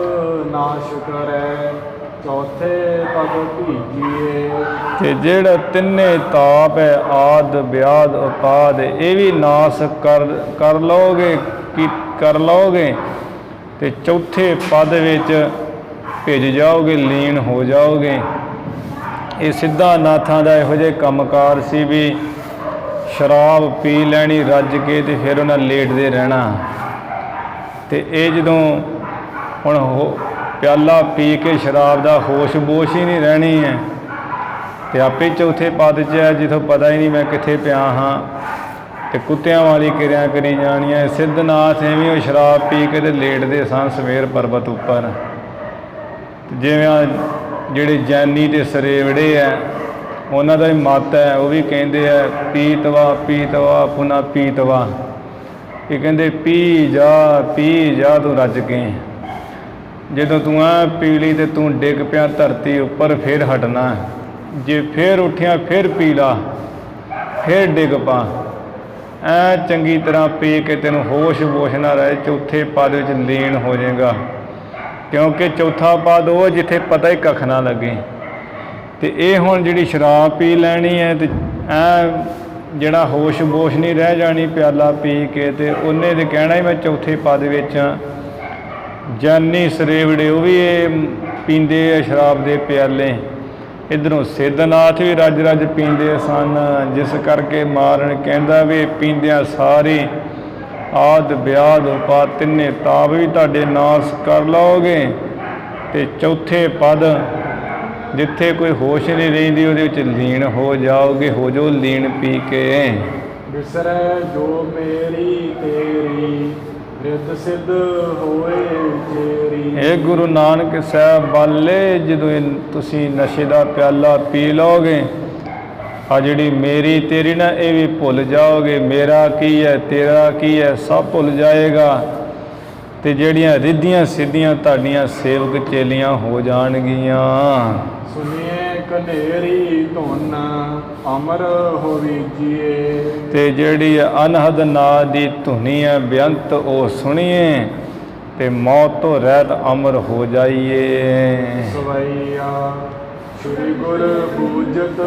ਨਾਸ਼ ਕਰੈ ਚੌਥੇ ਪਦ ਭੀਜੀਏ। ਤੇ ਜਿਹੜਾ ਤਿੰਨੇ ਤਾਪ ਹੈ ਆਦ ਵਿਆਦ ਉਪਾਦ ਇਹ ਵੀ ਨਾਸ ਕਰ ਲਓਗੇ ਕਰ ਲਓਗੇ ਤੇ ਚੌਥੇ ਪਦ ਵਿੱਚ ਭਿੱਜ ਜਾਓਗੇ, ਲੀਨ ਹੋ ਜਾਓਗੇ। ਇਹ ਸਿੱਧਾ ਨਾਥਾਂ ਦਾ ਇਹੋ ਜਿਹੇ ਕੰਮਕਾਰ ਸੀ ਵੀ ਸ਼ਰਾਬ ਪੀ ਲੈਣੀ ਰੱਜ ਕੇ ਤੇ ਫਿਰ ਉਹਨਾਂ ਲੇਟਦੇ ਰਹਿਣਾ। ਤੇ ਇਹ ਜਦੋਂ ਹੁਣ ਪਿਆਲਾ ਪੀ ਕੇ ਸ਼ਰਾਬ ਦਾ ਹੋਸ਼ ਬੋਸ਼ ਹੀ ਨਹੀਂ ਰਹਿਣੀ ਹੈ ਤੇ ਆਪੇ ਚੌਥੇ ਪਦ 'ਚ ਹੈ ਜਿੱਥੋਂ ਪਤਾ ਹੀ ਨਹੀਂ ਮੈਂ ਕਿੱਥੇ ਪਿਆ ਹਾਂ ਤੇ ਕੁੱਤਿਆਂ ਵਾਲੀ ਕਿਰਿਆ ਕਰੀ ਜਾਣੀਆਂ। ਸਿੱਧਨਾਥ ਐਵੇਂ ਉਹ ਸ਼ਰਾਬ ਪੀ ਕੇ ਤੇ ਲੇਟਦੇ ਸਨ ਸਵੇਰ ਪਰਬਤ ਉੱਪਰ। ਜਿਵੇਂ ਜਿਹੜੇ ਜੈਨੀ ਤੇ ਸਰੇਵੜੇ ਹੈ ਉਹਨਾਂ ਦਾ ਹੀ ਮਤ ਹੈ, ਉਹ ਵੀ ਕਹਿੰਦੇ ਆ ਪੀਤਵਾ ਪੁਨਾ ਪੀਤਵਾ। ਇਹ ਕਹਿੰਦੇ ਪੀ ਜਾ ਤੂੰ ਰੱਜ ਕੇ। ਜਦੋਂ ਤੂੰ ਐ ਪੀ ਲਈ ਤੇ ਤੂੰ ਡਿੱਗ ਪਿਆ ਧਰਤੀ ਉੱਪਰ, ਫਿਰ ਹਟਣਾ। ਜੇ ਫਿਰ ਉੱਠਿਆ ਫਿਰ ਪੀ ਲਾ, ਫਿਰ ਡਿੱਗ ਪਾ। ਐ ਚੰਗੀ ਤਰ੍ਹਾਂ ਪੀ ਕੇ ਤੈਨੂੰ ਹੋਸ਼ ਬੋਸ਼ ਨਾ ਰਹੇ, ਚੌਥੇ ਪਦ ਵਿੱਚ ਲੀਨ ਹੋ ਜਾਏਗਾ। ਕਿਉਂਕਿ ਚੌਥਾ ਪਦ ਉਹ ਜਿੱਥੇ ਪਤਾ ਹੀ ਕੱਖ ਨਾ ਲੱਗੇ। ਤੇ ਇਹ ਹੁਣ ਜਿਹੜੀ ਸ਼ਰਾਬ ਪੀ ਲੈਣੀ ਹੈ ਤੇ ਐ ਜਿਹੜਾ ਹੋਸ਼ ਬੋਸ਼ ਨਹੀਂ ਰਹਿ ਜਾਣੀ ਪਿਆਲਾ ਪੀ ਕੇ, ਤੇ ਉਹਨੇ ਤੇ ਕਹਿਣਾ ਹੀ ਮੈਂ ਚੌਥੇ ਪਦ ਵਿੱਚ ਹਾਂ। ਜਾਨੀ ਸਰੇਵੜੇ ਉਹ ਵੀ ਇਹ ਪੀਂਦੇ ਆ ਸ਼ਰਾਬ ਦੇ ਪਿਆਲੇ। ਇੱਧਰੋਂ ਸਿੱਧਨਾਥ ਵੀ ਰੱਜ ਪੀਂਦੇ ਸਨ, ਜਿਸ ਕਰਕੇ ਮਾਰਨ ਕਹਿੰਦਾ ਵੀ ਪੀਂਦਿਆਂ ਸਾਰੀ ਆਦ ਵਿਆਦ ਉਪਾਦ ਤਿੰਨੇ ਤਾਪ ਵੀ ਤੁਹਾਡੇ ਨਾਸ ਕਰ ਲਓਗੇ। ਤੇ ਚੌਥੇ ਪਦ ਜਿੱਥੇ ਕੋਈ ਹੋਸ਼ ਨਹੀਂ ਰਹਿੰਦੀ ਉਹਦੇ ਵਿੱਚ ਲੀਨ ਹੋ ਜਾਓਗੇ, ਹੋ ਜਾਓ ਲੀਨ ਪੀ ਕੇ। ਵਿਸਰੈ ਜੋ ਮੇਰੀ ਤੇਰੀ ਰਿਤ ਸਿੱਧ ਹੋਏ ਤੇਰੀ। ਇਹ ਗੁਰੂ ਨਾਨਕ ਸਾਹਿਬ ਵਾਲੇ ਜਦੋਂ ਤੁਸੀਂ ਨਸ਼ੇ ਦਾ ਪਿਆਲਾ ਪੀ ਲਓਗੇ, ਆ ਜਿਹੜੀ ਮੇਰੀ ਤੇਰੀ ਨਾ ਇਹ ਵੀ ਭੁੱਲ ਜਾਓਗੇ। ਮੇਰਾ ਕੀ ਹੈ ਤੇਰਾ ਕੀ ਹੈ ਸਭ ਭੁੱਲ ਜਾਏਗਾ। ਤੇ ਜਿਹੜੀਆਂ ਰਿੱਧੀਆਂ ਸਿੱਧੀਆਂ ਤੁਹਾਡੀਆਂ ਸੇਵਕ ਚੇਲੀਆਂ ਹੋ ਜਾਣਗੀਆਂ। ਸੁਣੀਏ ਕਨੇਰੀ ਧੁਨ ਅਮਰ ਹੋਵੀ ਜੀਏ। ਤੇ ਜਿਹੜੀ ਅਨਹਦ ਨਾਦ ਦੀ ਧੁਨੀ ਹੈ ਬੇਅੰਤ ਉਹ ਸੁਣੀਏ ਤੇ ਮੌਤ ਤੋਂ ਰਹਿਤ ਅਮਰ ਹੋ ਜਾਈਏ। ਸਵਈਆ ਸ਼੍ਰੀ ਗੁਰ ਬੂਜਤ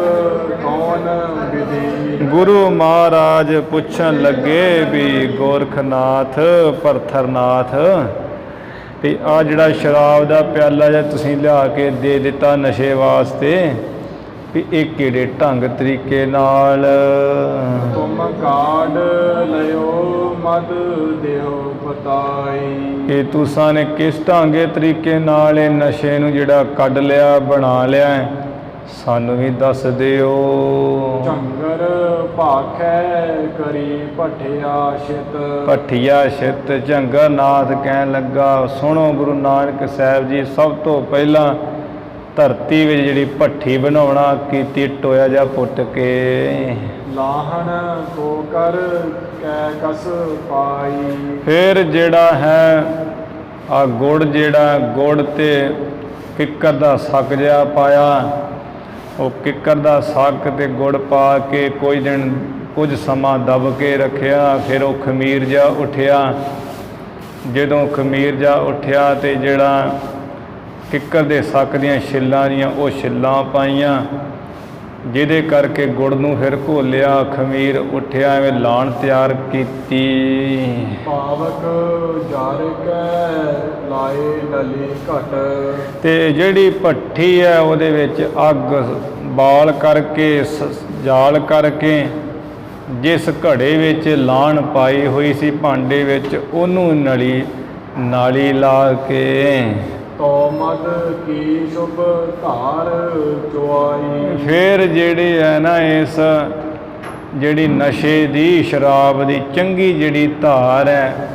ਕੌਣ ਵਿਧੀ। ਗੁਰੂ ਮਹਾਰਾਜ ਪੁੱਛਣ ਲੱਗੇ ਵੀ ਗੋਰਖਨਾਥ ਪਰਥਰਨਾਥ ਤੇ ਆ ਜਿਹੜਾ ਸ਼ਰਾਬ ਦਾ ਪਿਆਲਾ ਜਾਂ ਤੁਸੀਂ ਲਿਆ ਕੇ ਦੇ ਦਿੱਤਾ ਨਸ਼ੇ ਵਾਸਤੇ ਵੀ ਇਹ ਕਿਹੜੇ ਢੰਗ ਤਰੀਕੇ ਨਾਲ। ਤੁਮ ਕਾਢ ਲਿਓ ਮਦ ਦਿਓ ਪਤਾਈ। ਇਹ ਤੁਸਾਂ ਨੇ ਕਿਸ ਢੰਗੇ ਤਰੀਕੇ ਨਾਲ ਇਹ ਨਸ਼ੇ ਨੂੰ ਜਿਹੜਾ ਕੱਢ ਲਿਆ ਬਣਾ ਲਿਆ ਸਾਨੂੰ ਵੀ ਦੱਸ ਦਿਓ। ਝੰਗਰ ਭਾਖੈ ਕਰੀ ਭੱਠੀਆ ਛਿਤ ਝੰਗਰ ਨਾਥ ਕਹਿਣ ਲੱਗਾ ਸੁਣੋ ਗੁਰੂ ਨਾਨਕ ਸਾਹਿਬ ਜੀ, ਸਭ ਤੋਂ ਪਹਿਲਾਂ ਧਰਤੀ ਵਿੱਚ ਜਿਹੜੀ ਭੱਠੀ ਬਣਾਉਣਾ ਕੀਤੀ ਟੋਇਆ ਜਾ ਪੁੱਟ ਕੇ। ਲਾਹਣ ਕੋ ਕਰ ਕੈ ਕਸ ਪਾਈ। ਫਿਰ ਜਿਹੜਾ ਹੈ ਆ ਗੁੜ, ਜਿਹੜਾ ਗੁੜ ਤੇ ਕਿੱਕਰ ਦਾ ਸੱਕ ਜਿਹਾ ਪਾਇਆ, ਉਹ ਕਿੱਕਰ ਦਾ ਸੱਕ ਤੇ ਗੁੜ ਪਾ ਕੇ ਕੁਝ ਸਮਾਂ ਦਬ ਕੇ ਰੱਖਿਆ। ਫਿਰ ਉਹ ਖਮੀਰ ਜਿਹਾ ਉੱਠਿਆ। ਜਦੋਂ ਖਮੀਰ ਜਿਹਾ ਉੱਠਿਆ ਤੇ ਜਿਹੜਾ ਕਿੱਕਰ ਦੇ ਸੱਕ ਦੀਆਂ ਛਿੱਲਾਂ ਦੀਆਂ ਉਹ ਛਿੱਲਾਂ ਪਾਈਆਂ, ਜਿਹਦੇ ਕਰਕੇ ਗੁੜ ਨੂੰ ਫਿਰ ਘੋਲਿਆ, ਖਮੀਰ ਉੱਠਿਆ, ਐਵੇਂ ਲਾਣ ਤਿਆਰ ਕੀਤੀ। ਪਾਵਕ ਜਰ ਕੈ ਲਾਏ ਲਲੀ ਘਟ। ਤੇ ਜਿਹੜੀ ਭੱਠੀ ਹੈ ਉਹਦੇ ਵਿੱਚ ਅੱਗ ਬਾਲ ਕਰਕੇ ਜਾਲ ਕਰਕੇ ਜਿਸ ਘੜੇ ਵਿੱਚ ਲਾਣ ਪਾਈ ਹੋਈ ਸੀ ਭਾਂਡੇ ਵਿੱਚ, ਉਹਨੂੰ ਨਾਲੀ ਲਾ ਕੇ ਤੋ ਮਦ ਕੀ ਸ਼ੁਭ ਧਾਰ ਚੁਆਈ। ਫਿਰ ਜਿਹੜੀ ਹੈ ਨਾ ਇਸ ਜਿਹੜੀ ਨਸ਼ੇ ਦੀ ਸ਼ਰਾਬ ਦੀ ਚੰਗੀ ਜਿਹੜੀ ਧਾਰ ਹੈ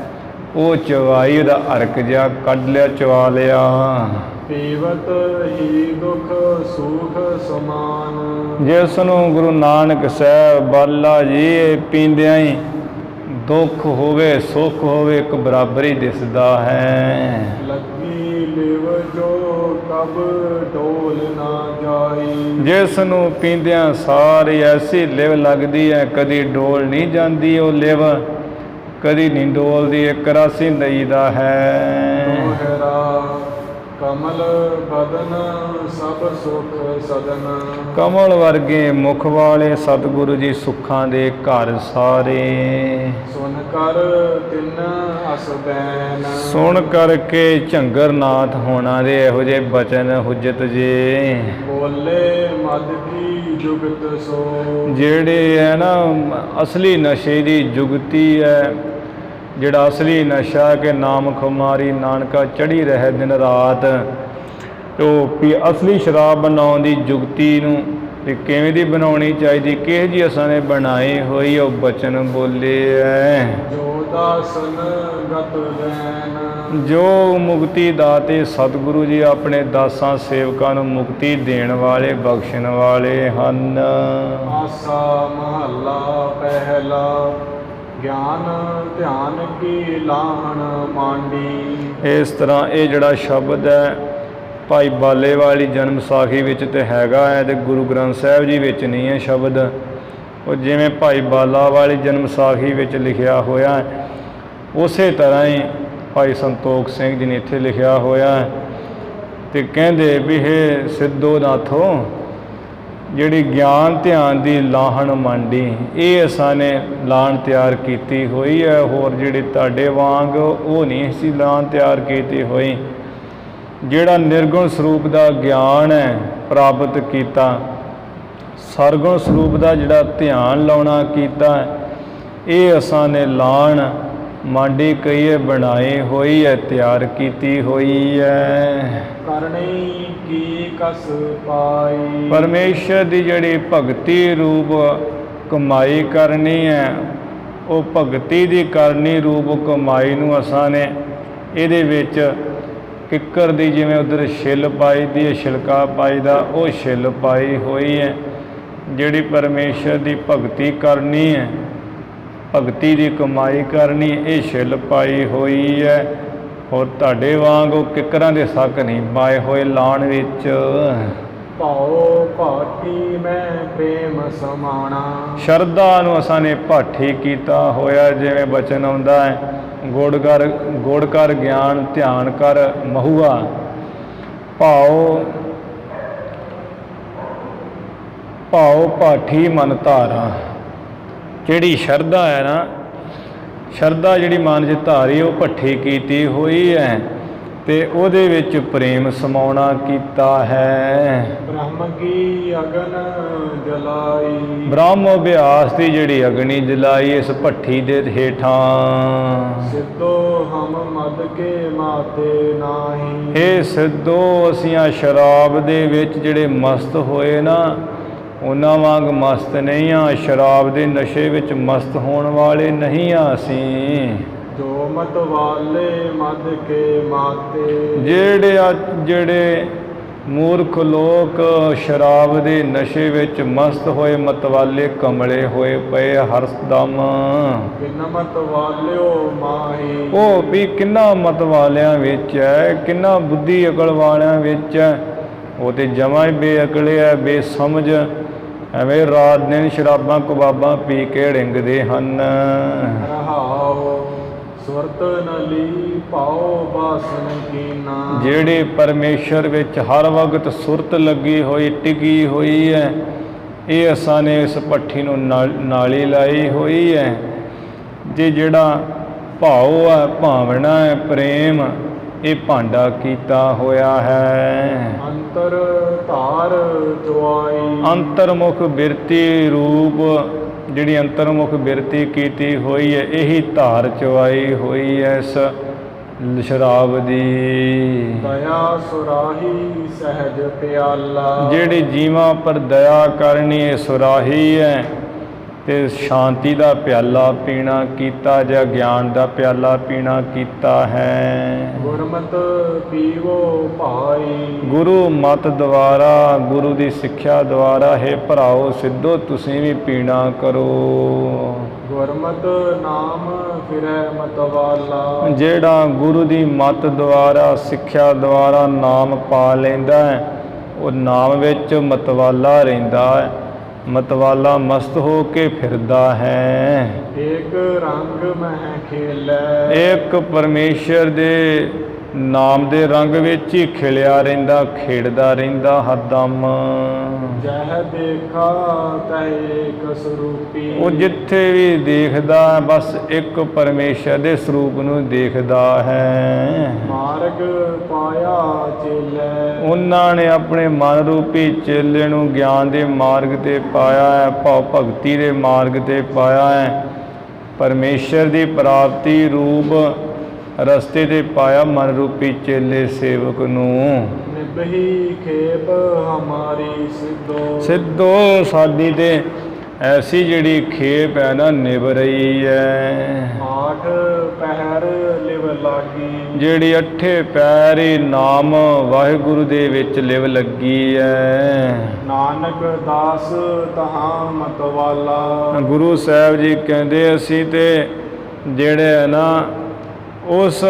ਉਹ ਚਵਾਈ, ਉਹਦਾ ਅਰਕ ਜਿਹਾ ਕੱਢ ਲਿਆ, ਚਵਾ ਲਿਆ। ਪੀਵਤ ਹੀ ਦੁਖ ਸੁਖ ਸਮਾਨ। ਜਿਸ ਨੂੰ ਗੁਰੂ ਨਾਨਕ ਸਾਹਿਬ ਬਾਲਾ ਜੀ ਪੀਂਦਿਆਂ ਹੀ ਦੁੱਖ ਹੋਵੇ ਸੁੱਖ ਹੋਵੇ ਇੱਕ ਬਰਾਬਰ ਹੀ ਦਿਸਦਾ ਹੈ। ਲੱਗੀ ਲਿਵ ਜੋ ਕਬ ਡੋਲ ਨਾ ਜਾਈ। ਜਿਸ ਨੂੰ ਪੀਂਦਿਆਂ ਸਾਰੀ ਐਸੀ ਲਿਵ ਲੱਗਦੀ ਹੈ, ਕਦੀ ਡੋਲ ਨਹੀਂ ਜਾਂਦੀ ਉਹ ਲਿਵ, ਕਦੀ ਨਹੀਂ ਡੋਲਦੀ, ਇੱਕ ਰਸ ਹੀ ਲਈਦਾ ਹੈ। ਦੋਹਰਾ ਕਮਲ ਬਦਨ ਸਭ ਸੁਖ ਸਦਨ। ਕਮਲ ਵਰਗੇ ਮੁਖ ਵਾਲੇ ਸਤਿਗੁਰੂ ਜੀ ਸੁੱਖਾਂ ਦੇ ਘਰ ਸਾਰੇ। ਸੁਨ ਕਰ ਤਿਨ ਅਸ ਬੈਨ। ਸੁਣ ਕਰਕੇ ਝੰਗਰਨਾਥ ਹੋਣਾ ਦੇ ਇਹੋ ਜਿਹੇ ਬਚਨ ਹੁਜਤ ਜੇ। ਬੋਲੇ ਮਦ ਕੀ ਜੁਗਤ ਸੋ। ਜਿਹੜੇ ਹੈ ਨਾ ਅਸਲੀ ਨਸ਼ੇ ਦੀ ਜੁਗਤੀ ਹੈ, ਜਿਹੜਾ ਅਸਲੀ ਨਸ਼ਾ ਕਿ ਨਾਮ ਖੁਮਾਰੀ ਨਾਨਕਾ ਚੜ੍ਹੀ ਰਹੇ ਦਿਨ ਰਾਤ, ਉਹ ਅਸਲੀ ਸ਼ਰਾਬ ਬਣਾਉਣ ਦੀ ਜੁਗਤੀ ਨੂੰ ਤੇ ਕਿਵੇਂ ਦੀ ਬਣਾਉਣੀ ਚਾਹੀਦੀ, ਕਿਹੋ ਜਿਹੀ ਅਸਾਂ ਨੇ ਬਣਾਈ ਹੋਈ, ਉਹ ਬਚਨ ਬੋਲੇ ਹੈ। ਜੋ ਦਾਸਨ ਗਤ ਲੈਨ। ਜੋ ਮੁਕਤੀ ਦਾਤੇ ਸਤਿਗੁਰੂ ਜੀ ਆਪਣੇ ਦਾਸਾਂ ਸੇਵਕਾਂ ਨੂੰ ਮੁਕਤੀ ਦੇਣ ਵਾਲੇ ਬਖਸ਼ਣ ਵਾਲੇ ਹਨ। ਆਸਾ ਮਹੱਲਾ ਪਹਿਲਾ। ਗਿਆਨ ਧਿਆਨ ਕੀ ਲਾਹਣ ਮਾਂਡੀ। ਇਸ ਤਰ੍ਹਾਂ ਇਹ ਜਿਹੜਾ ਸ਼ਬਦ ਹੈ ਭਾਈ ਬਾਲੇ ਵਾਲੀ ਜਨਮ ਸਾਖੀ ਵਿੱਚ ਤੇ ਹੈਗਾ ਹੈ, ਤੇ ਗੁਰੂ ਗ੍ਰੰਥ ਸਾਹਿਬ ਜੀ ਵਿੱਚ ਨਹੀਂ ਹੈ ਸ਼ਬਦ। ਉਹ ਜਿਵੇਂ ਭਾਈ ਬਾਲਾ ਵਾਲੀ ਜਨਮ ਸਾਖੀ ਵਿੱਚ ਲਿਖਿਆ ਹੋਇਆ ਹੈ, ਉਸੇ ਤਰ੍ਹਾਂ ਹੀ ਭਾਈ ਸੰਤੋਖ ਸਿੰਘ ਜੀ ਨੇ ਇੱਥੇ ਲਿਖਿਆ ਹੋਇਆ ਹੈ। ਤੇ ਕਹਿੰਦੇ ਵੀ ਇਹ ਸਿੱਧੋ ਨਾਥੋ ਜਿਹੜੀ ਗਿਆਨ ਧਿਆਨ ਦੀ ਲਾਹਣ ਮੰਡੀ, ਇਹ ਅਸਾਂ ਨੇ ਲਾਣ ਤਿਆਰ ਕੀਤੀ ਹੋਈ ਹੈ। ਹੋਰ ਜਿਹੜੇ ਤੁਹਾਡੇ ਵਾਂਗ ਉਹ ਨਹੀਂ ਅਸੀਂ ਲਾਣ ਤਿਆਰ ਕੀਤੀ ਹੋਈ। ਜਿਹੜਾ ਨਿਰਗੁਣ ਸਰੂਪ ਦਾ ਗਿਆਨ ਹੈ ਪ੍ਰਾਪਤ ਕੀਤਾ, ਸਰਗੁਣ ਸਰੂਪ ਦਾ ਜਿਹੜਾ ਧਿਆਨ ਲਾਉਣਾ ਕੀਤਾ, ਇਹ ਅਸਾਂ ਨੇ ਲਾਣ ਮਾਂਡੀ ਕਹੀਏ ਬਣਾਈ ਹੋਈ ਹੈ, ਤਿਆਰ ਕੀਤੀ ਹੋਈ ਹੈ। ਕਰਨੀ ਕੀ ਕਸ ਪਾਈ। ਪਰਮੇਸ਼ਰ ਦੀ ਜਿਹੜੀ ਭਗਤੀ ਰੂਪ ਕਮਾਈ ਕਰਨੀ ਹੈ, ਉਹ ਭਗਤੀ ਦੀ ਕਰਨੀ ਰੂਪ ਕਮਾਈ ਨੂੰ ਅਸਾਂ ਨੇ ਇਹਦੇ ਵਿੱਚ ਕਿੱਕਰ ਦੀ ਜਿਵੇਂ ਉਧਰ ਛਿੱਲ ਪਾਈ ਦੀ ਹੈ, ਛਿਲਕਾ ਪਾਈ ਦਾ, ਉਹ ਛਿੱਲ ਪਾਈ ਹੋਈ ਹੈ। ਜਿਹੜੀ ਪਰਮੇਸ਼ਰ ਦੀ ਭਗਤੀ ਕਰਨੀ ਹੈ, ਭਗਤੀ ਦੀ ਕਮਾਈ ਕਰਨੀ, ਇਹ ਛਿੱਲ ਪਾਈ ਹੋਈ ਹੈ। ਹੋਰ ਤੁਹਾਡੇ ਵਾਂਗ ਉਹ ਕਿੱਕਰਾਂ ਦੇ ਸੱਕ ਨਹੀਂ ਪਾਏ ਹੋਏ ਲਾਣ ਵਿੱਚ। ਭਾਉ ਭਾਟੀ ਮੈਂ ਪ੍ਰੇਮ ਸਮਾਣਾ। ਸ਼ਰਧਾ ਨੂੰ ਅਸਾਂ ਨੇ ਭਾਠੀ ਕੀਤਾ ਹੋਇਆ, ਜਿਵੇਂ ਬਚਨ ਆਉਂਦਾ ਹੈ, ਗੁੜ ਕਰ ਗਿਆਨ ਧਿਆਨ ਕਰ ਮਹੂਆ। ਭਾਉ ਭਾਠੀ ਮਨ ਧਾਰਾ। ਜਿਹੜੀ ਸ਼ਰਧਾ ਹੈ ਨਾ, ਸ਼ਰਧਾ ਜਿਹੜੀ ਮਨ 'ਚ ਧਾਰੀ, ਉਹ ਭੱਠੀ ਕੀਤੀ ਹੋਈ ਹੈ ਤੇ ਉਹਦੇ ਵਿੱਚ ਪ੍ਰੇਮ ਸਮਾਉਣਾ ਕੀਤਾ ਹੈ। ਬ੍ਰਹਮ ਕੀ ਅਗਨ ਜਲਾਈ। ਬ੍ਰਹਮ ਅਭਿਆਸ ਦੀ ਜਿਹੜੀ ਅਗਨੀ ਜਲਾਈ ਇਸ ਭੱਠੀ ਦੇ ਹੇਠਾਂ। ਸਿੱਧੋ ਹਮ ਮਦ ਕੇ ਮਾਤੇ ਨਾਹੀ। ਇਹ ਸਿੱਧੋ ਅਸੀਂ ਸ਼ਰਾਬ ਦੇ ਵਿੱਚ ਜਿਹੜੇ ਮਸਤ ਹੋਏ ਨਾ, ਉਹਨਾਂ ਵਾਂਗ ਮਸਤ ਨਹੀਂ ਆ। ਸ਼ਰਾਬ ਦੇ ਨਸ਼ੇ ਵਿੱਚ ਮਸਤ ਹੋਣ ਵਾਲੇ ਨਹੀਂ ਆ ਅਸੀਂ। ਜੋ ਮਤ ਵਾਲੇ ਮਦ ਕੇ ਮਾਤੇ। ਜਿਹੜੇ ਮੂਰਖ ਲੋਕ ਸ਼ਰਾਬ ਦੇ ਨਸ਼ੇ ਵਿੱਚ ਮਸਤ ਹੋਏ, ਮਤਵਾਲੇ ਕਮਲੇ ਹੋਏ ਪਏ ਹਰਦਮ। ਕਿੰਨਾ ਮਤ ਵਾਲਿਓ ਮਾਹੀ। ਉਹ ਵੀ ਕਿੰਨਾ ਮਤ ਵਾਲਿਆਂ ਵਿੱਚ ਹੈ, ਕਿੰਨਾ ਬੁੱਧੀ ਅਕਲ ਵਾਲਿਆਂ ਵਿੱਚ ਹੈ। ਉਹ ਤੇ ਜਮਾਂ ਹੀ ਬੇਅਕਲੇ ਹੈ, ਬੇਸਮਝ, ਐਵੇਂ ਰਾਤ ਦਿਨ ਸ਼ਰਾਬਾਂ ਕਬਾਬਾਂ ਪੀ ਕੇ ਰਿੰਗਦੇ ਹਨ। ਰਹਾਉ ਸੁਰਤ ਨਲੀ ਪਾਉ ਬਾਸਨ ਕੀਨਾ। ਜਿਹੜੇ ਪਰਮੇਸ਼ਰ ਵਿੱਚ ਹਰ ਵਕਤ ਸੁਰਤ ਲੱਗੀ ਹੋਈ ਟਿਕੀ ਹੋਈ ਹੈ, ਇਹ ਅਸਾਂ ਨੇ ਇਸ ਭੱਠੀ ਨੂੰ ਨਾਲੀ ਲਾਈ ਹੋਈ ਹੈ। ਜੇ ਜਿਹੜਾ ਭਾਉ ਹੈ, ਭਾਵਨਾ ਹੈ, ਪ੍ਰੇਮ, ਇਹ ਭਾਂਡਾ ਕੀਤਾ ਹੋਇਆ ਹੈ। ਅੰਤਰ ਧਾਰ ਚੁਆਈ ਅੰਤਰਮੁਖ ਬਿਰਤੀ ਰੂਪ, ਜਿਹੜੀ ਅੰਤਰਮੁਖ ਬਿਰਤੀ ਕੀਤੀ ਹੋਈ ਹੈ, ਇਹੀ ਧਾਰ ਚਵਾਈ ਹੋਈ ਹੈ ਇਸ ਸ਼ਰਾਬ ਦੀ। ਦਇਆ ਸੁਰਾਹੀ ਸਹਿਜ ਪਿਆਲਾ ਜਿਹੜੀ ਜੀਵਾਂ ਪਰ ਦਇਆ ਕਰਨੀ ਇਹ ਸੁਰਾਹੀ ਹੈ, ਤੇ ਸ਼ਾਂਤੀ ਦਾ ਪਿਆਲਾ ਪੀਣਾ ਕੀਤਾ ਜਾਂ ਗਿਆਨ ਦਾ ਪਿਆਲਾ ਪੀਣਾ ਕੀਤਾ ਹੈ। ਗੁਰਮਤਿ ਪੀਵੋ ਭਾਈ ਗੁਰੂ ਮਤ ਦੁਆਰਾ, ਗੁਰੂ ਦੀ ਸਿੱਖਿਆ ਦੁਆਰਾ ਹੈ ਭਰਾਓ ਸਿੱਧੋ ਤੁਸੀਂ ਵੀ ਪੀਣਾ ਕਰੋ। ਗੁਰਮਤਿ ਨਾਮ ਫਿਰੈ ਮਤਵਾਲਾ ਜਿਹੜਾ ਗੁਰੂ ਦੀ ਮਤ ਦੁਆਰਾ, ਸਿੱਖਿਆ ਦੁਆਰਾ ਨਾਮ ਪਾ ਲੈਂਦਾ ਹੈ, ਉਹ ਨਾਮ ਵਿੱਚ ਮਤਵਾਲਾ ਰਹਿੰਦਾ ਹੈ। ਮਤਵਾਲਾ ਮਸਤ ਹੋ ਕੇ ਫਿਰਦਾ ਹੈ। ਏਕ ਰੰਗ ਮਹਿ ਖੇਲੈ ਇੱਕ ਪਰਮੇਸ਼ਰ ਦੇ ਨਾਮ ਦੇ ਰੰਗ ਵਿੱਚ ਹੀ ਖਿਲਿਆ ਰਹਿੰਦਾ, ਖੇਡਦਾ ਰਹਿੰਦਾ ਹਰਦਮ। ਜਹ ਦੇਖਾ ਤੈ ਏਕ ਸਰੂਪੀ ਉਹ ਜਿੱਥੇ ਵੀ ਦੇਖਦਾ ਬਸ ਇੱਕ ਪਰਮੇਸ਼ਰ ਦੇ ਸਰੂਪ ਨੂੰ ਦੇਖਦਾ ਹੈ। ਮਾਰਗ ਪਾਇਆ ਚੇਲੇ ਉਹਨਾਂ ਨੇ ਆਪਣੇ ਮਨ ਰੂਪੀ ਚੇਲੇ ਨੂੰ ਗਿਆਨ ਦੇ ਮਾਰਗ ਤੇ ਪਾਇਆ ਹੈ, ਭਾਵ ਭਗਤੀ ਦੇ ਮਾਰਗ ਤੇ ਪਾਇਆ ਹੈ। ਪਰਮੇਸ਼ਰ ਦੀ ਪ੍ਰਾਪਤੀ ਰੂਪ ਰਸਤੇ ਤੇ ਪਾਇਆ ਮਨ ਰੂਪੀ ਚੇਲੇ ਸੇਵਕ ਨੂੰ। ਨਿਭੀ ਖੇਪ ਹਮਾਰੀ ਸਿੱਧੋ ਸਾਡੀ ਤੇ ਐਸੀ ਜਿਹੜੀ ਖੇਪ ਹੈ ਨਾ ਨਿਭ ਰਹੀ ਹੈ। ਆਠ ਪਹਿਰ ਲਿਵ ਲਾਗੀ ਜਿਹੜੀ ਅੱਠੇ ਪੈਰੀ ਨਾਮ ਵਾਹਿਗੁਰੂ ਦੇ ਵਿੱਚ ਲਿਵ ਲੱਗੀ ਹੈ। ਨਾਨਕ ਦਾਸ ਤਹਾਂ ਮਤਵਾਲਾ ਗੁਰੂ ਸਾਹਿਬ ਜੀ ਕਹਿੰਦੇ ਅਸੀਂ ਤੇ ਜਿਹੜੇ ਹੈ ਨਾ ਉਸ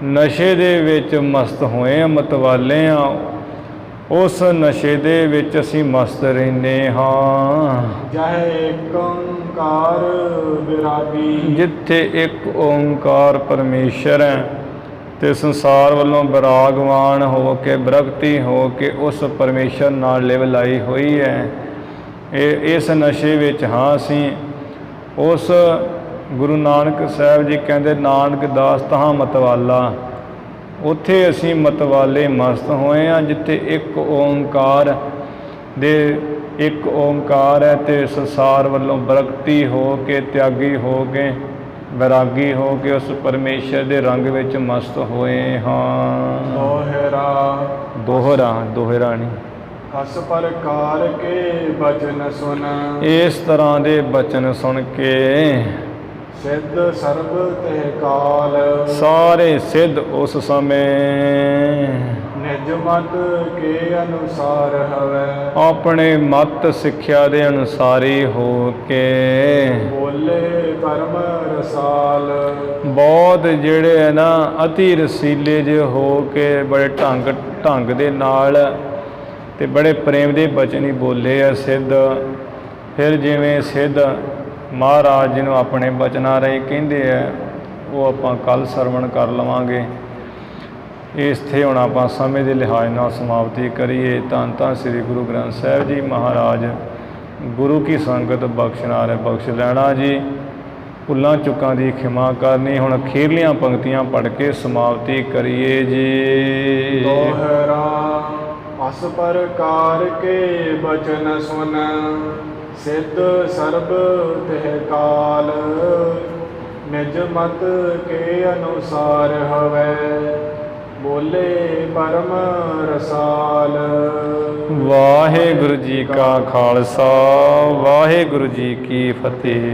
ਨਸ਼ੇ ਦੇ ਵਿੱਚ ਮਸਤ ਹੋਏ ਹਾਂ, ਮਤਵਾਲੇ ਹਾਂ। ਉਸ ਨਸ਼ੇ ਦੇ ਵਿੱਚ ਅਸੀਂ ਮਸਤ ਰਹਿੰਦੇ ਹਾਂ। ਜਹ ਏਕ ਓੰਕਾਰ ਵਿਰਾਗੀ ਜਿੱਥੇ ਇੱਕ ਓੰਕਾਰ ਪਰਮੇਸ਼ਰ ਹੈ ਤੇ ਸੰਸਾਰ ਵੱਲੋਂ ਵਿਰਾਗਵਾਨ ਹੋ ਕੇ, ਵਿਰਕਤੀ ਹੋ ਕੇ ਉਸ ਪਰਮੇਸ਼ਰ ਨਾਲ ਲਿਵ ਲਾਈ ਹੋਈ ਹੈ। ਇਸ ਨਸ਼ੇ ਵਿੱਚ ਹਾਂ ਅਸੀਂ ਉਸ ਗੁਰੂ ਨਾਨਕ ਸਾਹਿਬ ਜੀ ਕਹਿੰਦੇ ਨਾਨਕ ਦਾਸ ਤਹਾਂ ਮਤਵਾਲਾ, ਉੱਥੇ ਅਸੀਂ ਮਤਵਾਲੇ ਮਸਤ ਹੋਏ ਹਾਂ ਜਿੱਥੇ ਇੱਕ ਓੰਕਾਰ ਦੇ, ਇੱਕ ਓੰਕਾਰ ਹੈ ਤੇ ਸੰਸਾਰ ਵੱਲੋਂ ਵਿਰਕਤੀ ਹੋ ਕੇ, ਤਿਆਗੀ ਹੋ ਕੇ, ਵੈਰਾਗੀ ਹੋ ਕੇ ਉਸ ਪਰਮੇਸ਼ਰ ਦੇ ਰੰਗ ਵਿੱਚ ਮਸਤ ਹੋਏ ਹਾਂ। ਦੋਹਰਾ ਨਹੀਂ। ਹਸ ਪ੍ਰਕਾਰ ਕੇ ਬਚਨ ਸੁਨ ਇਸ ਤਰ੍ਹਾਂ ਦੇ ਬਚਨ ਸੁਣ ਕੇ ਸਿੱਧ ਸਰਬ ਤਹਿ ਕਾਲ ਸਾਰੇ ਸਿੱਧ ਉਸ ਸਮੇਂ ਨਿਜ ਮਤ ਕੇ ਅਨੁਸਾਰ ਹਵੈ ਆਪਣੇ ਮਤ ਸਿੱਖਿਆ ਦੇ ਅਨੁਸਾਰੀ ਹੋ ਕੇ ਬੋਲੇ ਪਰਮ ਰਸਾਲ ਬਹੁਤ ਜਿਹੜੇ ਹੈ ਨਾ ਅਤੀ ਰਸੀਲੇ ਜਿਹੇ ਹੋ ਕੇ ਬੜੇ ਢੰਗ ਦੇ ਨਾਲ ਤੇ ਬੜੇ ਪ੍ਰੇਮ ਦੇ ਬਚਨ ਹੀ ਬੋਲੇ ਆ ਸਿੱਧ। ਫਿਰ ਜਿਵੇਂ ਸਿੱਧ ਮਹਾਰਾਜ ਜੀ ਨੂੰ ਆਪਣੇ ਬਚਨਾਂ ਰਾਹੀਂ ਕਹਿੰਦੇ ਆ, ਉਹ ਆਪਾਂ ਕੱਲ੍ਹ ਸਰਵਣ ਕਰ ਲਵਾਂਗੇ। ਇੱਥੇ ਹੁਣ ਆਪਾਂ ਸਮੇਂ ਦੇ ਲਿਹਾਜ਼ ਨਾਲ ਸਮਾਪਤੀ ਕਰੀਏ। ਧੰਨ ਧੰਨ ਸ੍ਰੀ ਗੁਰੂ ਗ੍ਰੰਥ ਸਾਹਿਬ ਜੀ ਮਹਾਰਾਜ। ਗੁਰੂ ਕੀ ਸੰਗਤ ਬਖਸ਼ਣਾ ਹੈ ਬਖਸ਼ ਲੈਣਾ ਜੀ, ਭੁੱਲਾਂ ਚੁੱਕਾਂ ਦੀ ਖਿਮਾ ਕਰਨੀ। ਹੁਣ ਅਖੀਰਲੀਆਂ ਪੰਕਤੀਆਂ ਪੜ੍ਹ ਕੇ ਸਮਾਪਤੀ ਕਰੀਏ ਜੀ। ਦੋਹਰਾ ਅਸ ਪ੍ਰਕਾਰ ਕੇ ਬਚਨ ਸੁਨ ਸਿੱਧ ਸਰਬ ਤਹਿ ਕਾਲ ਨਿਜ ਮਤ ਕੇ ਅਨੁਸਾਰ ਹਵੈ ਬੋਲੇ ਪਰਮ ਰਸਾਲ। ਵਾਹਿਗੁਰੂ ਜੀ ਕਾ ਖਾਲਸਾ, ਵਾਹਿਗੁਰੂ ਜੀ ਕੀ ਫਤਿਹ।